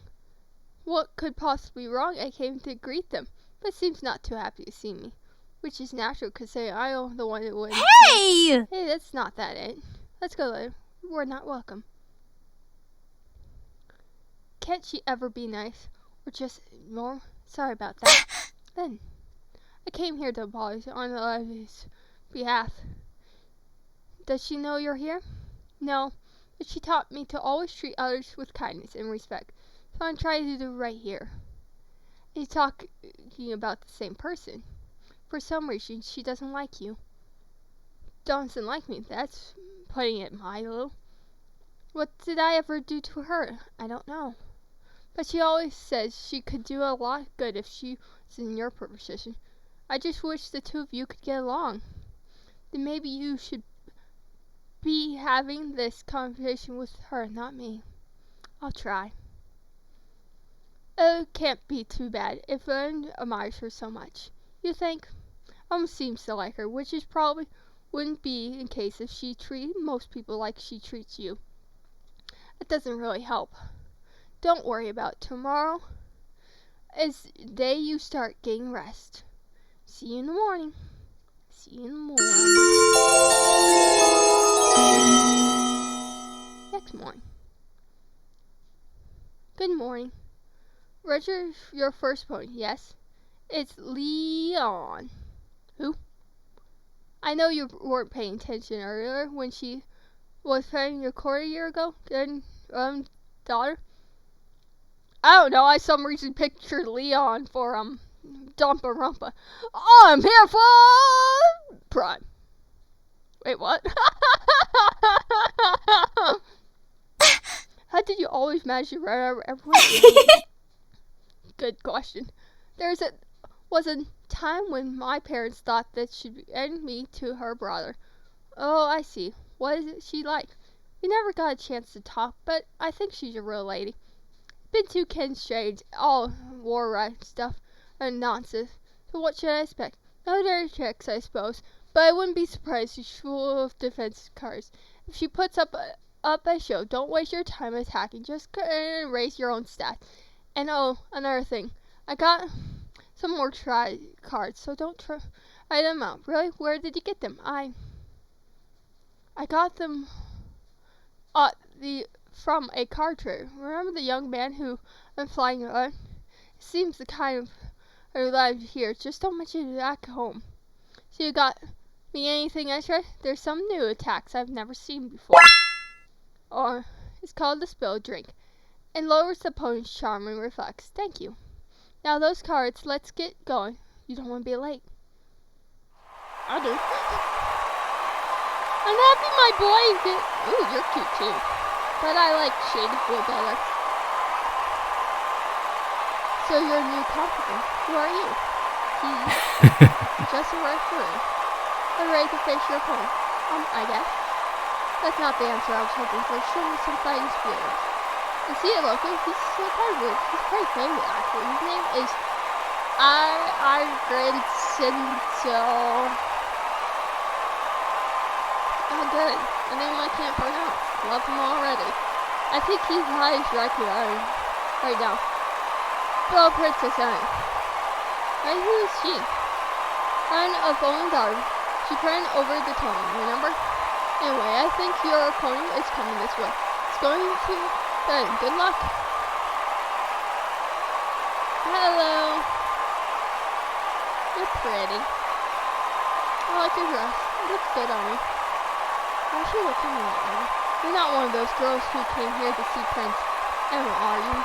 What could possibly be wrong? I came to greet them, but seems not too happy to see me. Which is natural, because I'm the one who wins. Hey! Hey, that's not that it. Let's go later. We're not welcome. Can't she ever be nice? or just more. Sorry about that. Then, I came here to apologize on Olivia's behalf. Does she know you're here? No, but she taught me to always treat others with kindness and respect. So I'm trying to do right here. You're talking about the same person. For some reason, she doesn't like you. Doesn't like me, that's putting it mildly. What did I ever do to her? I don't know. But she always says she could do a lot of good if she was in your position. I just wish the two of you could get along. Then maybe you should be having this conversation with her, not me. I'll try. It can't be too bad if Ren admires her so much. You think? Seems to like her, which is probably wouldn't be in case if she treated most people like she treats you. It doesn't really help. Don't worry about tomorrow. Is the day you start getting rest. See you in the morning. See you in the morning. Next morning. Good morning. Register your first pony, yes? It's Leon. Who? I know you weren't paying attention earlier when she was playing your court a year ago. Good, daughter. I don't know. I some reason pictured Leon for Dumpa Rumpa. I'm here for Prime. Wait, what? How did you always manage to run over everyone? Good question. Was a time when my parents thought that should end me to her brother. Oh, I see. What is she like? We never got a chance to talk, but I think she's a real lady. Been to Ken's trades, all war right stuff and nonsense. So what should I expect? No dirty tricks, I suppose, but I wouldn't be surprised she's full of defense cards. If she puts up a show, don't waste your time attacking. Just raise your own stats. And oh, another thing, I got some more try cards, so don't try them out. Really? Where did you get them? I got them from a card trader. Remember the young man who I'm flying on? Seems the kind of alive here. Just don't mention it back home. So you got me anything extra? There's some new attacks I've never seen before. Or it's called the Spill Drink. And lowers the opponent's charm and reflex. Thank you. Now those cards, let's get going. You don't want to be late. I do. I'm happy my boy is good. Ooh, you're cute too. But I like Shade a little better. So you're a new confidant. Who are you? He's just a referee. I'm ready to face your opponent. I guess. That's not the answer I was hoping for. Show me some fighting spirit. You see it local? He's so kind of weird. He's quite famous actually. His name is Sinto. Oh good. A name I can't pronounce. Love him already. I think he's high as right now. Hello, Princess Anne. Right, who is she? Friend of only daughter. She ran over the tournament, remember? Anyway, I think your opponent is coming this way. It's going to then. Good luck. Hello. You're pretty. I like your dress. It looks good on you. Why is she looking at me? You're not one of those girls who came here to see Prince Emma, are you?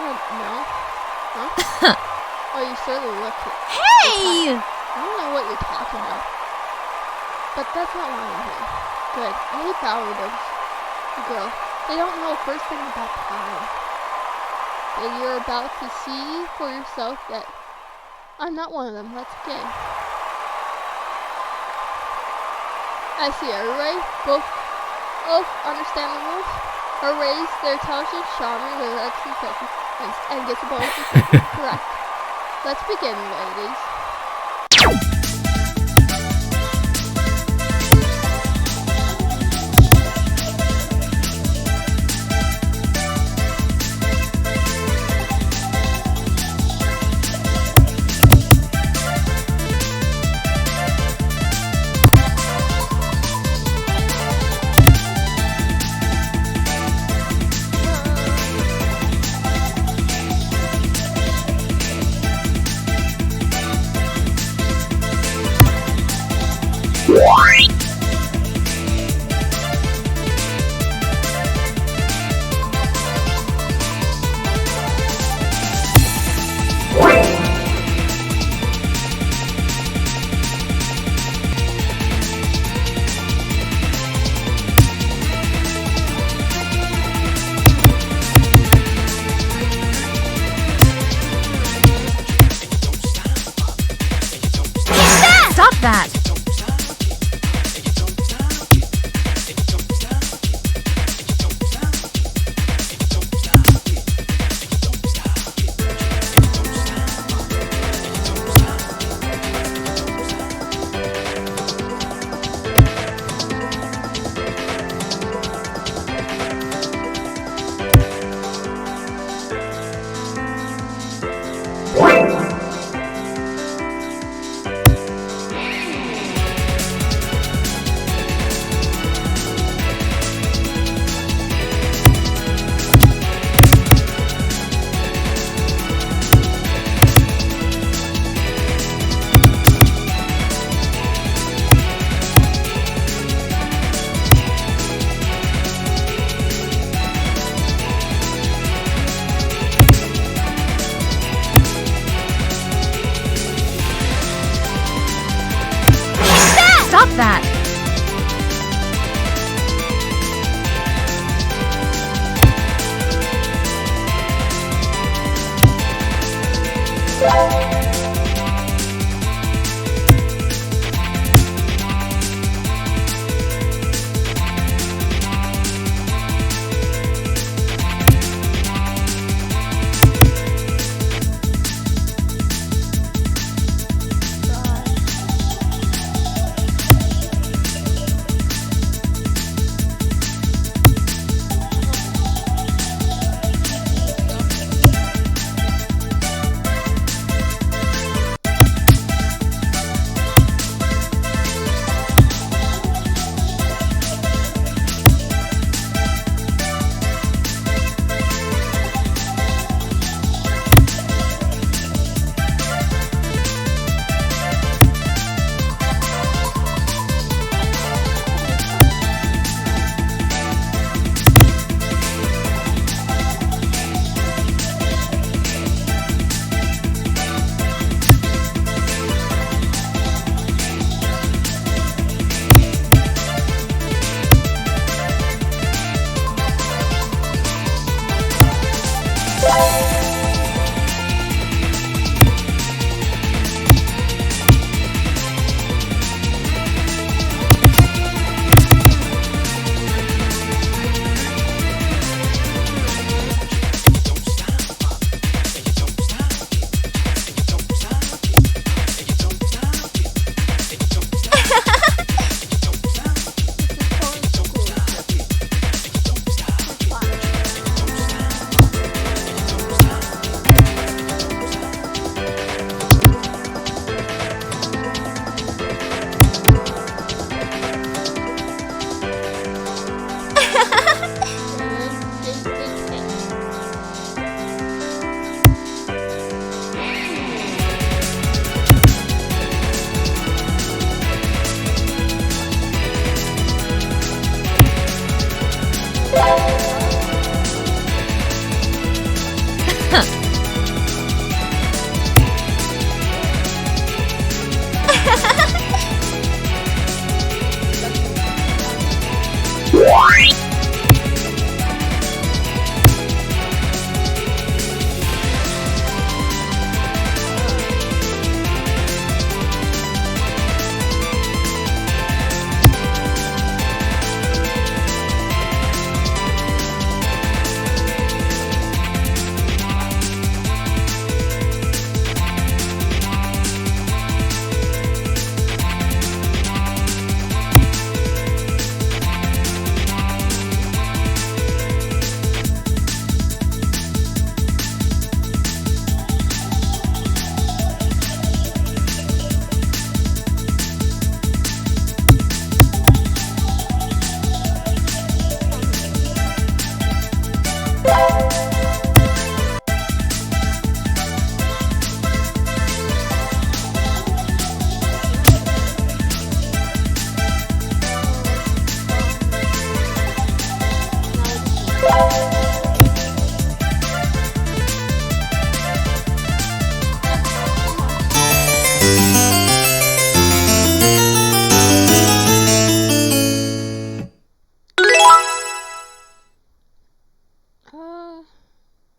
No. Huh? Oh, you certainly look it. Hey! I don't know what you're talking about. But that's not why I'm here. Good. I hate bowing those girls. They don't know the first thing about time. That you're about to see for yourself that I'm not one of them. Let's begin. I see. Are you ready? Both understand the rules? Or raise their intelligence, charming, relax, and focus, and get the bonus. Correct. Let's begin, ladies. Stop that! Stop that!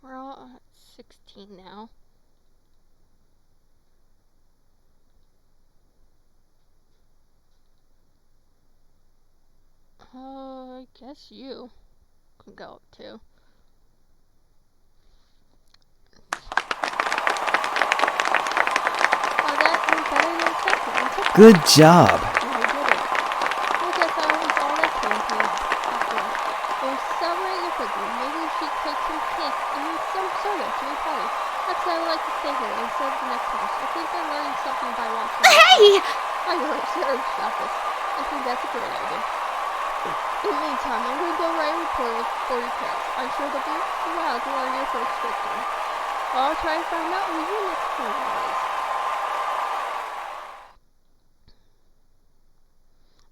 We're all at 16 now. I guess you can go up too. Oh, that went better than expected. I took Good job. I did it. I guess I was all that came to after all. It was celebrating a cookie. Maybe we should take some cake and some soda to the party. Actually, I would like to stay here instead of the next house. I think I'm learning something by watching. Hey! I reserved about this. I think that's a great idea. In the meantime, I'm going to go write a report for your parents. I'm sure they'll be proud to learn your first victory. Well, I'll try to find out who your next opponent is.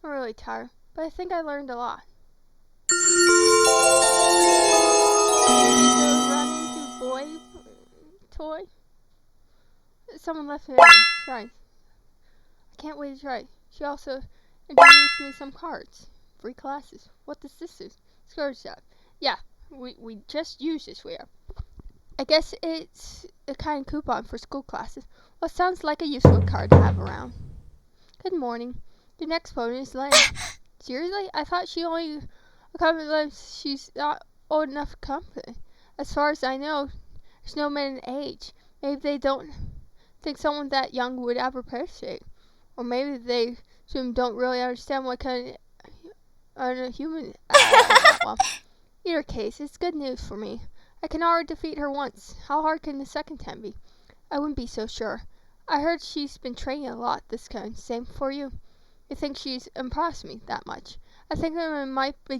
I'm really tired, but I think I learned a lot. Maybe go run into boy toy? Someone left me a try. I can't wait to try. She also introduced me some cards. Free classes. What does this do? Scourge shop. Yeah, we just used this week. I guess it's a kind of coupon for school classes. Well, it sounds like a useful card to have around. Good morning. Your next opponent is Lane. Seriously? I thought she only accomplished she's not old enough to company. As far as I know, there's no minimum age. Maybe they don't think someone that young would ever appreciate. Or maybe they don't really understand what kind of a human. Well, either case, it's good news for me. I can already defeat her once. How hard can the second time be? I wouldn't be so sure. I heard she's been training a lot this kind. Same for you. You think she's impressed me that much? I think I might be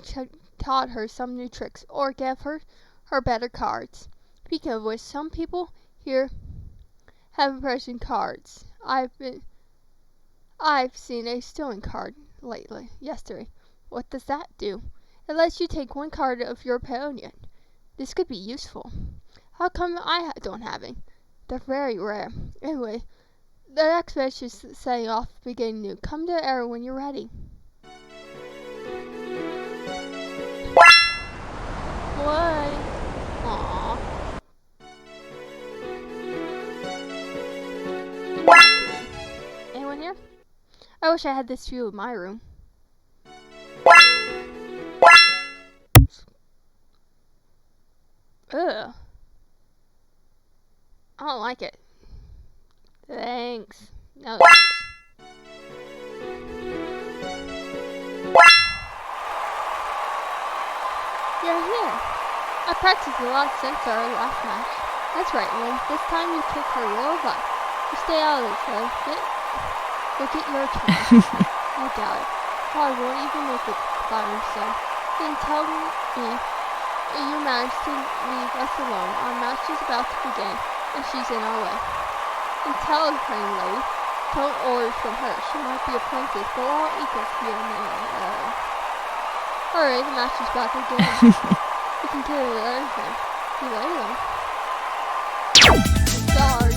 taught her some new tricks or give her better cards. Speaking of which, some people here have impression cards. I've seen a stolen card yesterday. What does that do? It lets you take one card of your opponent. This could be useful. How come I don't have it? They're very rare. Anyway, the next match is setting off beginning new. Come to the air when you're ready. What? Aww. Anyone here? I wish I had this view of my room. Ugh. I don't like it. Thanks. No thanks. You're here. I practiced a lot since our last match. That's right, Lynn. This time you kick her real butt. You stay out of this, so go get your turn. I doubt it. Probably won't even make it by herself. Then tell me you managed to leave us alone. Our match is about to begin, and she's in our way. And tell her, kind lady, don't order from her. She might be a princess, but we're all equals here in the Alright, the match is back again. You can kill her with anything. See you later. Sorry.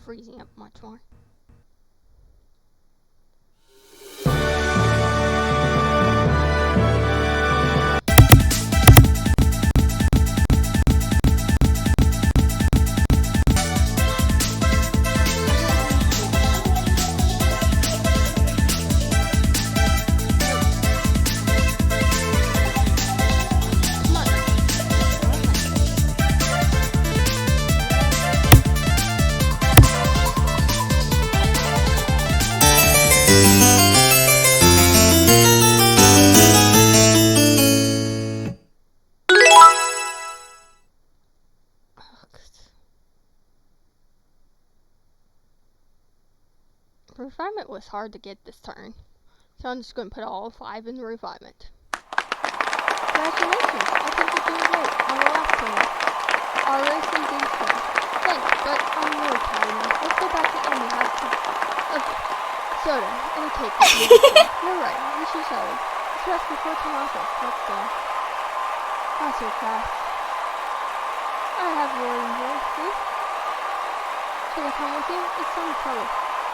freezing up much more. Refinement was hard to get this turn, so I'm just going to put all 5 in the refinement. Congratulations, I think you're doing great on the last turn. Our racing didn't turn. Thanks, but I'm really tired now. Let's go back to Amy and have some soda and a cake with you. You're right, we should soda. Let's rest before tomorrow's work. Let's go. Not so fast. I have a word in here, please. Should I come with you? It's some trouble.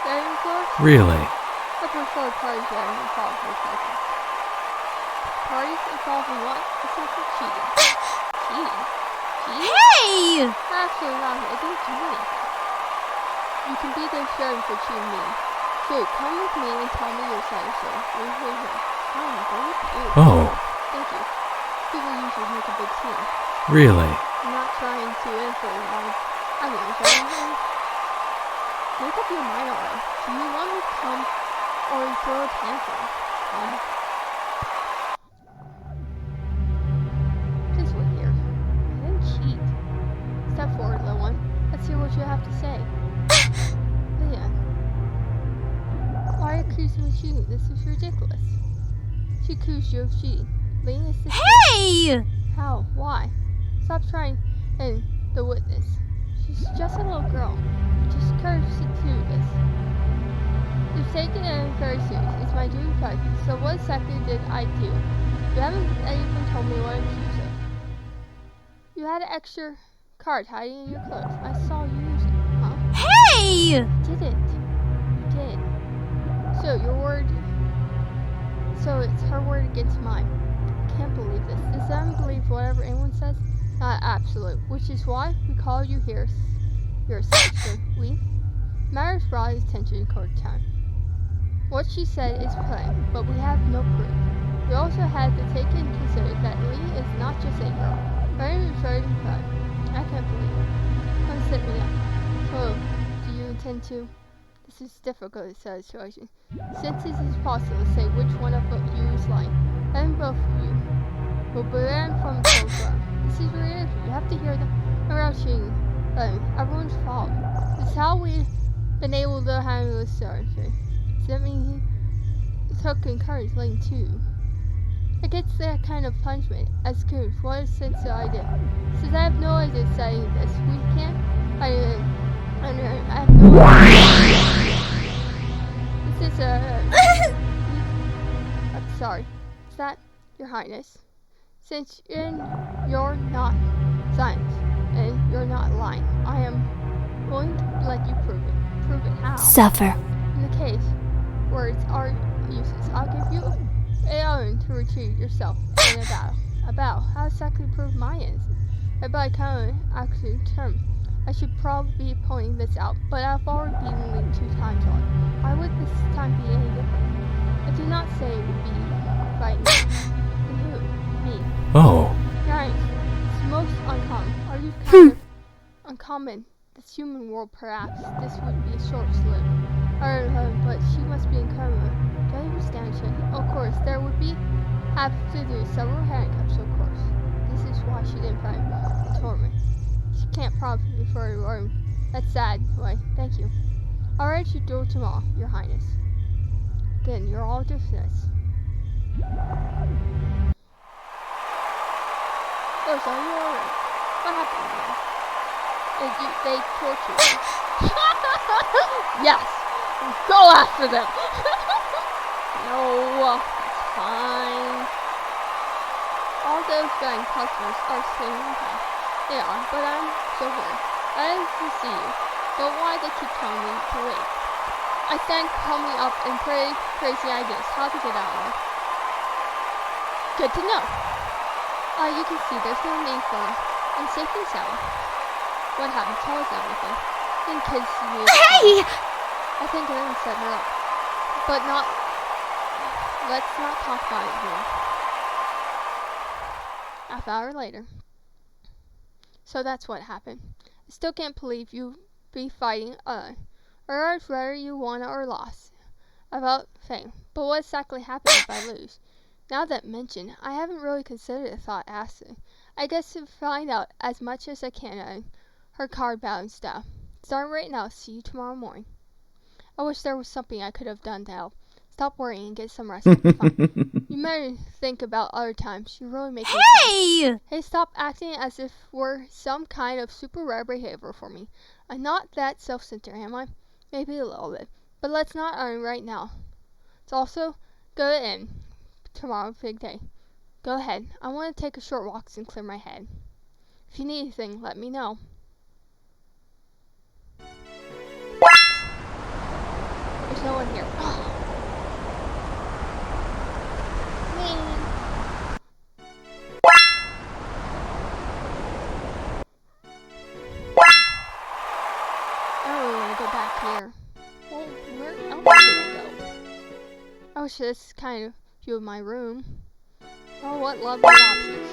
Driving floor? Really? I prefer parties rather than involved recycling. Parties involving what? Essential cheating. Cheating? Cheating? Hey! Actually not. I didn't do anything. You can be their sharing for cheating me. So come with me and tell me your side of the story. Wait here. Fine, I'll go with you. Oh, Thank you. People usually make a big scene. really? I'm not trying to influence. I mean, anything. Make up your mind already. Do you want me to come or throw a tantrum? Just wait here. I didn't cheat. Step forward, little one. Let's hear what you have to say. Leah. Why are you accusing me of cheating? This is ridiculous. She accused you of cheating. Leah is the Hey! How? Why? Stop trying and the witness. She's just a little girl. Just courage to do this. You've taken it very serious. It's my duty to fight. So what exactly did I do? You haven't even told me what I'm accused of. You had an extra card hiding in your clothes. I saw you use it. Huh? Hey! You didn't. You did. So your word. So it's her word against mine. I can't believe this. Does that believe whatever anyone says? Not absolute. Which is why we call you here. Your sister. We? Matters brought his attention in court time. What she said is plain, but we have no proof. We also had to take into consideration that Lee is not just a girl. Very referred in crime. I can't believe it. Come sit me up. So, do you intend to? This is difficult to say situation. Since it is possible to say which one of you is lying, then both of you will be banned from the program. This is ridiculous. You have to hear the rushing. Everyone's fault. It's how we've been able to handle this situation. Does that mean he took encouraged Lane too? It gets that kind of punishment as good. What a sense of idea. Since I have no idea saying this, we can't. I have no idea. This is I'm sorry. Is that Your Highness? Since you're not science and you're not lying, I am willing to let you prove it. Prove it how? Suffer. In the case words are useless, I'll give you a own to retrieve yourself in a battle. A battle? How exactly prove my innocence? By counter actually term. I should probably be pointing this out, but I've already been linked 2 times already. Why would this time be any different? I do not say it would be right now. And who? Me. Oh, Nice. It's most uncommon. Are you kind of uncommon? This human world, perhaps. This would be a short slip. But she must be incredible. Do I understand she? Of course, there would be have to do several handcuffs, of course. This is why she didn't find the torment. She can't probably for her room. That's sad. Why, thank you. I'll arrange your duel tomorrow, Your Highness. Then you're all dismissed. Oh, so you're alright. What happened then? They tortured you. Yes! Go after them! No, it's fine. All those bank customers are staying in town. They are, but I'm so here. I am to see you. but why they keep telling me to wait? I stand coming up and pray crazy ideas how to get out of there. Good to know. You can see there's no need for I'm safe and sound. What happened? Tell us everything. In case you Hey! I think Lynn set her up. But let's not talk about it here. Half hour later. So that's what happened. I still can't believe you be fighting or I'd rather you won or lost about fame. But what exactly happens if I lose? Now that mentioned, I haven't really considered the thought asking. I guess to find out as much as I can on her card balance stuff. Starting right now, see you tomorrow morning. I wish there was something I could have done to help. Stop worrying and get some rest. Fine. You better think about other times. You really make me Hey! Hey, stop acting as if we're some kind of super rare behavior for me. I'm not that self-centered, am I? Maybe a little bit. But let's not earn right now. It's also good in tomorrow, big day. Go ahead. I want to take a short walk and clear my head. If you need anything, let me know. There's no one here. Man. I don't really want to go back here. Well, where else should I go? I wish this kind of view of my room. Oh, what lovely options.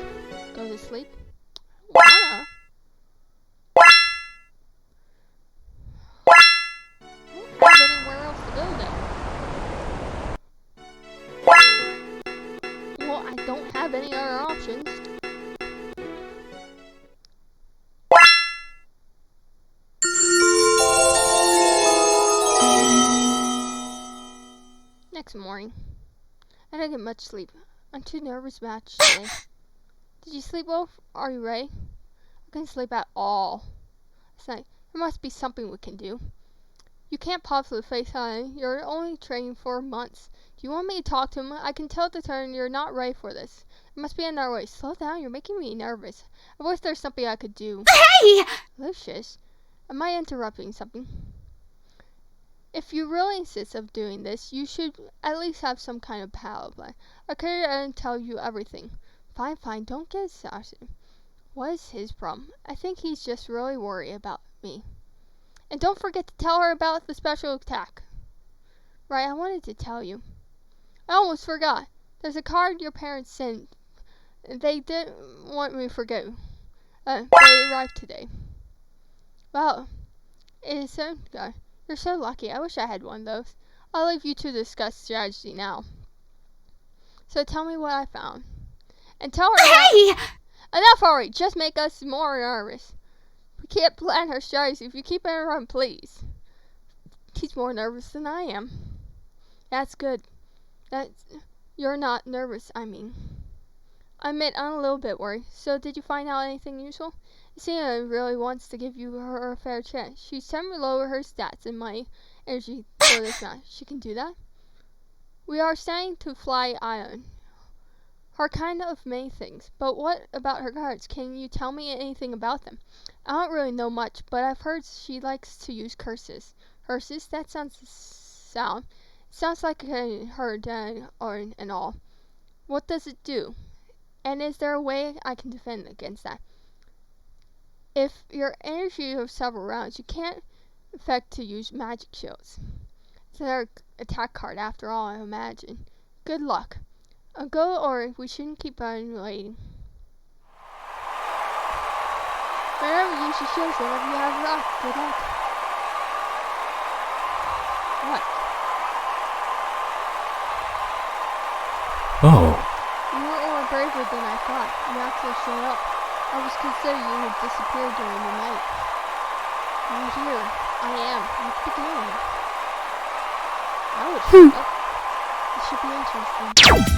Go to sleep? Wanna? I don't have anywhere else to go then. Well, I don't have any other options. Next morning. I didn't get much sleep. I'm too nervous to match today. Did you sleep well? Are you ready? I couldn't sleep at all. It's like, there must be something we can do. You can't possibly face on. You're only training for months. Do you want me to talk to him? I can tell the turn you're not ready for this. There must be another way. Slow down. You're making me nervous. I wish there's something I could do. Hey! Lucius, am I interrupting something? If you really insist of doing this, you should at least have some kind of power play. I could tell you everything. Fine, don't get exhausted. What is his problem? I think he's just really worried about me. And don't forget to tell her about the special attack. Right, I wanted to tell you. I almost forgot. There's a card your parents sent. They didn't want me to forget. But it arrived today. Wow. It is so good. You're so lucky. I wish I had one of those. I'll leave you to discuss strategy now. So tell me what I found. And tell her Hey! Enough already. Just make us more nervous. We can't plan her strategy if you keep interrupting, please. He's more nervous than I am. That's good. You're not nervous, I mean. I admit I'm a little bit worried. So did you find out anything useful? Sina really wants to give you her a fair chance. She's trying to lower her stats and my energy for this match. She can do that? We are starting to fly ion. Her kind of many things. But what about her cards? Can you tell me anything about them? I don't really know much, but I've heard she likes to use curses. Curses? That sounds like I heard or and all. What does it do? And is there a way I can defend against that? If your energy of several rounds, you can't affect to use magic shields. It's another attack card after all, I imagine. Good luck. Go or we shouldn't keep on waiting. Remember, use your shields whenever you have luck. Good luck. What? Oh. You were more braver than I thought. You actually showed up. I was considering you had disappeared during the night. I'm here. I am. Let's begin. I would show up. It should be interesting.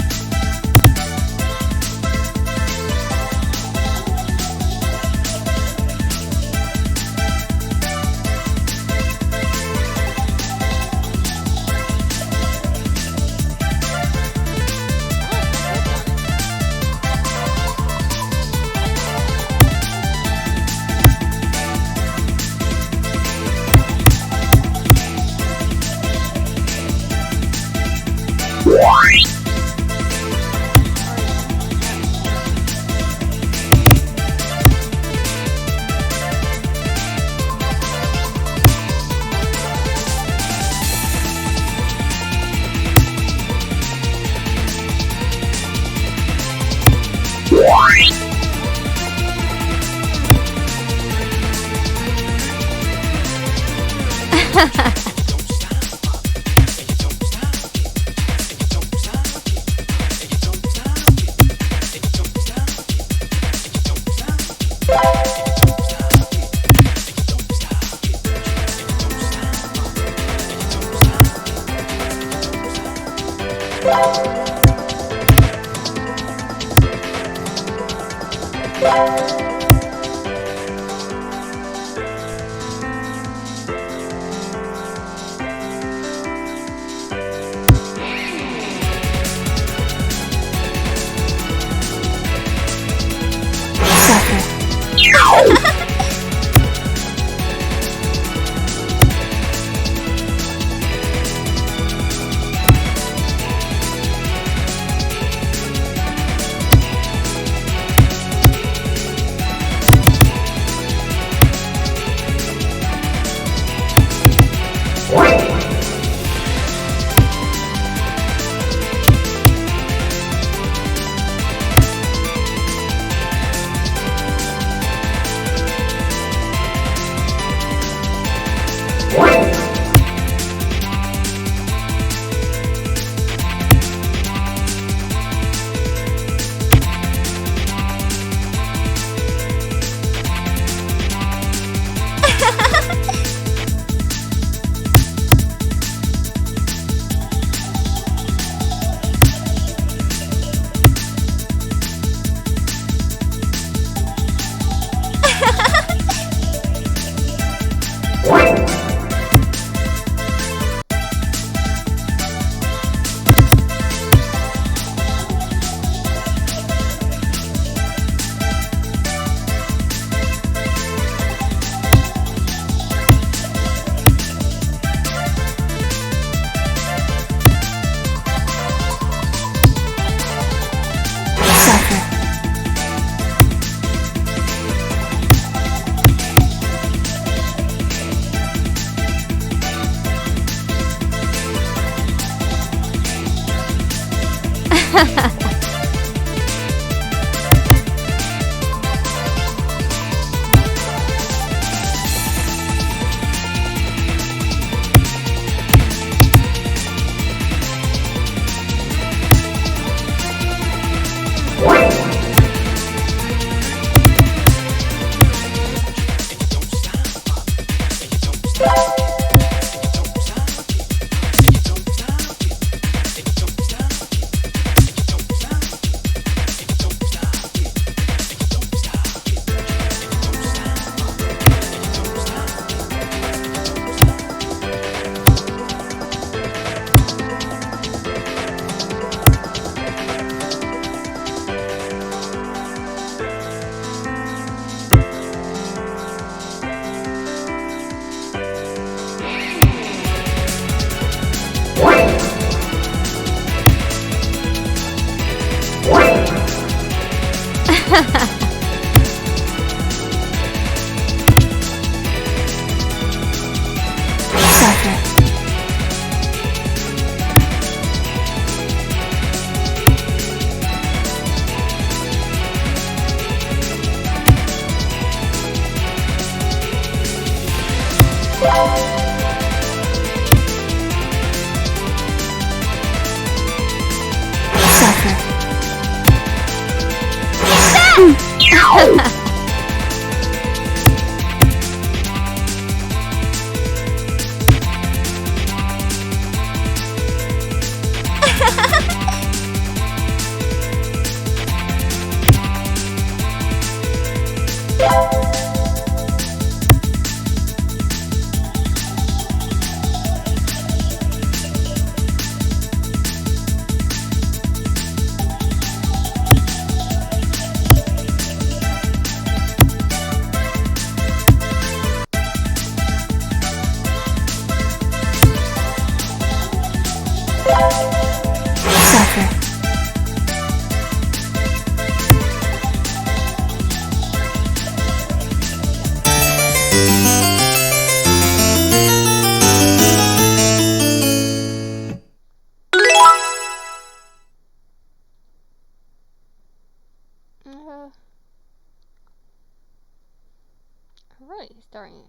Really starting.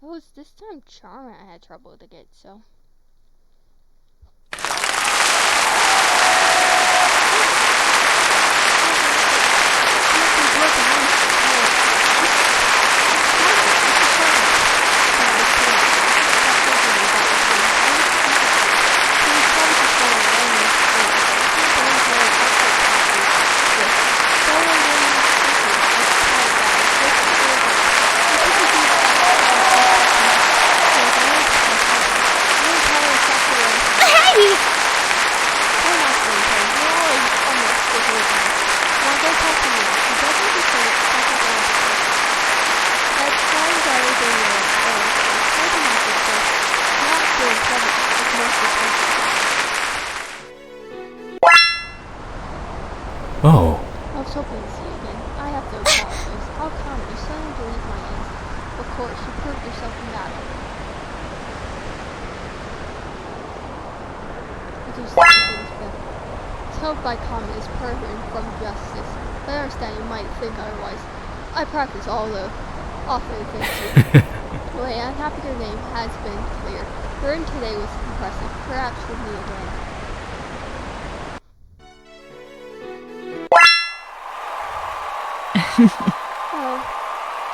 It was this time Charm I had trouble to get, so. Oh. I was hoping to see you again. I have to apologize. How come you suddenly believe my answer? Of course, you proved yourself in battle. I do such things better. It's held by common is permanent from justice. But I understand you might think otherwise. I practice all the awful things too. Well, I'm happy your name has been cleared. Your earn today was impressive. Perhaps with me again. Oh,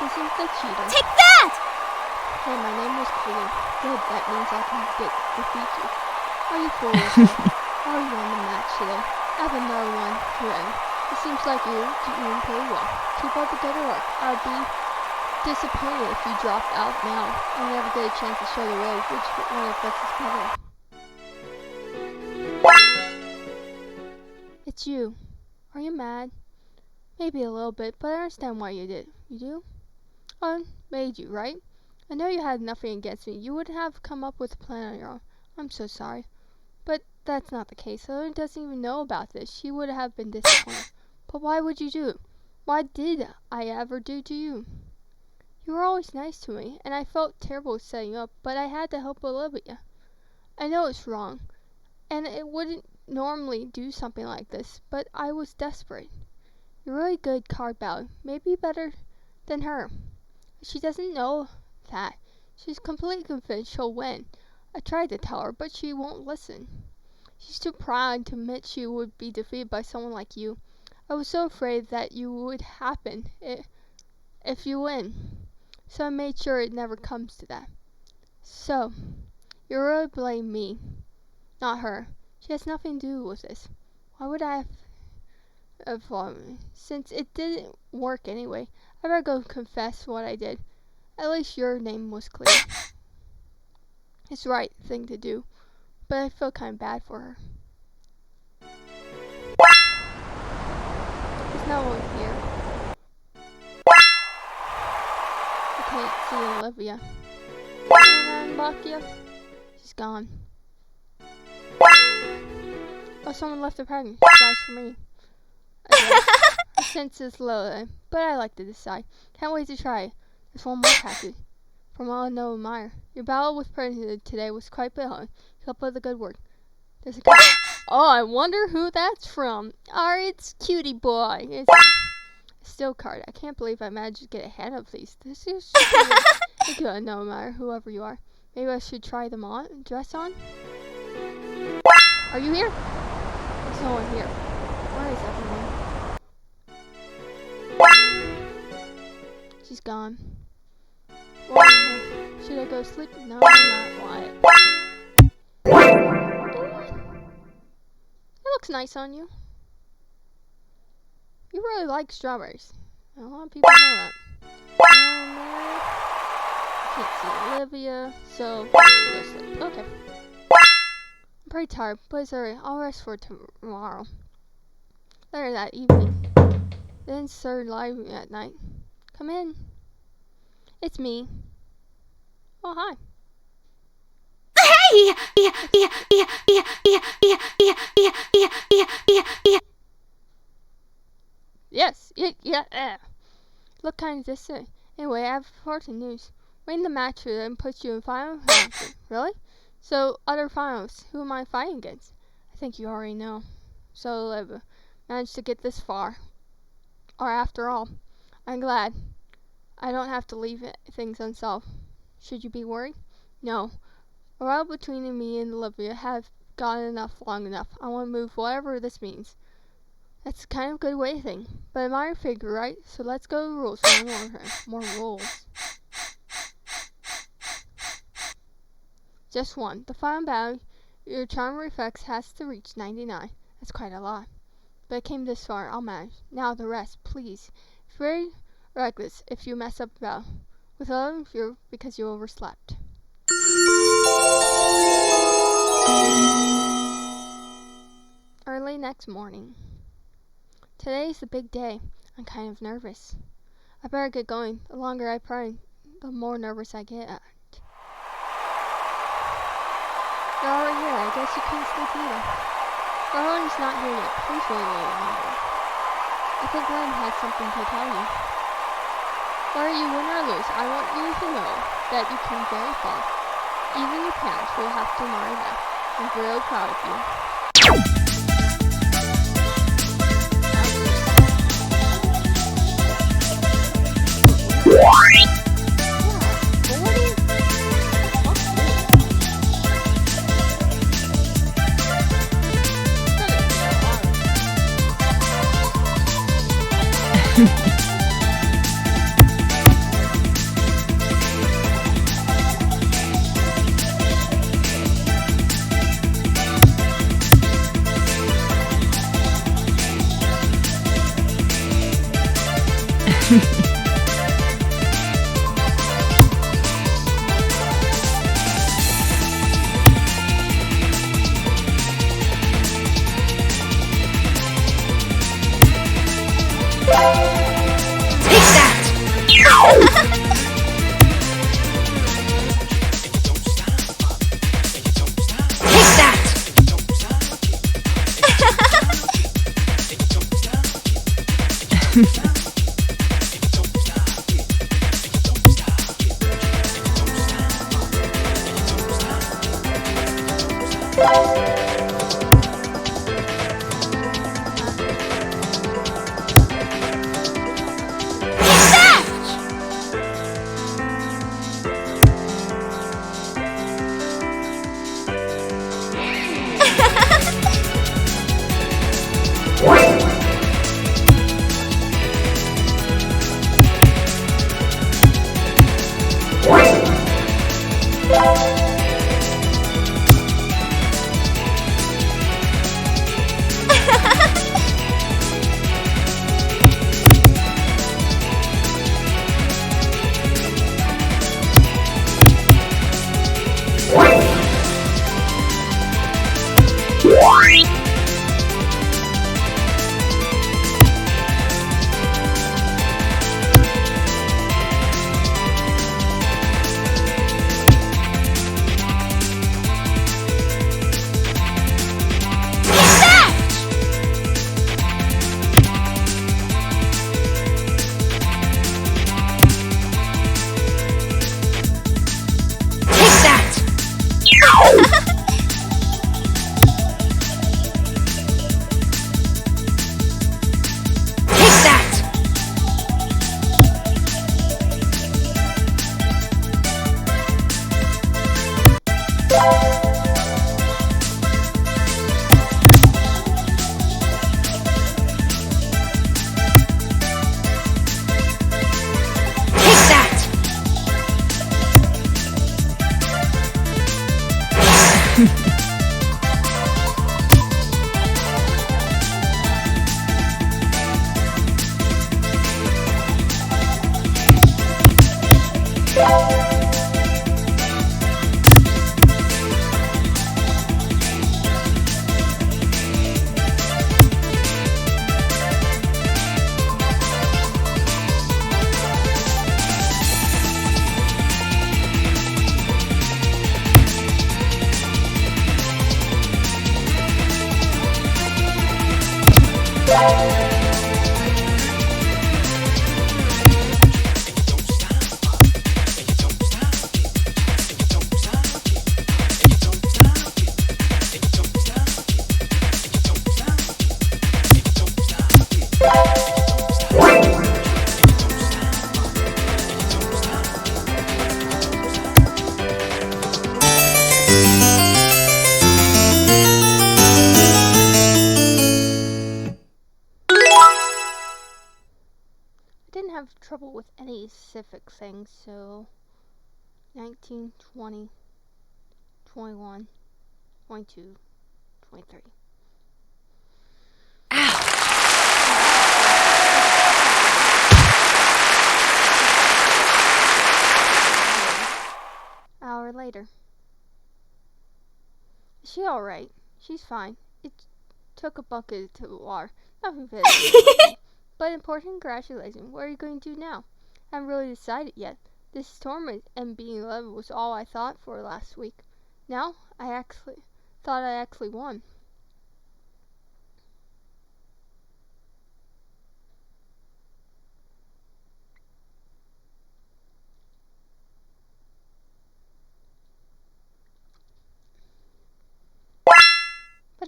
this is the cheater. Take that! Hey, my name was clear. Good, that means I can defeat you. Are you for yourself? Are you on the match today? I have another one to end. It seems like you're doing pretty well. Keep up the good work. I'd be disappointed if you dropped out now. I never get a chance to show the road which one of us is better. It's you. Are you mad? Maybe a little bit, but I understand why you did. You do? Made you, right? I know you had nothing against me. You would have come up with a plan on your own. I'm so sorry. But that's not the case. Hillary doesn't even know about this. She would have been disappointed. But why would you do it? Why did I ever do to you? You were always nice to me, and I felt terrible setting up, but I had to help Olivia. I know it's wrong, and it wouldn't normally do something like this, but I was desperate. You're really good card battle, maybe better than her. She doesn't know that. She's completely convinced she'll win. I tried to tell her, but she won't listen. She's too proud to admit she would be defeated by someone like you. I was so afraid that you would happen if you win. So I made sure it never comes to that. So, you really blame me, not her. She has nothing to do with this. Why would I have followed me? Since it didn't work anyway, I better go confess what I did. At least your name was clear. It's the right thing to do, but I feel kind of bad for her. There's no one here. I can't see Olivia. Can I unlock you? She's gone. Oh, someone left a present. Surprise for me. I sense it's low, but I like to decide. Can't wait to try it. There's one more package. From all I know, admire. Your battle with President today was quite brilliant. Keep up with the good work. There's a cat. Oh, I wonder who that's from. It's Cutie Boy. It's a still card. I can't believe I managed to get ahead of these. This is thank you, no matter whoever you are. Maybe I should try them on. Dress on? Are you here? There's no one here. Where is everyone? She's gone. Well, should I go sleep? No, not why. It looks nice on you. You really like strawberries. A lot of people know that. Can't see Olivia, so I should go sleep. Okay. I'm pretty tired, but it's alright. I'll rest for tomorrow. Later that evening. Then Sir live at night. Come in. It's me. Oh, hi. Yes, yeah. Look kind of distant. Anyway, I have important news. Win the match and puts you in final round. Really? So, other finals. Who am I fighting against? I think you already know. So, I've managed to get this far. Or after all, I'm glad. I don't have to leave things unsolved. Should you be worried? No. A row between me and Olivia have gone enough long enough. I want to move whatever this means. That's kind of a good way to think. But I'm iron figure, right? So let's go to the rules. More rules. Just one. The final battle, your charm reflex has to reach 99. That's quite a lot. But I came this far. I'll manage. Now the rest, please. It's very reckless if you mess up the battle. With 11 fewer because you overslept. Early next morning. Today's the big day. I'm kind of nervous. I better get going. The longer I pray, the more nervous I get. You're already here. I guess you couldn't sleep either. Rowan's not here yet. Please wait a little longer. I think Lynn has something to tell you. Whether you win or lose, I want you to know that you came very far. Even your parents will have to admire that. I'm real proud of you. Have trouble with any specific things, so 19, 20, 21, 22, 23. Hour later. Is she alright? She's fine. It took a bucket to water. Nothing very but important. Congratulations. What are you going to do now? I haven't really decided yet. This storm and being 11 was all I thought for last week. Now, I actually won.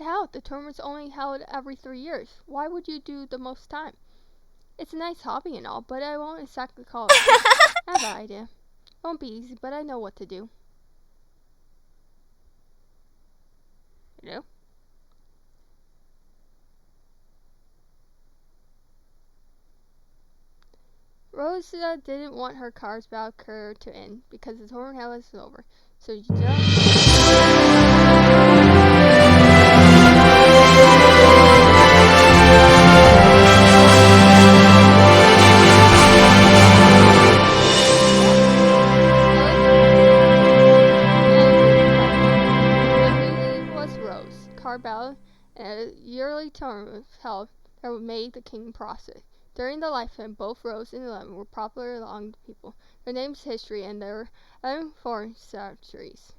count. The tournament's only held every 3 years. Why would you do the most time? It's a nice hobby and all, but I won't exactly call it. I have an idea. It won't be easy, but I know what to do. You know? Rosa didn't want her car's bad career to end because the tournament was over. So she just... Battle and a yearly tournament held that made the king process. During the lifetime, both Rose and Lemon were popular among the people. Their names, history, and their foreign centuries.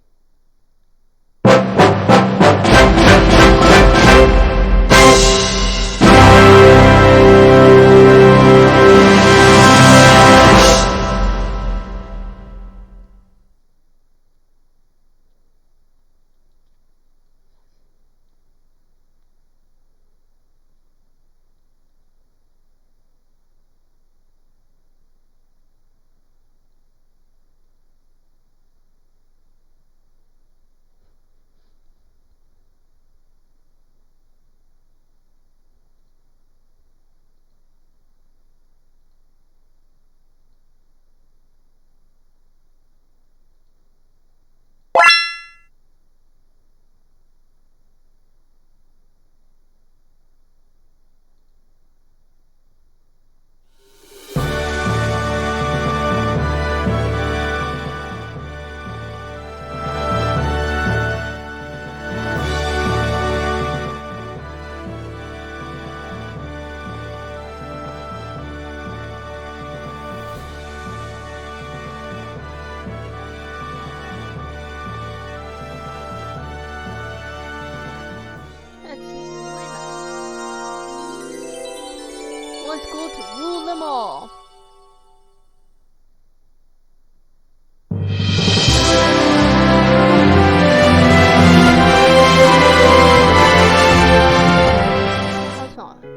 One school to rule them all.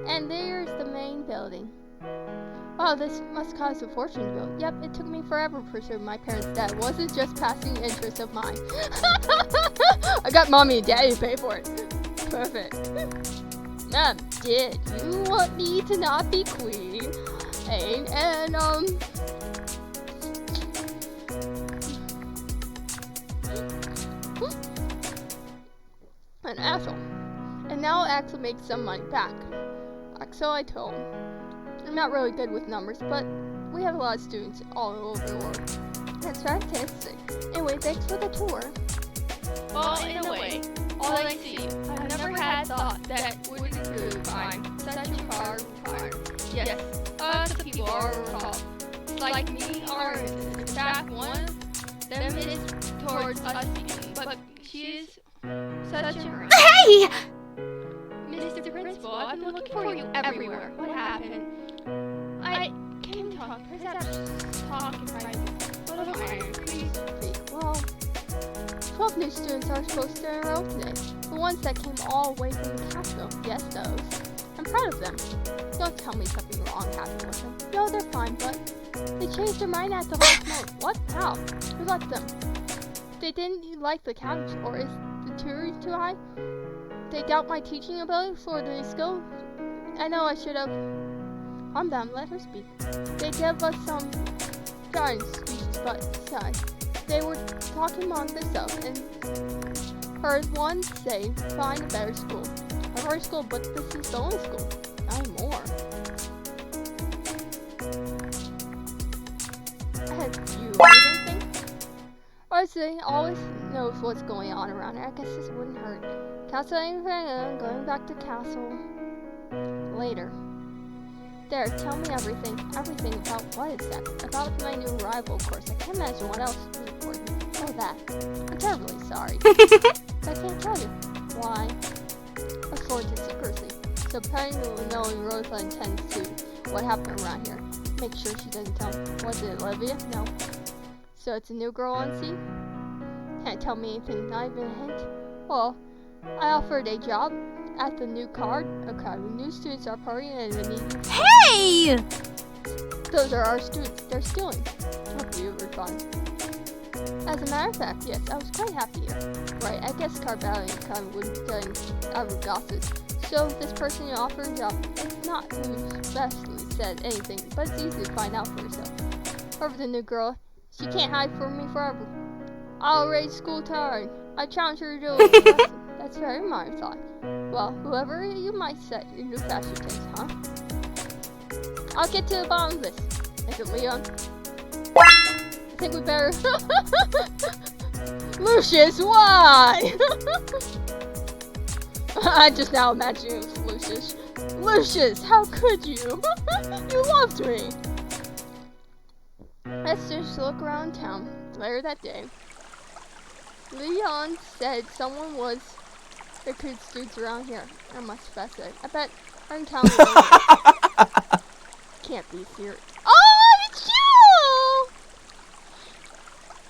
And there's the main building. Wow, this must cost a fortune to build. Yep, it took me forever to pursue my parents' debt. It wasn't just passing interest of mine. I got mommy and daddy to pay for it. Perfect. Mom, did you want me to not be queen? And an asshole. And now Axel makes some money back. So I told him. I'm not really good with numbers, but we have a lot of students all over the world. That's fantastic. Anyway, thanks for the tour. Well, in a way, all I see, I never had thought that would include find such a far fire. Yes, us the people are called. Like me are, in fact, one of them is towards us speaking, but she is such a... Hey! Mr. Principal, I've been looking for you everywhere. What happened? I came to talk, perhaps talk in private. What am I? Well, 12 new students are supposed to enroll today. The ones that came all the way from the capital. Yes, those. I'm proud of them. Don't tell me something wrong happened with them. No, they're fine, but they changed their mind at the last moment. What? How? Who let them? They didn't like the couch, or is the tutor too high? They doubt my teaching abilities or the skill. I know I should have. Calm down, let her speak. They gave us some giant speeches, but besides, they were talking among themselves and heard one say, find a better school. I've heard school, but this is the only school. Not anymore. Have you heard anything? Honestly, always knows what's going on around here. I guess this wouldn't hurt. Castle anything, going back to castle later. There, tell me everything about what it said. About my new arrival, of course. I can't imagine what else would be important. Oh, that. I'm terribly sorry. I can't tell you. Why? Look forward to secrecy. So apparently knowing Rosa intends to what happened around here. Make sure she doesn't tell. Was it Olivia? No. So it's a new girl on scene? Can't tell me anything, not even a hint? Well, I offered a job at the new card. A crowd of new students are partying and the meeting. Hey! Those are our students. They're stealing. Hope you were fun. As a matter of fact, yes, I was quite happy here. Right, I guess card battling kind of wouldn't get out of gossip. So this person you offer a job, it's not who especially said anything, but it's easy to find out for yourself. However, the new girl, she can't hide from me forever. I'll raise school tired. I challenge her to do it. That's very my thought. Well, whoever you might set your new fashion taste, huh? I'll get to the bottom of this. Is it Leon? I think we better... Lucius, why? I just now imagine it was Lucius. Lucius, how could you? You loved me. Let's just look around town. Later that day, Leon said someone was the good students around here. I must confess it. I bet our town can't be serious. Oh, it's you!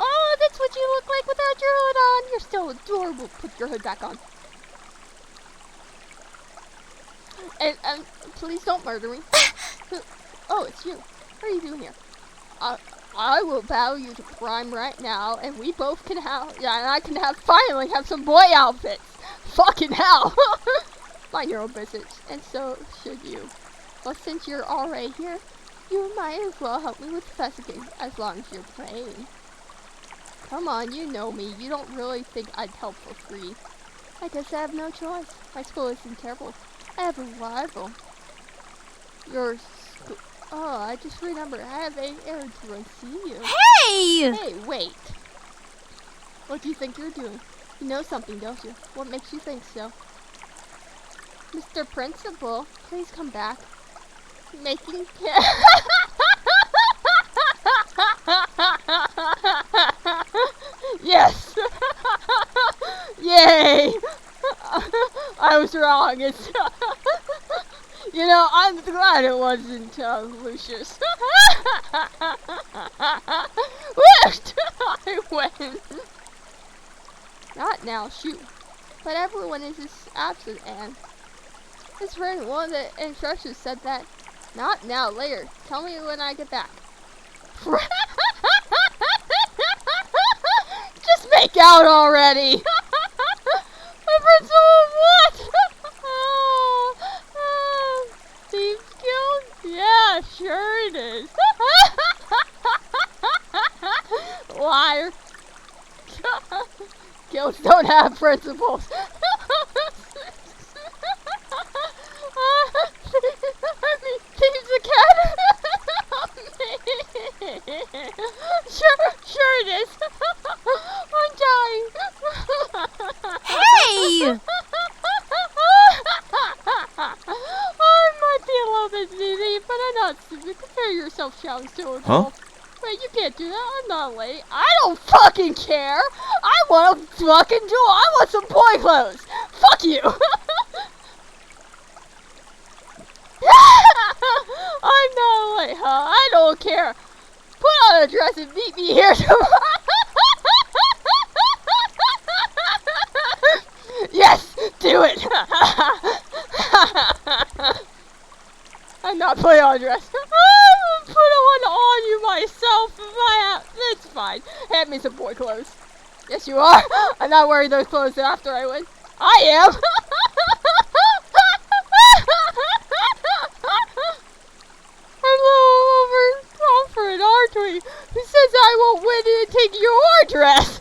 Oh, that's what you look like without your hood on. You're still adorable. Put your hood back on. And please don't murder me. Oh, it's you. What are you doing here? I will bow you to Prime right now, and we both can have, and I can finally have some boy outfits. Fucking hell. Mind your own business, and so should you. Well, since you're already here, you might as well help me with investigating, as long as you're playing. Come on, you know me. You don't really think I'd help for free. I guess I have no choice. My school isn't terrible. I have a rival. Your school... Oh, I just remembered. I have 8 errands to run. See you. Hey! Hey, wait. What do you think you're doing? You know something, don't you? What makes you think so? Mr. Principal, please come back. Making... Yes! Yay! I was wrong. It's... You know, I'm glad it wasn't Lucius. Whoosh! I win. Not now, shoot. But everyone is absent, and his friend, one of the instructors said that. Not now, later. Tell me when I get back. Just make out already. My friend's what? Steve's killed? Yeah, sure it is. Liar. Guilds don't have principles. I mean, Steve's a cat. Sure it is. I'm dying. Hey! I might be a little bit busy, but I'm not stupid. Compare yourself, shall we, to a Huh? girl. Wait, you can't do that. I'm not late. I don't fucking care. I want to fucking do. I want some boy clothes. Fuck you. I'm not late, huh? I don't care. Put on a dress and meet me here tomorrow. Yes, do it. I'm not putting on a dress. I'll put one on you myself. It's fine. Hand me some boy clothes. Yes, you are. I'm not wearing those clothes after I win. I am. I'm a little overconfident, aren't we? Who says I won't win and take your dress?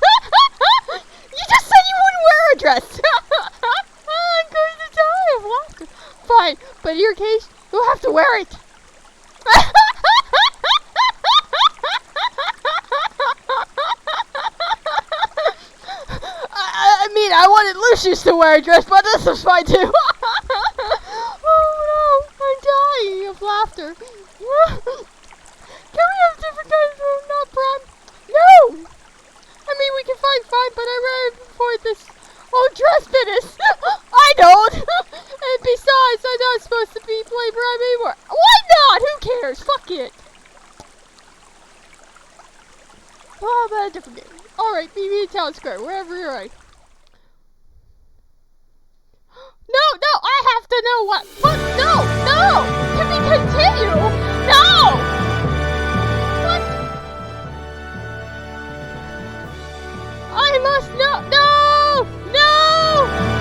You just said you wouldn't wear a dress. I'm going to die of laughter. Fine, but in your case, you'll have to wear it. I mean, I wanted Lucius to wear a dress, but this is fine too. Oh no, I'm dying of laughter. Can we have different kinds of room, not Prime? No! I mean, we can fight fine, but I rather avoid this whole dress business. I don't. And besides, I'm not supposed to be playing Prime anymore. Why not? Who cares? Fuck it. Oh, but a different game. Alright, meet me in Town Square, wherever you're at. know what? Fuck, no! No! Can we continue? No! What? I must know. No! No!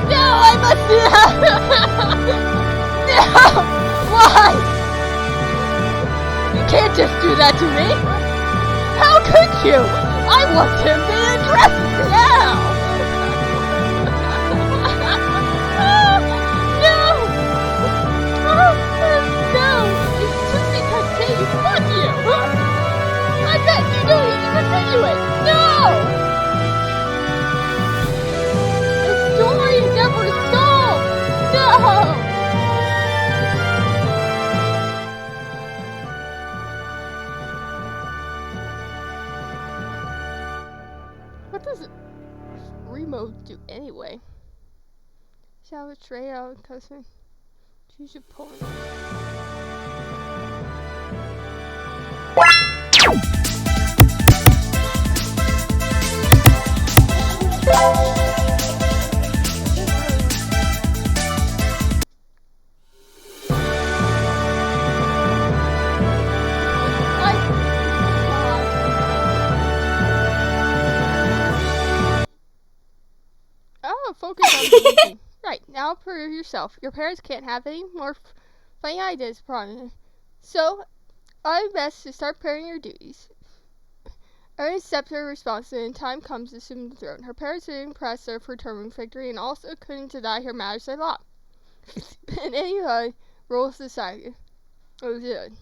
No! I must no! Why? You can't just do that to me. How could you? I want him to address it now. Fuck you! I bet you don't even continue it! No! The story never solved! No! What does remote do anyway? Shall betray our cousin? Choose your opponent. Oh, focus on the easy. Right, now prove yourself. Your parents can't have any more funny ideas, probably. So, I best to start preparing your duties. Erin accepted her responsibility, and time comes to assume the throne. Her parents didn't impress her for determined victory, and also couldn't deny her matters a lot. And anyway, rules decided. Oh, good.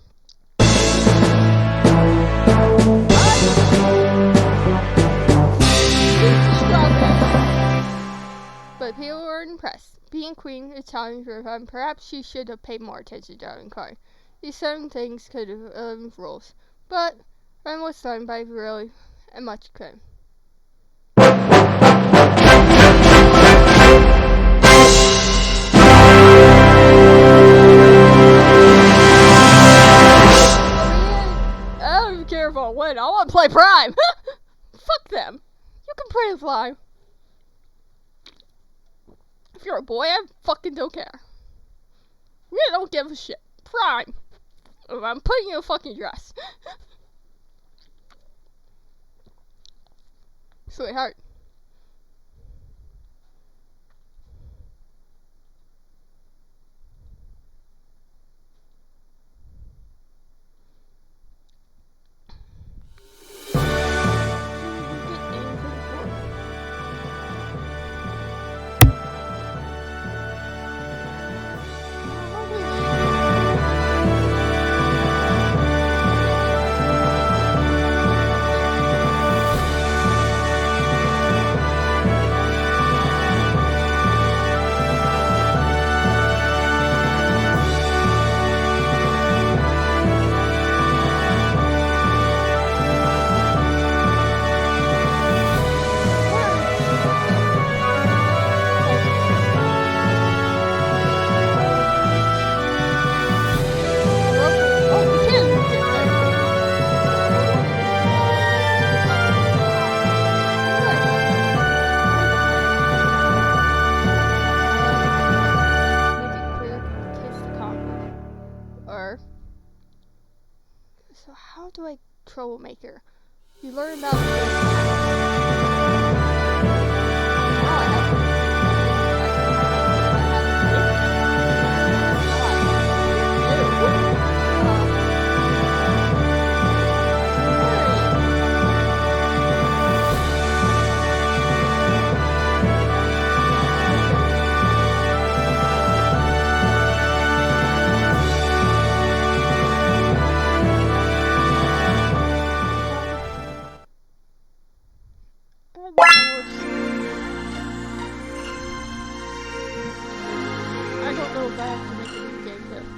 But people were impressed. Being queen is challenging for fun. Perhaps she should have paid more attention to Ellen Carr. These certain things could have rules, but Ren was stunned by really and much could. Oh, be careful. When I want to play Prime. Fuck them. You can play Prime. If you're a boy, I fucking don't care. We don't give a shit. Prime. I'm putting you in a fucking dress. Sweetheart. So how do I troublemaker? You learn about I don't know if I have to make a new game though.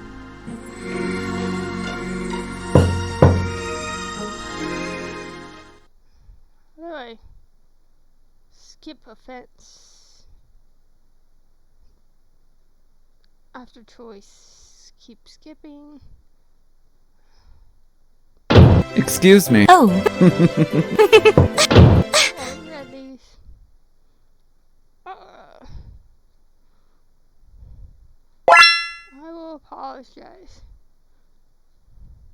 How do I skip a fence? After choice, keep skipping. Excuse me. Oh. Ready. apologize.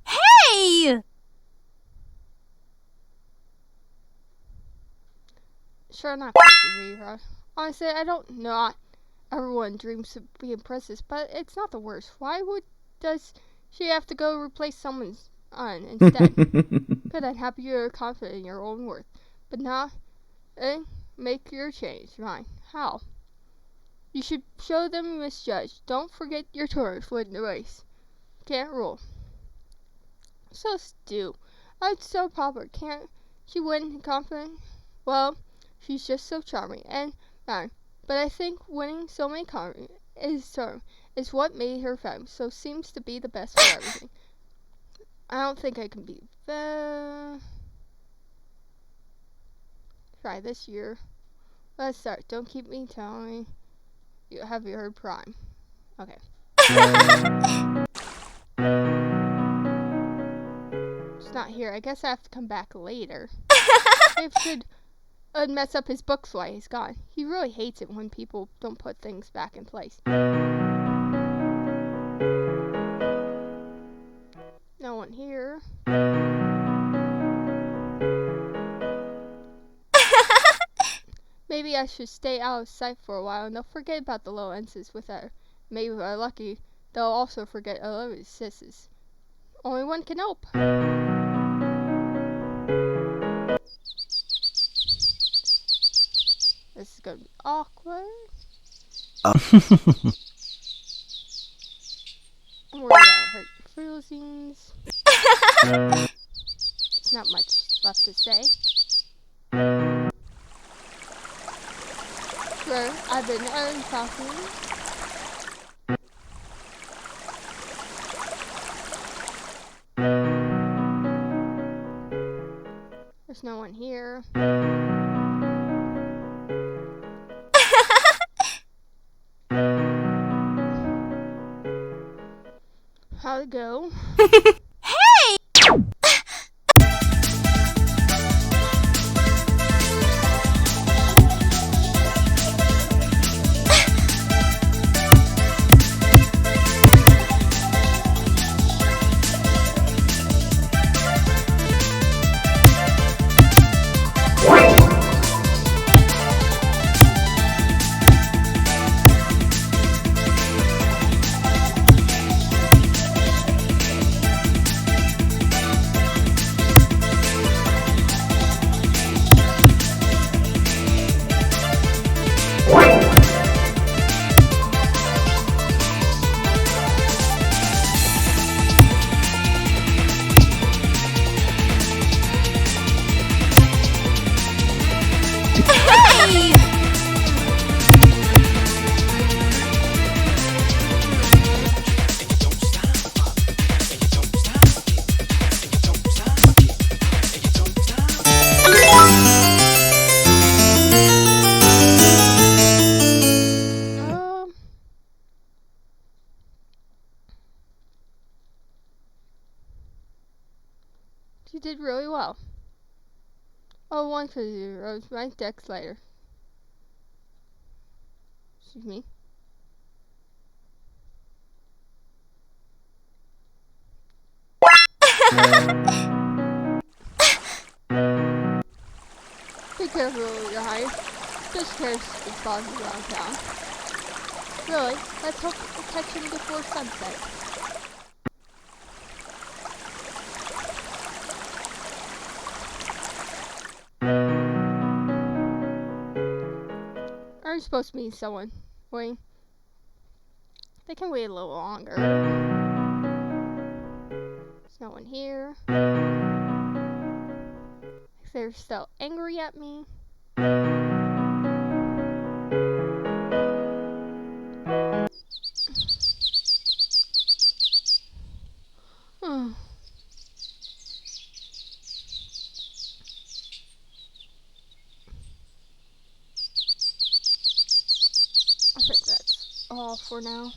Hey! Sure, not crazy, Vera. Honestly, I don't know. Everyone dreams of being princess, but it's not the worst. Why does she have to go replace someone's instead? Good, I'm happy you're confident in your own worth, but now, make your change. Fine. How? You should show them you misjudged. Don't forget your turns when the race. Can't rule. So Stu, that's so proper. Can't she win confident? Well, she's just so charming and but I think winning so many is what made her famous. So seems to be the best for everything. I don't think I can beat the. Try this year. Let's start. Don't keep me telling me. Have you heard Prime? Okay. It's not here. I guess I have to come back later. Dave should mess up his books while he's gone. He really hates it when people don't put things back in place. No one here. Maybe I should stay out of sight for a while and they'll forget about the little incidents with her. Maybe if I'm lucky, they'll also forget Olivia's sisters. Only one can hope. This is gonna be awkward. We're gonna hurt your feelings. There's not much left to say. Sure, I've been talking. There's no one here. How'd it go? You did really well. Oh, one for 0. My deck's lighter. Excuse me. Be careful, Your Highness. Just cares it's bothering around town. Really? Let's hope we'll catch him before sunset. I'm supposed to meet someone. Wait. They can wait a little longer. There's no one here. If they're still angry at me. I think that's all for now.